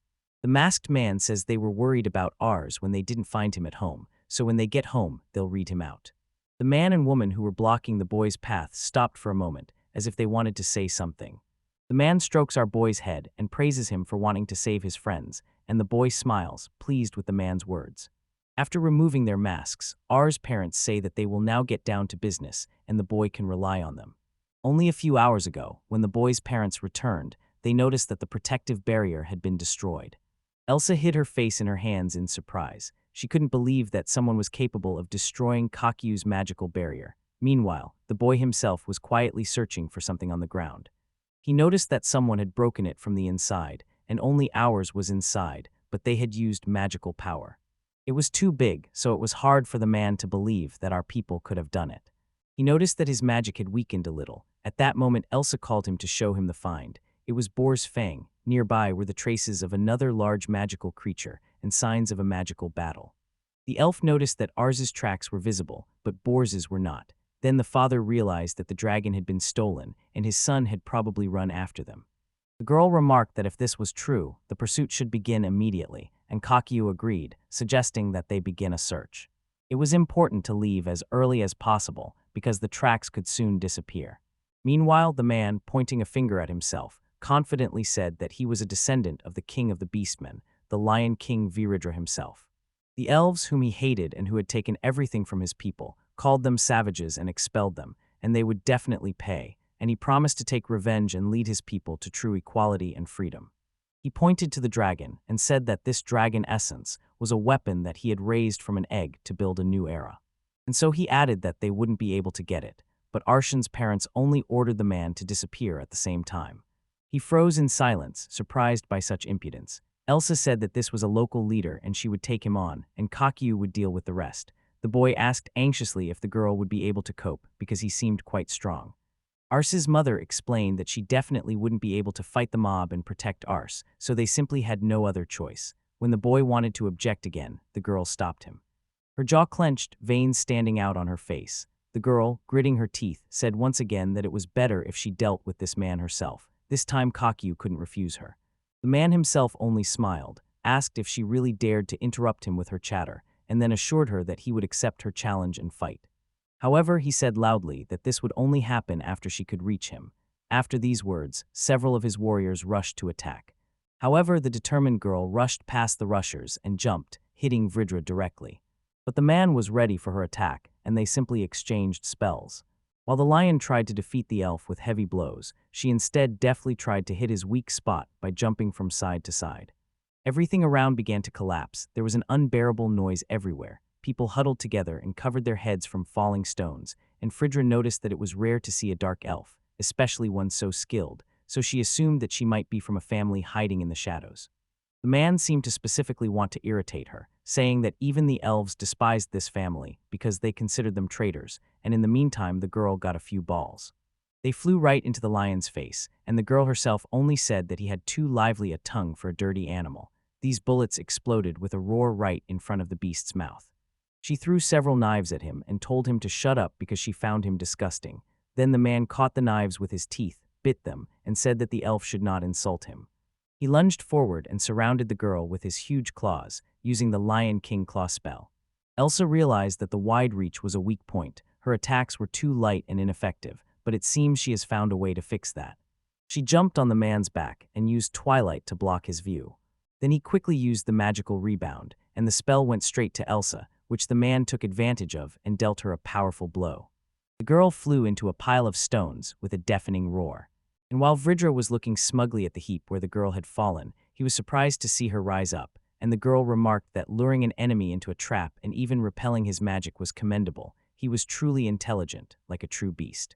The masked man says they were worried about Ars when they didn't find him at home, so when they get home, they'll read him out. The man and woman who were blocking the boy's path stopped for a moment, as if they wanted to say something. The man strokes our boy's head and praises him for wanting to save his friends, and the boy smiles, pleased with the man's words. After removing their masks, Ars' parents say that they will now get down to business, and the boy can rely on them. Only a few hours ago, when the boy's parents returned, they noticed that the protective barrier had been destroyed. Elsa hid her face in her hands in surprise. She couldn't believe that someone was capable of destroying Kakyu's magical barrier. Meanwhile, the boy himself was quietly searching for something on the ground. He noticed that someone had broken it from the inside, and only Ars was inside, but they had used magical power. It was too big, so it was hard for the man to believe that our people could have done it. He noticed that his magic had weakened a little. At that moment, Elsa called him to show him the find. It was Boar's fang. Nearby were the traces of another large magical creature and signs of a magical battle. The elf noticed that Ars's tracks were visible, but Boar's were not. Then the father realized that the dragon had been stolen, and his son had probably run after them. The girl remarked that if this was true, the pursuit should begin immediately, and Kakyu agreed, suggesting that they begin a search. It was important to leave as early as possible, because the tracks could soon disappear. Meanwhile, the man, pointing a finger at himself, confidently said that he was a descendant of the king of the beastmen, the Lion King Vidra himself. The elves, whom he hated and who had taken everything from his people, called them savages and expelled them, and they would definitely pay, and he promised to take revenge and lead his people to true equality and freedom. He pointed to the dragon and said that this dragon essence was a weapon that he had raised from an egg to build a new era. And so he added that they wouldn't be able to get it, but Arshan's parents only ordered the man to disappear at the same time. He froze in silence, surprised by such impudence. Elsa said that this was a local leader and she would take him on, and Kakyu would deal with the rest. The boy asked anxiously if the girl would be able to cope, because he seemed quite strong. Ars's mother explained that she definitely wouldn't be able to fight the mob and protect Ars, so they simply had no other choice. When the boy wanted to object again, the girl stopped him. Her jaw clenched, veins standing out on her face. The girl, gritting her teeth, said once again that it was better if she dealt with this man herself. This time Kakyu couldn't refuse her. The man himself only smiled, asked if she really dared to interrupt him with her chatter, and then assured her that he would accept her challenge and fight. However, he said loudly that this would only happen after she could reach him. After these words, several of his warriors rushed to attack. However, the determined girl rushed past the rushers and jumped, hitting Vidra directly. But the man was ready for her attack, and they simply exchanged spells. While the lion tried to defeat the elf with heavy blows, she instead deftly tried to hit his weak spot by jumping from side to side. Everything around began to collapse. There was an unbearable noise everywhere. People huddled together and covered their heads from falling stones, and Vidra noticed that it was rare to see a dark elf, especially one so skilled, so she assumed that she might be from a family hiding in the shadows. The man seemed to specifically want to irritate her, saying that even the elves despised this family because they considered them traitors, and in the meantime the girl got a few balls. They flew right into the lion's face, and the girl herself only said that he had too lively a tongue for a dirty animal. These bullets exploded with a roar right in front of the beast's mouth. She threw several knives at him and told him to shut up because she found him disgusting. Then the man caught the knives with his teeth, bit them, and said that the elf should not insult him. He lunged forward and surrounded the girl with his huge claws, using the Lion King claw spell. Elsa realized that the wide reach was a weak point. Her attacks were too light and ineffective, but it seems she has found a way to fix that. She jumped on the man's back and used twilight to block his view. Then he quickly used the magical rebound, and the spell went straight to Elsa, which the man took advantage of and dealt her a powerful blow. The girl flew into a pile of stones with a deafening roar. And while Vidra was looking smugly at the heap where the girl had fallen, he was surprised to see her rise up, and the girl remarked that luring an enemy into a trap and even repelling his magic was commendable. He was truly intelligent, like a true beast.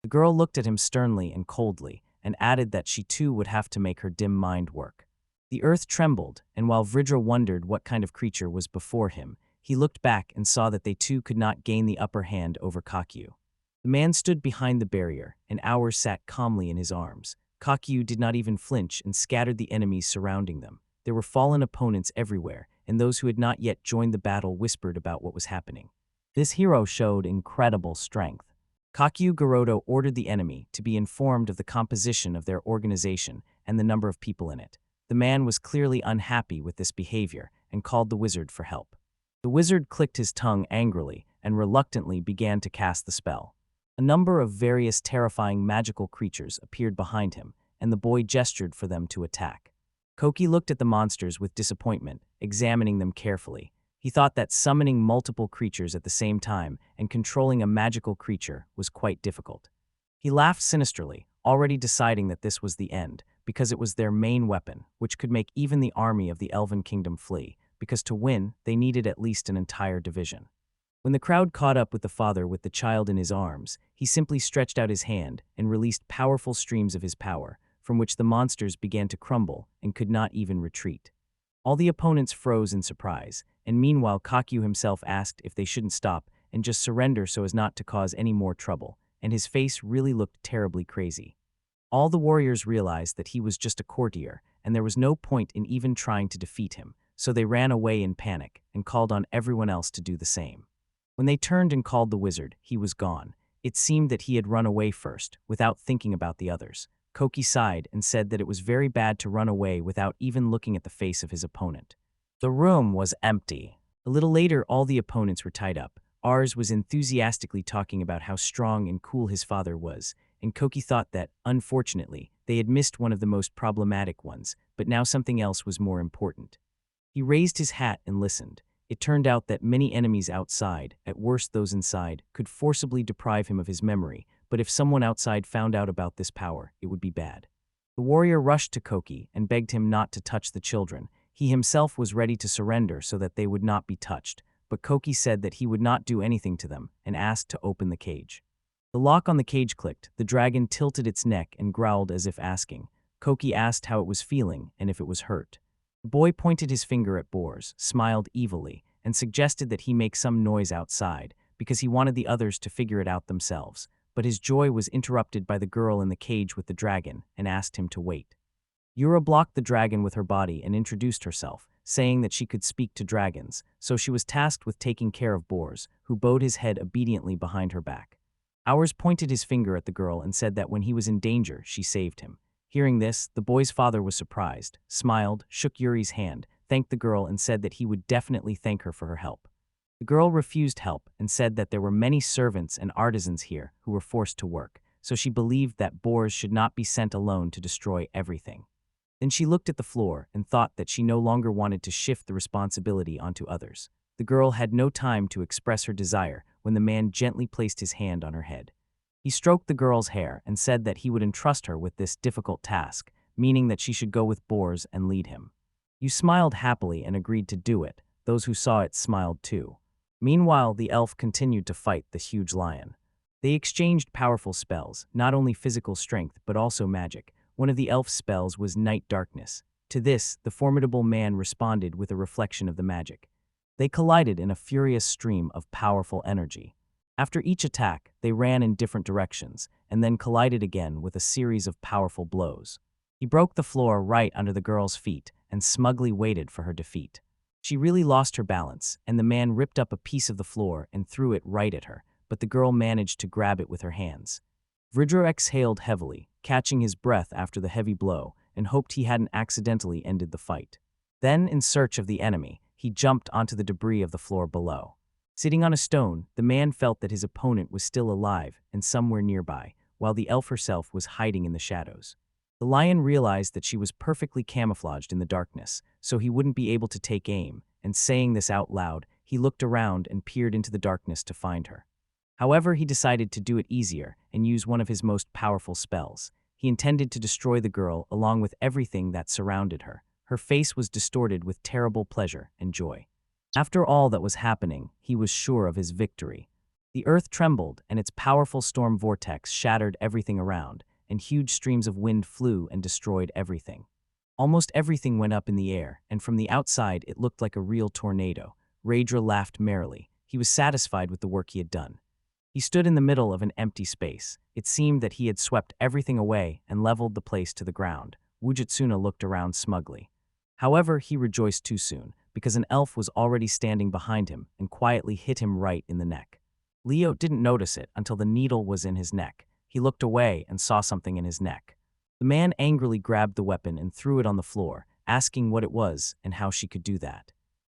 The girl looked at him sternly and coldly, and added that she too would have to make her dim mind work. The earth trembled, and while Vidra wondered what kind of creature was before him, he looked back and saw that they too could not gain the upper hand over Kakyu. The man stood behind the barrier, and Hours sat calmly in his arms. Kakyu did not even flinch and scattered the enemies surrounding them. There were fallen opponents everywhere, and those who had not yet joined the battle whispered about what was happening. This hero showed incredible strength. Kakyu Garoto ordered the enemy to be informed of the composition of their organization and the number of people in it. The man was clearly unhappy with this behavior and called the wizard for help. The wizard clicked his tongue angrily and reluctantly began to cast the spell. A number of various terrifying magical creatures appeared behind him, and the boy gestured for them to attack. Koki looked at the monsters with disappointment, examining them carefully. He thought that summoning multiple creatures at the same time and controlling a magical creature was quite difficult. He laughed sinisterly, already deciding that this was the end, because it was their main weapon, which could make even the army of the Elven Kingdom flee, because to win, they needed at least an entire division. When the crowd caught up with the father with the child in his arms, he simply stretched out his hand and released powerful streams of his power, from which the monsters began to crumble and could not even retreat. All the opponents froze in surprise, and meanwhile Kakyu himself asked if they shouldn't stop and just surrender so as not to cause any more trouble, and his face really looked terribly crazy. All the warriors realized that he was just a courtier, and there was no point in even trying to defeat him, so they ran away in panic and called on everyone else to do the same. When they turned and called the wizard, he was gone. It seemed that he had run away first, without thinking about the others. Koki sighed and said that it was very bad to run away without even looking at the face of his opponent. The room was empty. A little later, all the opponents were tied up. Ars was enthusiastically talking about how strong and cool his father was, and Koki thought that, unfortunately, they had missed one of the most problematic ones, but now something else was more important. He raised his hat and listened. It turned out that many enemies outside, at worst those inside, could forcibly deprive him of his memory, but if someone outside found out about this power, it would be bad. The warrior rushed to Koki and begged him not to touch the children. He himself was ready to surrender so that they would not be touched, but Koki said that he would not do anything to them and asked to open the cage. The lock on the cage clicked, the dragon tilted its neck and growled as if asking. Koki asked how it was feeling and if it was hurt. The boy pointed his finger at Bors, smiled evilly, and suggested that he make some noise outside, because he wanted the others to figure it out themselves, but his joy was interrupted by the girl in the cage with the dragon and asked him to wait. Yura blocked the dragon with her body and introduced herself, saying that she could speak to dragons, so she was tasked with taking care of Bors, who bowed his head obediently behind her back. Hours pointed his finger at the girl and said that when he was in danger, she saved him. Hearing this, the boy's father was surprised, smiled, shook Yuri's hand, thanked the girl and said that he would definitely thank her for her help. The girl refused help and said that there were many servants and artisans here who were forced to work, so she believed that Bors should not be sent alone to destroy everything. Then she looked at the floor and thought that she no longer wanted to shift the responsibility onto others. The girl had no time to express her desire when the man gently placed his hand on her head. He stroked the girl's hair and said that he would entrust her with this difficult task, meaning that she should go with Bors and lead him. You smiled happily and agreed to do it. Those who saw it smiled too. Meanwhile, the elf continued to fight the huge lion. They exchanged powerful spells, not only physical strength but also magic. One of the elf's spells was night darkness. To this, the formidable man responded with a reflection of the magic. They collided in a furious stream of powerful energy. After each attack, they ran in different directions, and then collided again with a series of powerful blows. He broke the floor right under the girl's feet and smugly waited for her defeat. She really lost her balance, and the man ripped up a piece of the floor and threw it right at her, but the girl managed to grab it with her hands. Vidra exhaled heavily, catching his breath after the heavy blow, and hoped he hadn't accidentally ended the fight. Then, in search of the enemy, he jumped onto the debris of the floor below. Sitting on a stone, the man felt that his opponent was still alive and somewhere nearby, while the elf herself was hiding in the shadows. The lion realized that she was perfectly camouflaged in the darkness, so he wouldn't be able to take aim, and saying this out loud, he looked around and peered into the darkness to find her. However, he decided to do it easier and use one of his most powerful spells. He intended to destroy the girl along with everything that surrounded her. Her face was distorted with terrible pleasure and joy. After all that was happening, he was sure of his victory. The earth trembled, and its powerful storm vortex shattered everything around, and huge streams of wind flew and destroyed everything. Almost everything went up in the air, and from the outside it looked like a real tornado. Raedra laughed merrily. He was satisfied with the work he had done. He stood in the middle of an empty space. It seemed that he had swept everything away and leveled the place to the ground. Wujitsuna looked around smugly. However, he rejoiced too soon, because an elf was already standing behind him and quietly hit him right in the neck. Leo didn't notice it until the needle was in his neck. He looked away and saw something in his neck. The man angrily grabbed the weapon and threw it on the floor, asking what it was and how she could do that.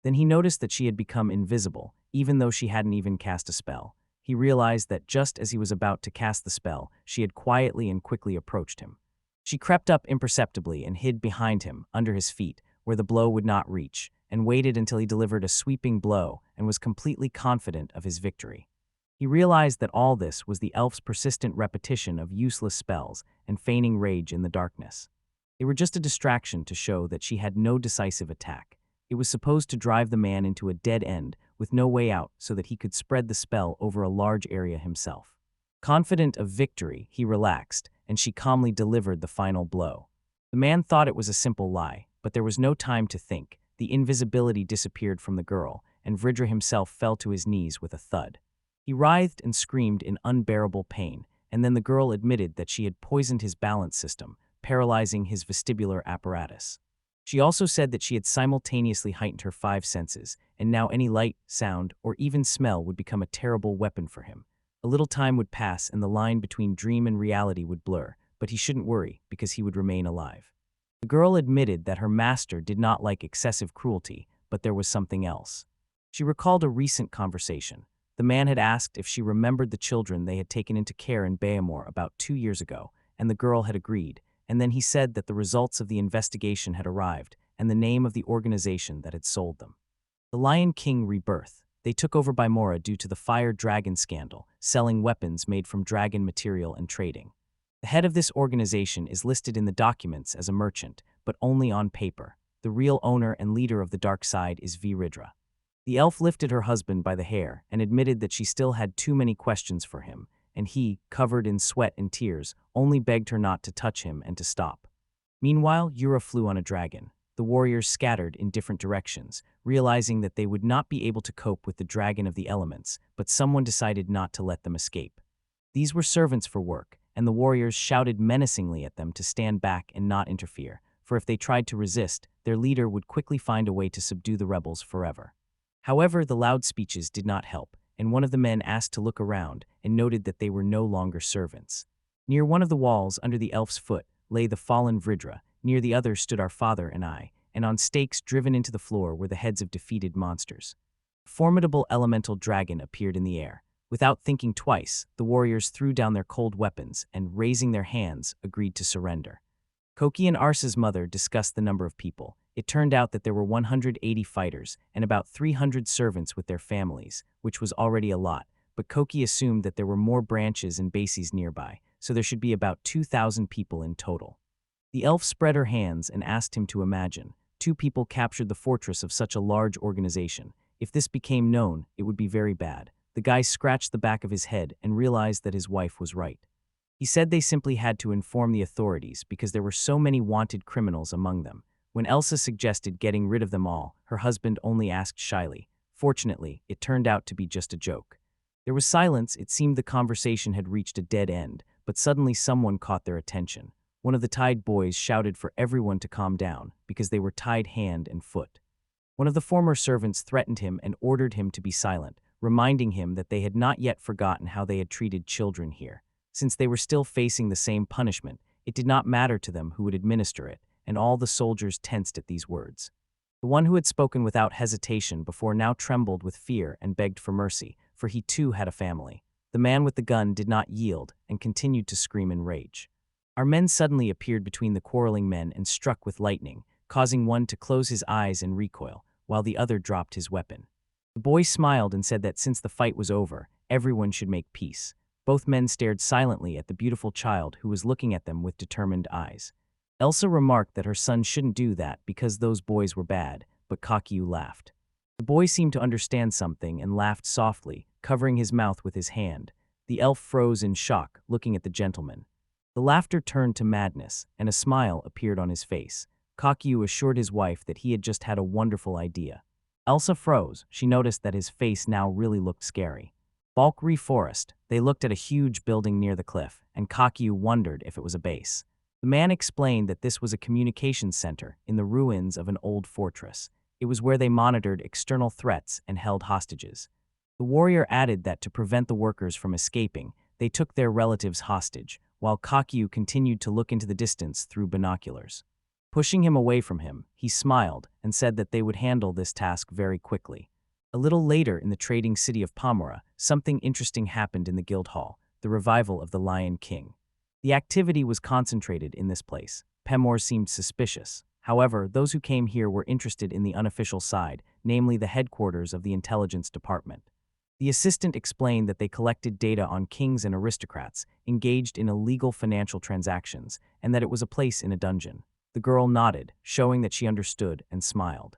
Then he noticed that she had become invisible, even though she hadn't even cast a spell. He realized that just as he was about to cast the spell, she had quietly and quickly approached him. She crept up imperceptibly and hid behind him, under his feet, where the blow would not reach, and waited until he delivered a sweeping blow and was completely confident of his victory. He realized that all this was the elf's persistent repetition of useless spells and feigning rage in the darkness. They were just a distraction to show that she had no decisive attack. It was supposed to drive the man into a dead end with no way out so that he could spread the spell over a large area himself. Confident of victory, he relaxed, and she calmly delivered the final blow. The man thought it was a simple lie, but there was no time to think. The invisibility disappeared from the girl, and Vidra himself fell to his knees with a thud. He writhed and screamed in unbearable pain, and then the girl admitted that she had poisoned his balance system, paralyzing his vestibular apparatus. She also said that she had simultaneously heightened her 5 senses, and now any light, sound, or even smell would become a terrible weapon for him. A little time would pass and the line between dream and reality would blur, but he shouldn't worry because he would remain alive. The girl admitted that her master did not like excessive cruelty, but there was something else. She recalled a recent conversation. The man had asked if she remembered the children they had taken into care in Bayamore about 2 years ago, and the girl had agreed, and then he said that the results of the investigation had arrived and the name of the organization that had sold them. The Lion King Rebirth. They took over Bymora due to the Fire Dragon scandal, selling weapons made from dragon material and trading. The head of this organization is listed in the documents as a merchant, but only on paper. The real owner and leader of the dark side is Vidra. The elf lifted her husband by the hair and admitted that she still had too many questions for him, and he, covered in sweat and tears, only begged her not to touch him and to stop. Meanwhile, Yura flew on a dragon. The warriors scattered in different directions, realizing that they would not be able to cope with the dragon of the elements, but someone decided not to let them escape. These were servants for work, and the warriors shouted menacingly at them to stand back and not interfere, for if they tried to resist, their leader would quickly find a way to subdue the rebels forever. However, the loud speeches did not help, and one of the men asked to look around and noted that they were no longer servants. Near one of the walls under the elf's foot lay the fallen Vidra, near the other stood our father and I, and on stakes driven into the floor were the heads of defeated monsters. A formidable elemental dragon appeared in the air. Without thinking twice, the warriors threw down their cold weapons and, raising their hands, agreed to surrender. Koki and Arsa's mother discussed the number of people. It turned out that there were 180 fighters and about 300 servants with their families, which was already a lot, but Koki assumed that there were more branches and bases nearby, so there should be about 2,000 people in total. The elf spread her hands and asked him to imagine. 2 people captured the fortress of such a large organization. If this became known, it would be very bad. The guy scratched the back of his head and realized that his wife was right. He said they simply had to inform the authorities because there were so many wanted criminals among them. When Elsa suggested getting rid of them all, her husband only asked shyly. Fortunately, it turned out to be just a joke. There was silence. It seemed the conversation had reached a dead end, but suddenly someone caught their attention. One of the tied boys shouted for everyone to calm down because they were tied hand and foot. One of the former servants threatened him and ordered him to be silent, reminding him that they had not yet forgotten how they had treated children here. Since they were still facing the same punishment, it did not matter to them who would administer it, and all the soldiers tensed at these words. The one who had spoken without hesitation before now trembled with fear and begged for mercy, for he too had a family. The man with the gun did not yield and continued to scream in rage. Our men suddenly appeared between the quarreling men and struck with lightning, causing one to close his eyes and recoil, while the other dropped his weapon. The boy smiled and said that since the fight was over, everyone should make peace. Both men stared silently at the beautiful child who was looking at them with determined eyes. Elsa remarked that her son shouldn't do that because those boys were bad, but Kakiu laughed. The boy seemed to understand something and laughed softly, covering his mouth with his hand. The elf froze in shock, looking at the gentleman. The laughter turned to madness, and a smile appeared on his face. Kakiu assured his wife that he had just had a wonderful idea. Elsa froze. She noticed that his face now really looked scary. Balkri Forest. They looked at a huge building near the cliff, and Kakiu wondered if it was a base. The man explained that this was a communications center in the ruins of an old fortress. It was where they monitored external threats and held hostages. The warrior added that to prevent the workers from escaping, they took their relatives hostage, while Kakiu continued to look into the distance through binoculars. Pushing him away from him, he smiled and said that they would handle this task very quickly. A little later in the trading city of Palmyra, something interesting happened in the guild hall, the revival of the Lion King. The activity was concentrated in this place. Pemor seemed suspicious. However, those who came here were interested in the unofficial side, namely the headquarters of the intelligence department. The assistant explained that they collected data on kings and aristocrats engaged in illegal financial transactions, and that it was a place in a dungeon. The girl nodded, showing that she understood, and smiled.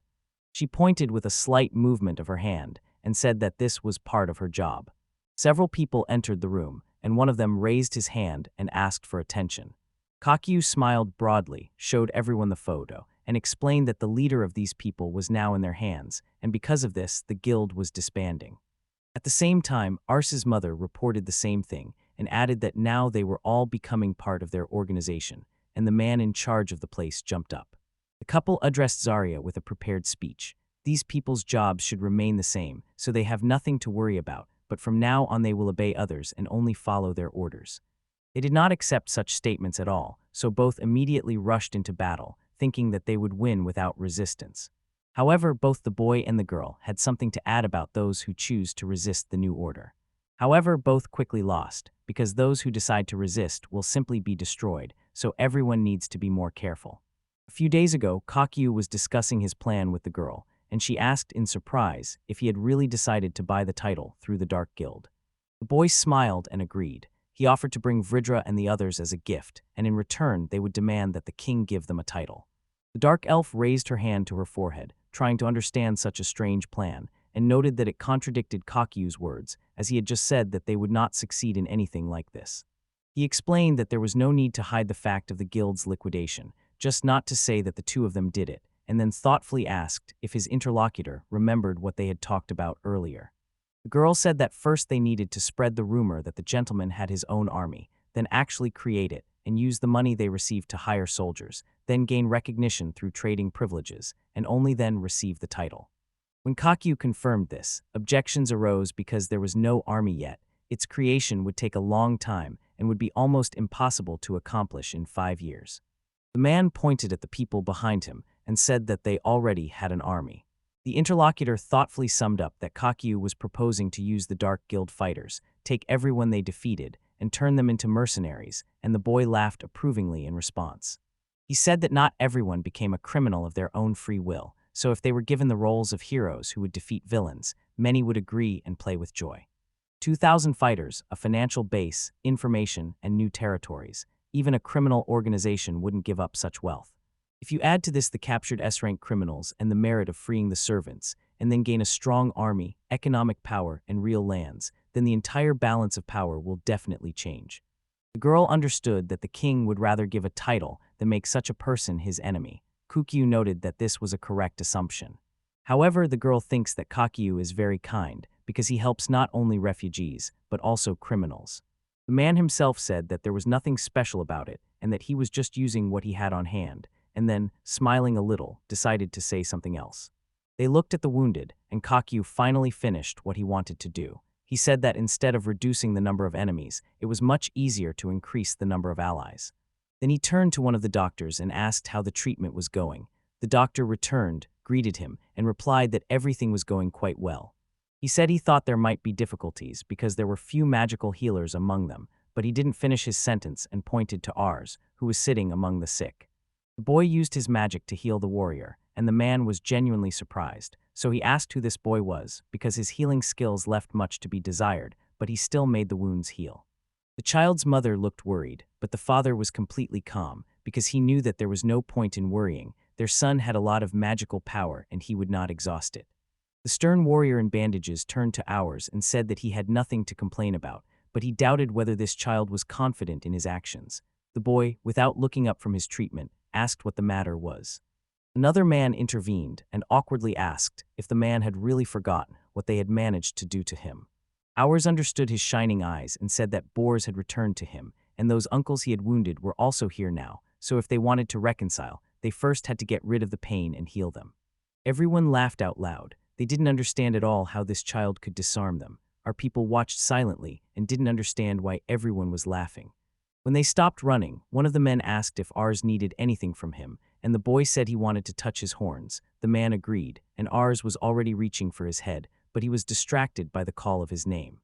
She pointed with a slight movement of her hand and said that this was part of her job. Several people entered the room, and one of them raised his hand and asked for attention. Kakiu smiled broadly, showed everyone the photo, and explained that the leader of these people was now in their hands, and because of this, the guild was disbanding. At the same time, Ars's mother reported the same thing and added that now they were all becoming part of their organization, and the man in charge of the place jumped up. The couple addressed Zarya with a prepared speech. These people's jobs should remain the same, so they have nothing to worry about, but from now on they will obey others and only follow their orders. They did not accept such statements at all, so both immediately rushed into battle, thinking that they would win without resistance. However, both the boy and the girl had something to add about those who choose to resist the new order. However, both quickly lost, because those who decide to resist will simply be destroyed, so everyone needs to be more careful. A few days ago, Kakiu was discussing his plan with the girl, and she asked in surprise if he had really decided to buy the title through the Dark Guild. The boy smiled and agreed. He offered to bring Vidra and the others as a gift, and in return they would demand that the king give them a title. The dark elf raised her hand to her forehead, trying to understand such a strange plan, and noted that it contradicted Kakiu's words, as he had just said that they would not succeed in anything like this. He explained that there was no need to hide the fact of the guild's liquidation, just not to say that the two of them did it, and then thoughtfully asked if his interlocutor remembered what they had talked about earlier. The girl said that first they needed to spread the rumor that the gentleman had his own army, then actually create it and use the money they received to hire soldiers, then gain recognition through trading privileges, and only then receive the title. When Kakiu confirmed this, objections arose because there was no army yet. Its creation would take a long time and would be almost impossible to accomplish in 5 years. The man pointed at the people behind him and said that they already had an army. The interlocutor thoughtfully summed up that Kakiu was proposing to use the Dark Guild fighters, take everyone they defeated, and turn them into mercenaries, and the boy laughed approvingly in response. He said that not everyone became a criminal of their own free will, so if they were given the roles of heroes who would defeat villains, many would agree and play with joy. 2,000 fighters, a financial base, information, and new territories. Even a criminal organization wouldn't give up such wealth. If you add to this the captured S-rank criminals and the merit of freeing the servants, and then gain a strong army, economic power, and real lands, then the entire balance of power will definitely change. The girl understood that the king would rather give a title than make such a person his enemy. Kakiu noted that this was a correct assumption. However, the girl thinks that Kakiu is very kind because he helps not only refugees, but also criminals. The man himself said that there was nothing special about it and that he was just using what he had on hand, and then, smiling a little, decided to say something else. They looked at the wounded, and Kakiu finally finished what he wanted to do. He said that instead of reducing the number of enemies, it was much easier to increase the number of allies. Then he turned to one of the doctors and asked how the treatment was going. The doctor returned, greeted him, and replied that everything was going quite well. He said he thought there might be difficulties because there were few magical healers among them, but he didn't finish his sentence and pointed to Ars, who was sitting among the sick. The boy used his magic to heal the warrior, and the man was genuinely surprised, so he asked who this boy was, because his healing skills left much to be desired, but he still made the wounds heal. The child's mother looked worried, but the father was completely calm, because he knew that there was no point in worrying. Their son had a lot of magical power, and he would not exhaust it. The stern warrior in bandages turned to Hours and said that he had nothing to complain about, but he doubted whether this child was confident in his actions. The boy, without looking up from his treatment, asked what the matter was. Another man intervened and awkwardly asked if the man had really forgotten what they had managed to do to him. Hours understood his shining eyes and said that Boars had returned to him, and those uncles he had wounded were also here now, so if they wanted to reconcile, they first had to get rid of the pain and heal them. Everyone laughed out loud. They didn't understand at all how this child could disarm them. Our people watched silently and didn't understand why everyone was laughing. When they stopped running, one of the men asked if Ars needed anything from him, and the boy said he wanted to touch his horns. The man agreed, and Ars was already reaching for his head, but he was distracted by the call of his name.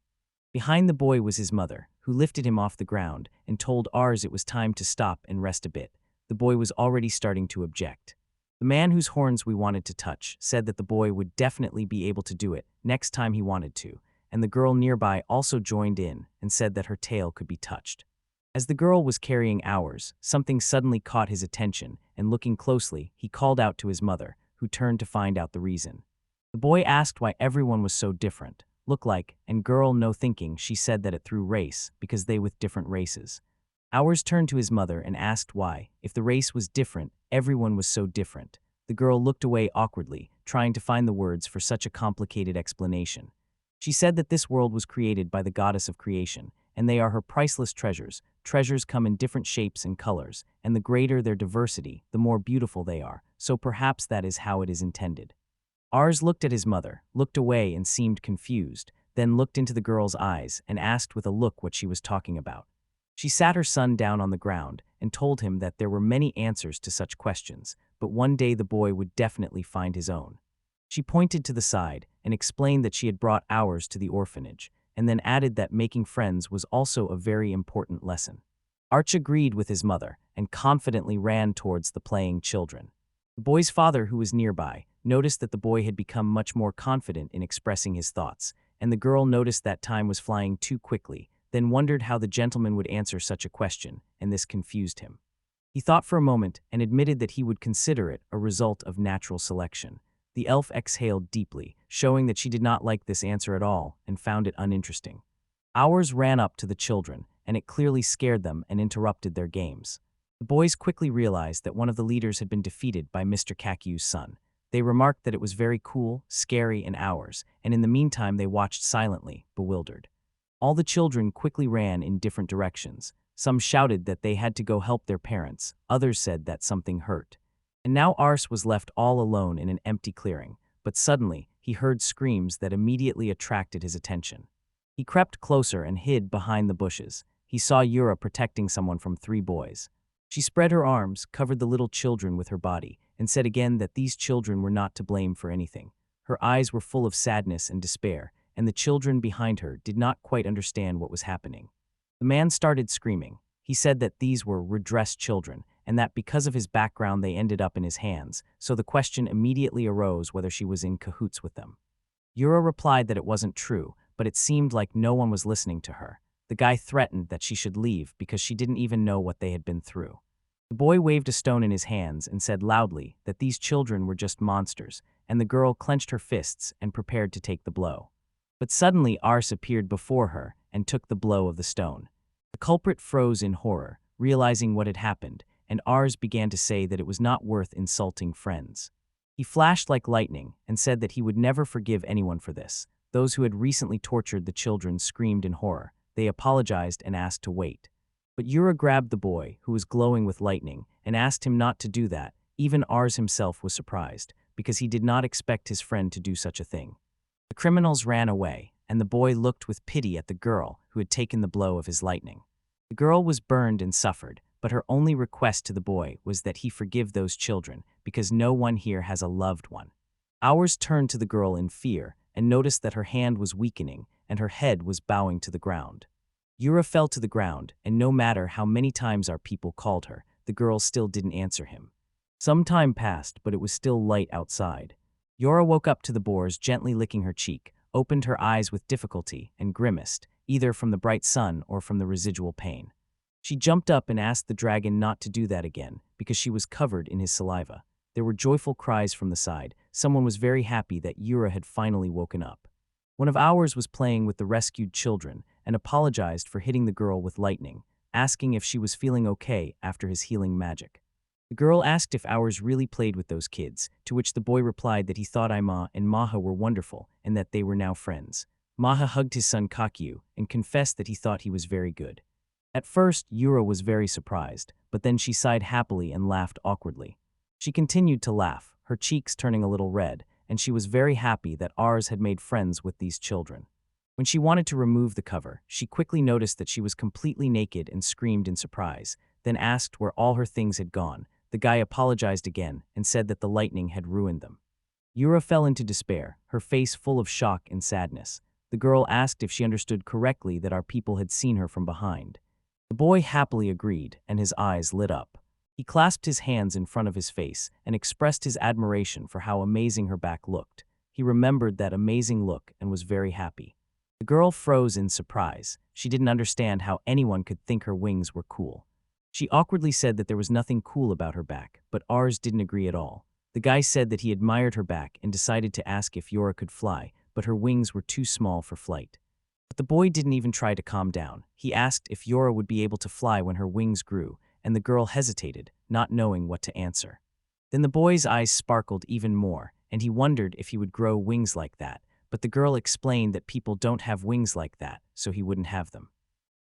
Behind the boy was his mother, who lifted him off the ground and told Ars it was time to stop and rest a bit. The boy was already starting to object. The man whose horns we wanted to touch said that the boy would definitely be able to do it next time he wanted to, and the girl nearby also joined in and said that her tail could be touched. As the girl was carrying Hours, something suddenly caught his attention, and looking closely, he called out to his mother, who turned to find out the reason. The boy asked why everyone was so different, look like, and girl, no thinking, she said that it through race, because they with different races. Hours turned to his mother and asked why, if the race was different, everyone was so different. The girl looked away awkwardly, trying to find the words for such a complicated explanation. She said that this world was created by the goddess of creation, and they are her priceless treasures. Treasures come in different shapes and colors, and the greater their diversity, the more beautiful they are, so perhaps that is how it is intended. Ars looked at his mother, looked away and seemed confused, then looked into the girl's eyes and asked with a look what she was talking about. She sat her son down on the ground and told him that there were many answers to such questions, but one day the boy would definitely find his own. She pointed to the side and explained that she had brought Hours to the orphanage, and then added that making friends was also a very important lesson. Arch agreed with his mother and confidently ran towards the playing children. The boy's father, who was nearby, noticed that the boy had become much more confident in expressing his thoughts, and the girl noticed that time was flying too quickly, then wondered how the gentleman would answer such a question, and this confused him. He thought for a moment and admitted that he would consider it a result of natural selection. The elf exhaled deeply, showing that she did not like this answer at all and found it uninteresting. Hours ran up to the children, and it clearly scared them and interrupted their games. The boys quickly realized that one of the leaders had been defeated by Mr. Kakyu's son. They remarked that it was very cool, scary, and Hours, and in the meantime they watched silently, bewildered. All the children quickly ran in different directions. Some shouted that they had to go help their parents, others said that something hurt. And now Ars was left all alone in an empty clearing, but suddenly he heard screams that immediately attracted his attention. He crept closer and hid behind the bushes. He saw Yura protecting someone from 3 boys. She spread her arms, covered the little children with her body, and said again that these children were not to blame for anything. Her eyes were full of sadness and despair, and the children behind her did not quite understand what was happening. The man started screaming. He said that these were redressed children, and that because of his background they ended up in his hands, so the question immediately arose whether she was in cahoots with them. Yura replied that it wasn't true, but it seemed like no one was listening to her. The guy threatened that she should leave because she didn't even know what they had been through. The boy waved a stone in his hands and said loudly that these children were just monsters, and the girl clenched her fists and prepared to take the blow. But suddenly Ars appeared before her and took the blow of the stone. The culprit froze in horror, realizing what had happened, and Ars began to say that it was not worth insulting friends. He flashed like lightning and said that he would never forgive anyone for this. Those who had recently tortured the children screamed in horror. They apologized and asked to wait. But Yura grabbed the boy, who was glowing with lightning, and asked him not to do that. Even Ars himself was surprised, because he did not expect his friend to do such a thing. The criminals ran away, and the boy looked with pity at the girl who had taken the blow of his lightning. The girl was burned and suffered, but her only request to the boy was that he forgive those children, because no one here has a loved one. Hours turned to the girl in fear and noticed that her hand was weakening and her head was bowing to the ground. Yura fell to the ground, and no matter how many times our people called her, the girl still didn't answer him. Some time passed, but it was still light outside. Yura woke up to the boars gently licking her cheek, opened her eyes with difficulty, and grimaced, either from the bright sun or from the residual pain. She jumped up and asked the dragon not to do that again, because she was covered in his saliva. There were joyful cries from the side. Someone was very happy that Yura had finally woken up. One of ours was playing with the rescued children and apologized for hitting the girl with lightning, asking if she was feeling okay after his healing magic. The girl asked if ours really played with those kids, to which the boy replied that he thought Ima and Maha were wonderful and that they were now friends. Maha hugged his son Kakyu and confessed that he thought he was very good. At first, Yura was very surprised, but then she sighed happily and laughed awkwardly. She continued to laugh, her cheeks turning a little red, and she was very happy that ours had made friends with these children. When she wanted to remove the cover, she quickly noticed that she was completely naked and screamed in surprise, then asked where all her things had gone. The guy apologized again and said that the lightning had ruined them. Yura fell into despair, her face full of shock and sadness. The girl asked if she understood correctly that our people had seen her from behind. The boy happily agreed, and his eyes lit up. He clasped his hands in front of his face and expressed his admiration for how amazing her back looked. He remembered that amazing look and was very happy. The girl froze in surprise. She didn't understand how anyone could think her wings were cool. She awkwardly said that there was nothing cool about her back, but ours didn't agree at all. The guy said that he admired her back and decided to ask if Yura could fly, but her wings were too small for flight. But the boy didn't even try to calm down. He asked if Yura would be able to fly when her wings grew, and the girl hesitated, not knowing what to answer. Then the boy's eyes sparkled even more, and he wondered if he would grow wings like that, but the girl explained that people don't have wings like that, so he wouldn't have them.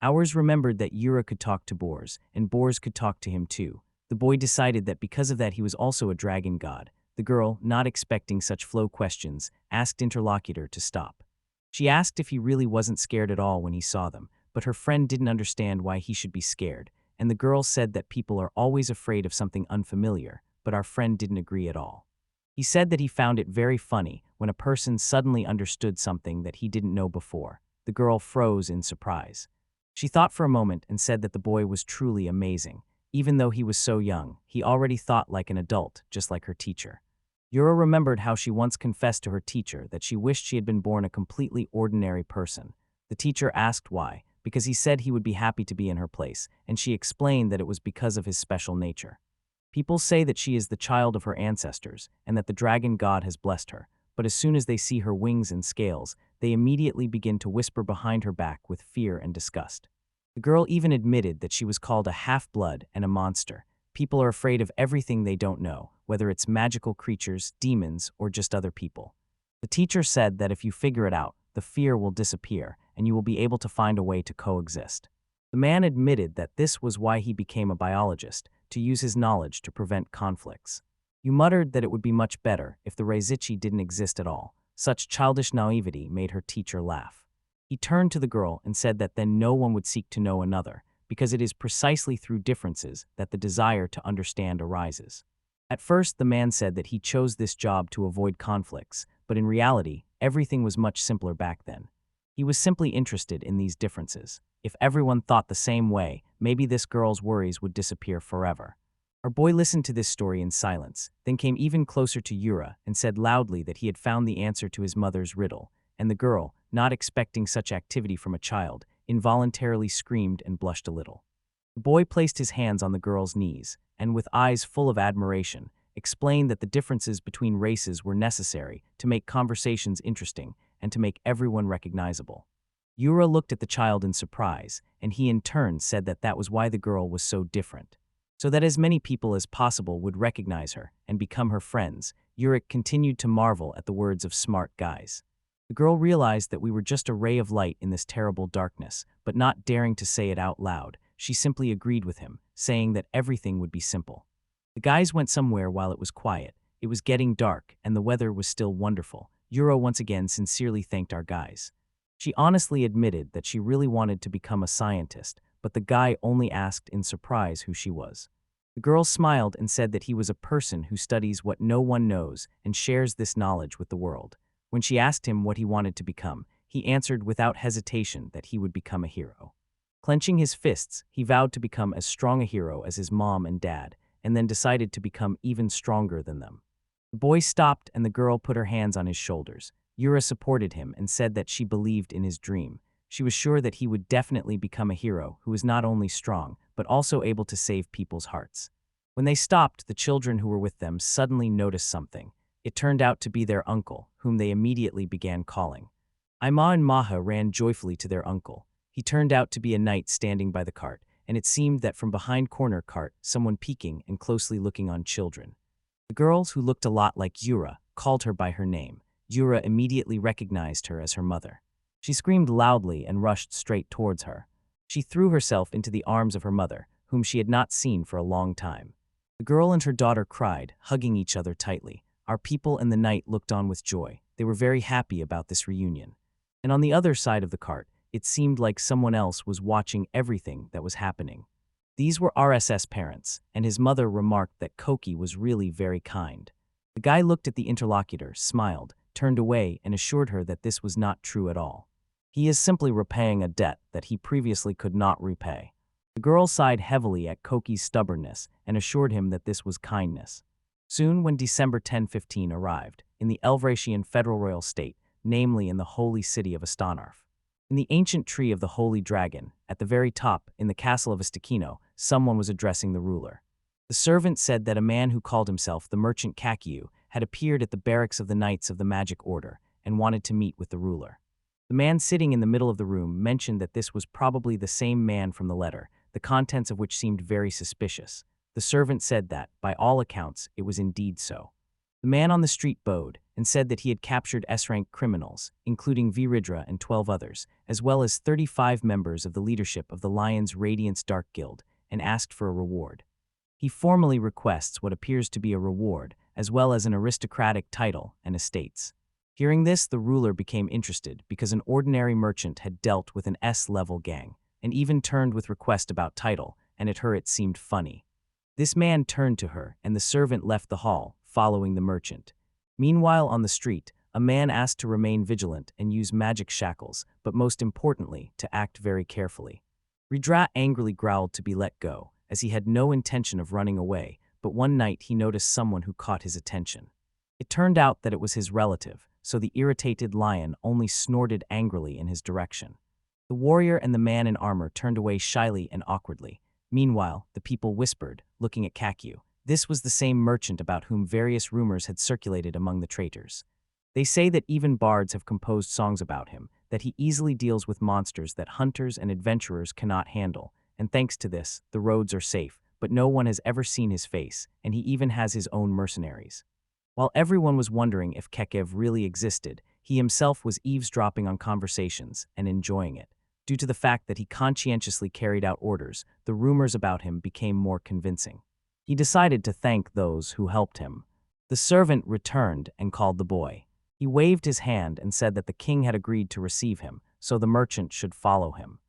Ours remembered that Yura could talk to boars, and boars could talk to him too. The boy decided that because of that he was also a dragon god. The girl, not expecting such flow questions, asked interlocutor to stop. She asked if he really wasn't scared at all when he saw them, but her friend didn't understand why he should be scared, and the girl said that people are always afraid of something unfamiliar, but our friend didn't agree at all. He said that he found it very funny when a person suddenly understood something that he didn't know before. The girl froze in surprise. She thought for a moment and said that the boy was truly amazing. Even though he was so young, he already thought like an adult, just like her teacher. Yura remembered how she once confessed to her teacher that she wished she had been born a completely ordinary person. The teacher asked why, because he said he would be happy to be in her place, and she explained that it was because of his special nature. People say that she is the child of her ancestors, and that the dragon god has blessed her, but as soon as they see her wings and scales, they immediately begin to whisper behind her back with fear and disgust. The girl even admitted that she was called a half-blood and a monster. People are afraid of everything they don't know, whether it's magical creatures, demons, or just other people. The teacher said that if you figure it out, the fear will disappear, and you will be able to find a way to coexist. The man admitted that this was why he became a biologist, to use his knowledge to prevent conflicts. You muttered that it would be much better if the Reizichi didn't exist at all. Such childish naivety made her teacher laugh. He turned to the girl and said that then no one would seek to know another, because it is precisely through differences that the desire to understand arises. At first, the man said that he chose this job to avoid conflicts, but in reality, everything was much simpler back then. He was simply interested in these differences. If everyone thought the same way, maybe this girl's worries would disappear forever. Our boy listened to this story in silence, then came even closer to Yura and said loudly that he had found the answer to his mother's riddle, and the girl, not expecting such activity from a child, involuntarily screamed and blushed a little. The boy placed his hands on the girl's knees, and with eyes full of admiration, explained that the differences between races were necessary to make conversations interesting and to make everyone recognizable. Yura looked at the child in surprise, and he in turn said that that was why the girl was so different. So that as many people as possible would recognize her and become her friends, Yura continued to marvel at the words of smart guys. The girl realized that we were just a ray of light in this terrible darkness, but not daring to say it out loud, she simply agreed with him, saying that everything would be simple. The guys went somewhere while it was quiet. It was getting dark, and the weather was still wonderful. Yura once again sincerely thanked our guys. She honestly admitted that she really wanted to become a scientist, but the guy only asked in surprise who she was. The girl smiled and said that he was a person who studies what no one knows and shares this knowledge with the world. When she asked him what he wanted to become, he answered without hesitation that he would become a hero. Clenching his fists, he vowed to become as strong a hero as his mom and dad, and then decided to become even stronger than them. The boy stopped and the girl put her hands on his shoulders. Yura supported him and said that she believed in his dream. She was sure that he would definitely become a hero who was not only strong, but also able to save people's hearts. When they stopped, the children who were with them suddenly noticed something. It turned out to be their uncle, whom they immediately began calling. Ima and Maha ran joyfully to their uncle. He turned out to be a knight standing by the cart, and it seemed that from behind corner cart, someone peeking and closely looking on children. The girls, who looked a lot like Yura, called her by her name. Yura immediately recognized her as her mother. She screamed loudly and rushed straight towards her. She threw herself into the arms of her mother, whom she had not seen for a long time. The girl and her daughter cried, hugging each other tightly. Our people and the knight looked on with joy. They were very happy about this reunion. And on the other side of the cart, it seemed like someone else was watching everything that was happening. These were RSS parents, and his mother remarked that Koki was really very kind. The guy looked at the interlocutor, smiled, turned away, and assured her that this was not true at all. He is simply repaying a debt that he previously could not repay. The girl sighed heavily at Koki's stubbornness and assured him that this was kindness. Soon, when December 1015 arrived, in the Elvratian Federal Royal State, namely in the holy city of Astanarf. In the ancient tree of the Holy Dragon, at the very top, in the castle of Istakino, someone was addressing the ruler. The servant said that a man who called himself the merchant Kakyu had appeared at the barracks of the Knights of the Magic Order and wanted to meet with the ruler. The man sitting in the middle of the room mentioned that this was probably the same man from the letter, the contents of which seemed very suspicious. The servant said that, by all accounts, it was indeed so. The man on the street bowed and said that he had captured S-rank criminals, including Viridra and 12 others, as well as 35 members of the leadership of the Lion's Radiance Dark Guild, and asked for a reward. He formally requests what appears to be a reward, as well as an aristocratic title and estates. Hearing this, the ruler became interested because an ordinary merchant had dealt with an S-level gang, and even turned with request about title, and at her it seemed funny. This man turned to her, and the servant left the hall, following the merchant. Meanwhile, on the street, a man asked to remain vigilant and use magic shackles, but most importantly, to act very carefully. Vidra angrily growled to be let go, as he had no intention of running away, but one night he noticed someone who caught his attention. It turned out that it was his relative, so the irritated lion only snorted angrily in his direction. The warrior and the man in armor turned away shyly and awkwardly. Meanwhile, the people whispered, looking at Kakyu. This was the same merchant about whom various rumors had circulated among the traitors. They say that even bards have composed songs about him, that he easily deals with monsters that hunters and adventurers cannot handle, and thanks to this, the roads are safe, but no one has ever seen his face, and he even has his own mercenaries. While everyone was wondering if Kekev really existed, he himself was eavesdropping on conversations and enjoying it. Due to the fact that he conscientiously carried out orders, the rumors about him became more convincing. He decided to thank those who helped him. The servant returned and called the boy. He waved his hand and said that the king had agreed to receive him, so the merchant should follow him.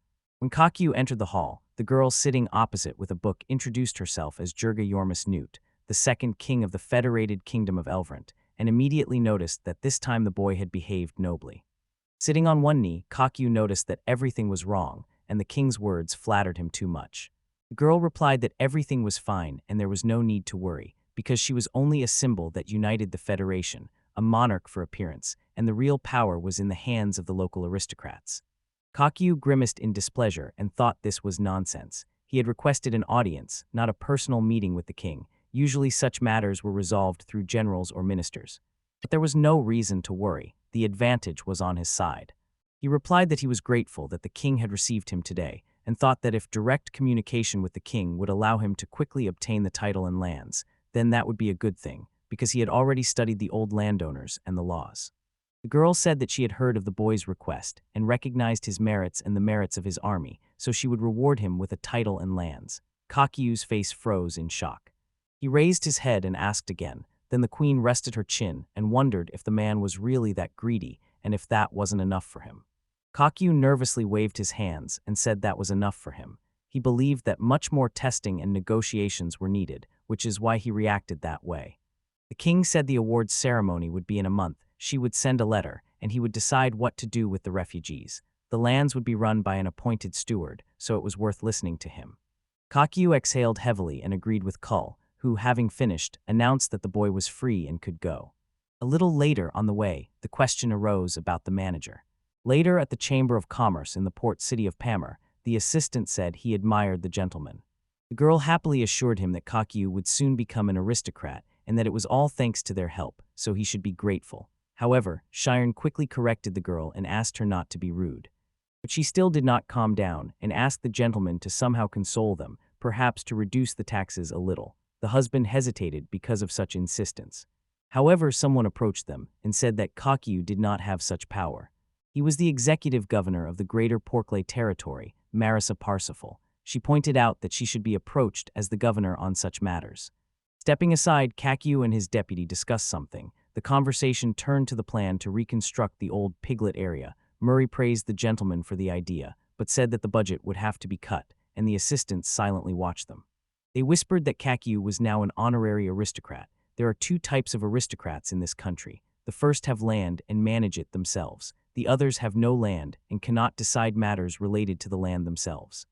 When Kakyu entered the hall, the girl sitting opposite with a book introduced herself as Jurga Yormis Newt, the second king of the Federated Kingdom of Elvrant, and immediately noticed that this time the boy had behaved nobly. Sitting on one knee, Kakyu noticed that everything was wrong, and the king's words flattered him too much. The girl replied that everything was fine and there was no need to worry, because she was only a symbol that united the Federation, a monarch for appearance, and the real power was in the hands of the local aristocrats. Kakyu grimaced in displeasure and thought this was nonsense. He had requested an audience, not a personal meeting with the king. Usually such matters were resolved through generals or ministers. But there was no reason to worry. The advantage was on his side. He replied that he was grateful that the king had received him today, and thought that if direct communication with the king would allow him to quickly obtain the title and lands, then that would be a good thing, because he had already studied the old landowners and the laws. The girl said that she had heard of the boy's request and recognized his merits and the merits of his army, so she would reward him with a title and lands. Kakyu's face froze in shock. He raised his head and asked again. Then the queen rested her chin and wondered if the man was really that greedy and if that wasn't enough for him. Kakyu nervously waved his hands and said that was enough for him. He believed that much more testing and negotiations were needed, which is why he reacted that way. The king said the awards ceremony would be in a month. She would send a letter, and he would decide what to do with the refugees. The lands would be run by an appointed steward, so it was worth listening to him. Kakyu exhaled heavily and agreed with Kull, who, having finished, announced that the boy was free and could go. A little later on the way, the question arose about the manager. Later at the Chamber of Commerce in the port city of Pamir, the assistant said he admired the gentleman. The girl happily assured him that Kakyu would soon become an aristocrat and that it was all thanks to their help, so he should be grateful. However, Shiren quickly corrected the girl and asked her not to be rude. But she still did not calm down and asked the gentleman to somehow console them, perhaps to reduce the taxes a little. The husband hesitated because of such insistence. However, someone approached them and said that Kakyu did not have such power. He was the executive governor of the Greater Porklay Territory, Marisa Parsifal. She pointed out that she should be approached as the governor on such matters. Stepping aside, Kakyu and his deputy discussed something. The conversation turned to the plan to reconstruct the old piglet area. Murray praised the gentleman for the idea, but said that the budget would have to be cut, and the assistants silently watched them. They whispered that Kakyu was now an honorary aristocrat. There are two types of aristocrats in this country. The first have land and manage it themselves. The others have no land and cannot decide matters related to the land themselves.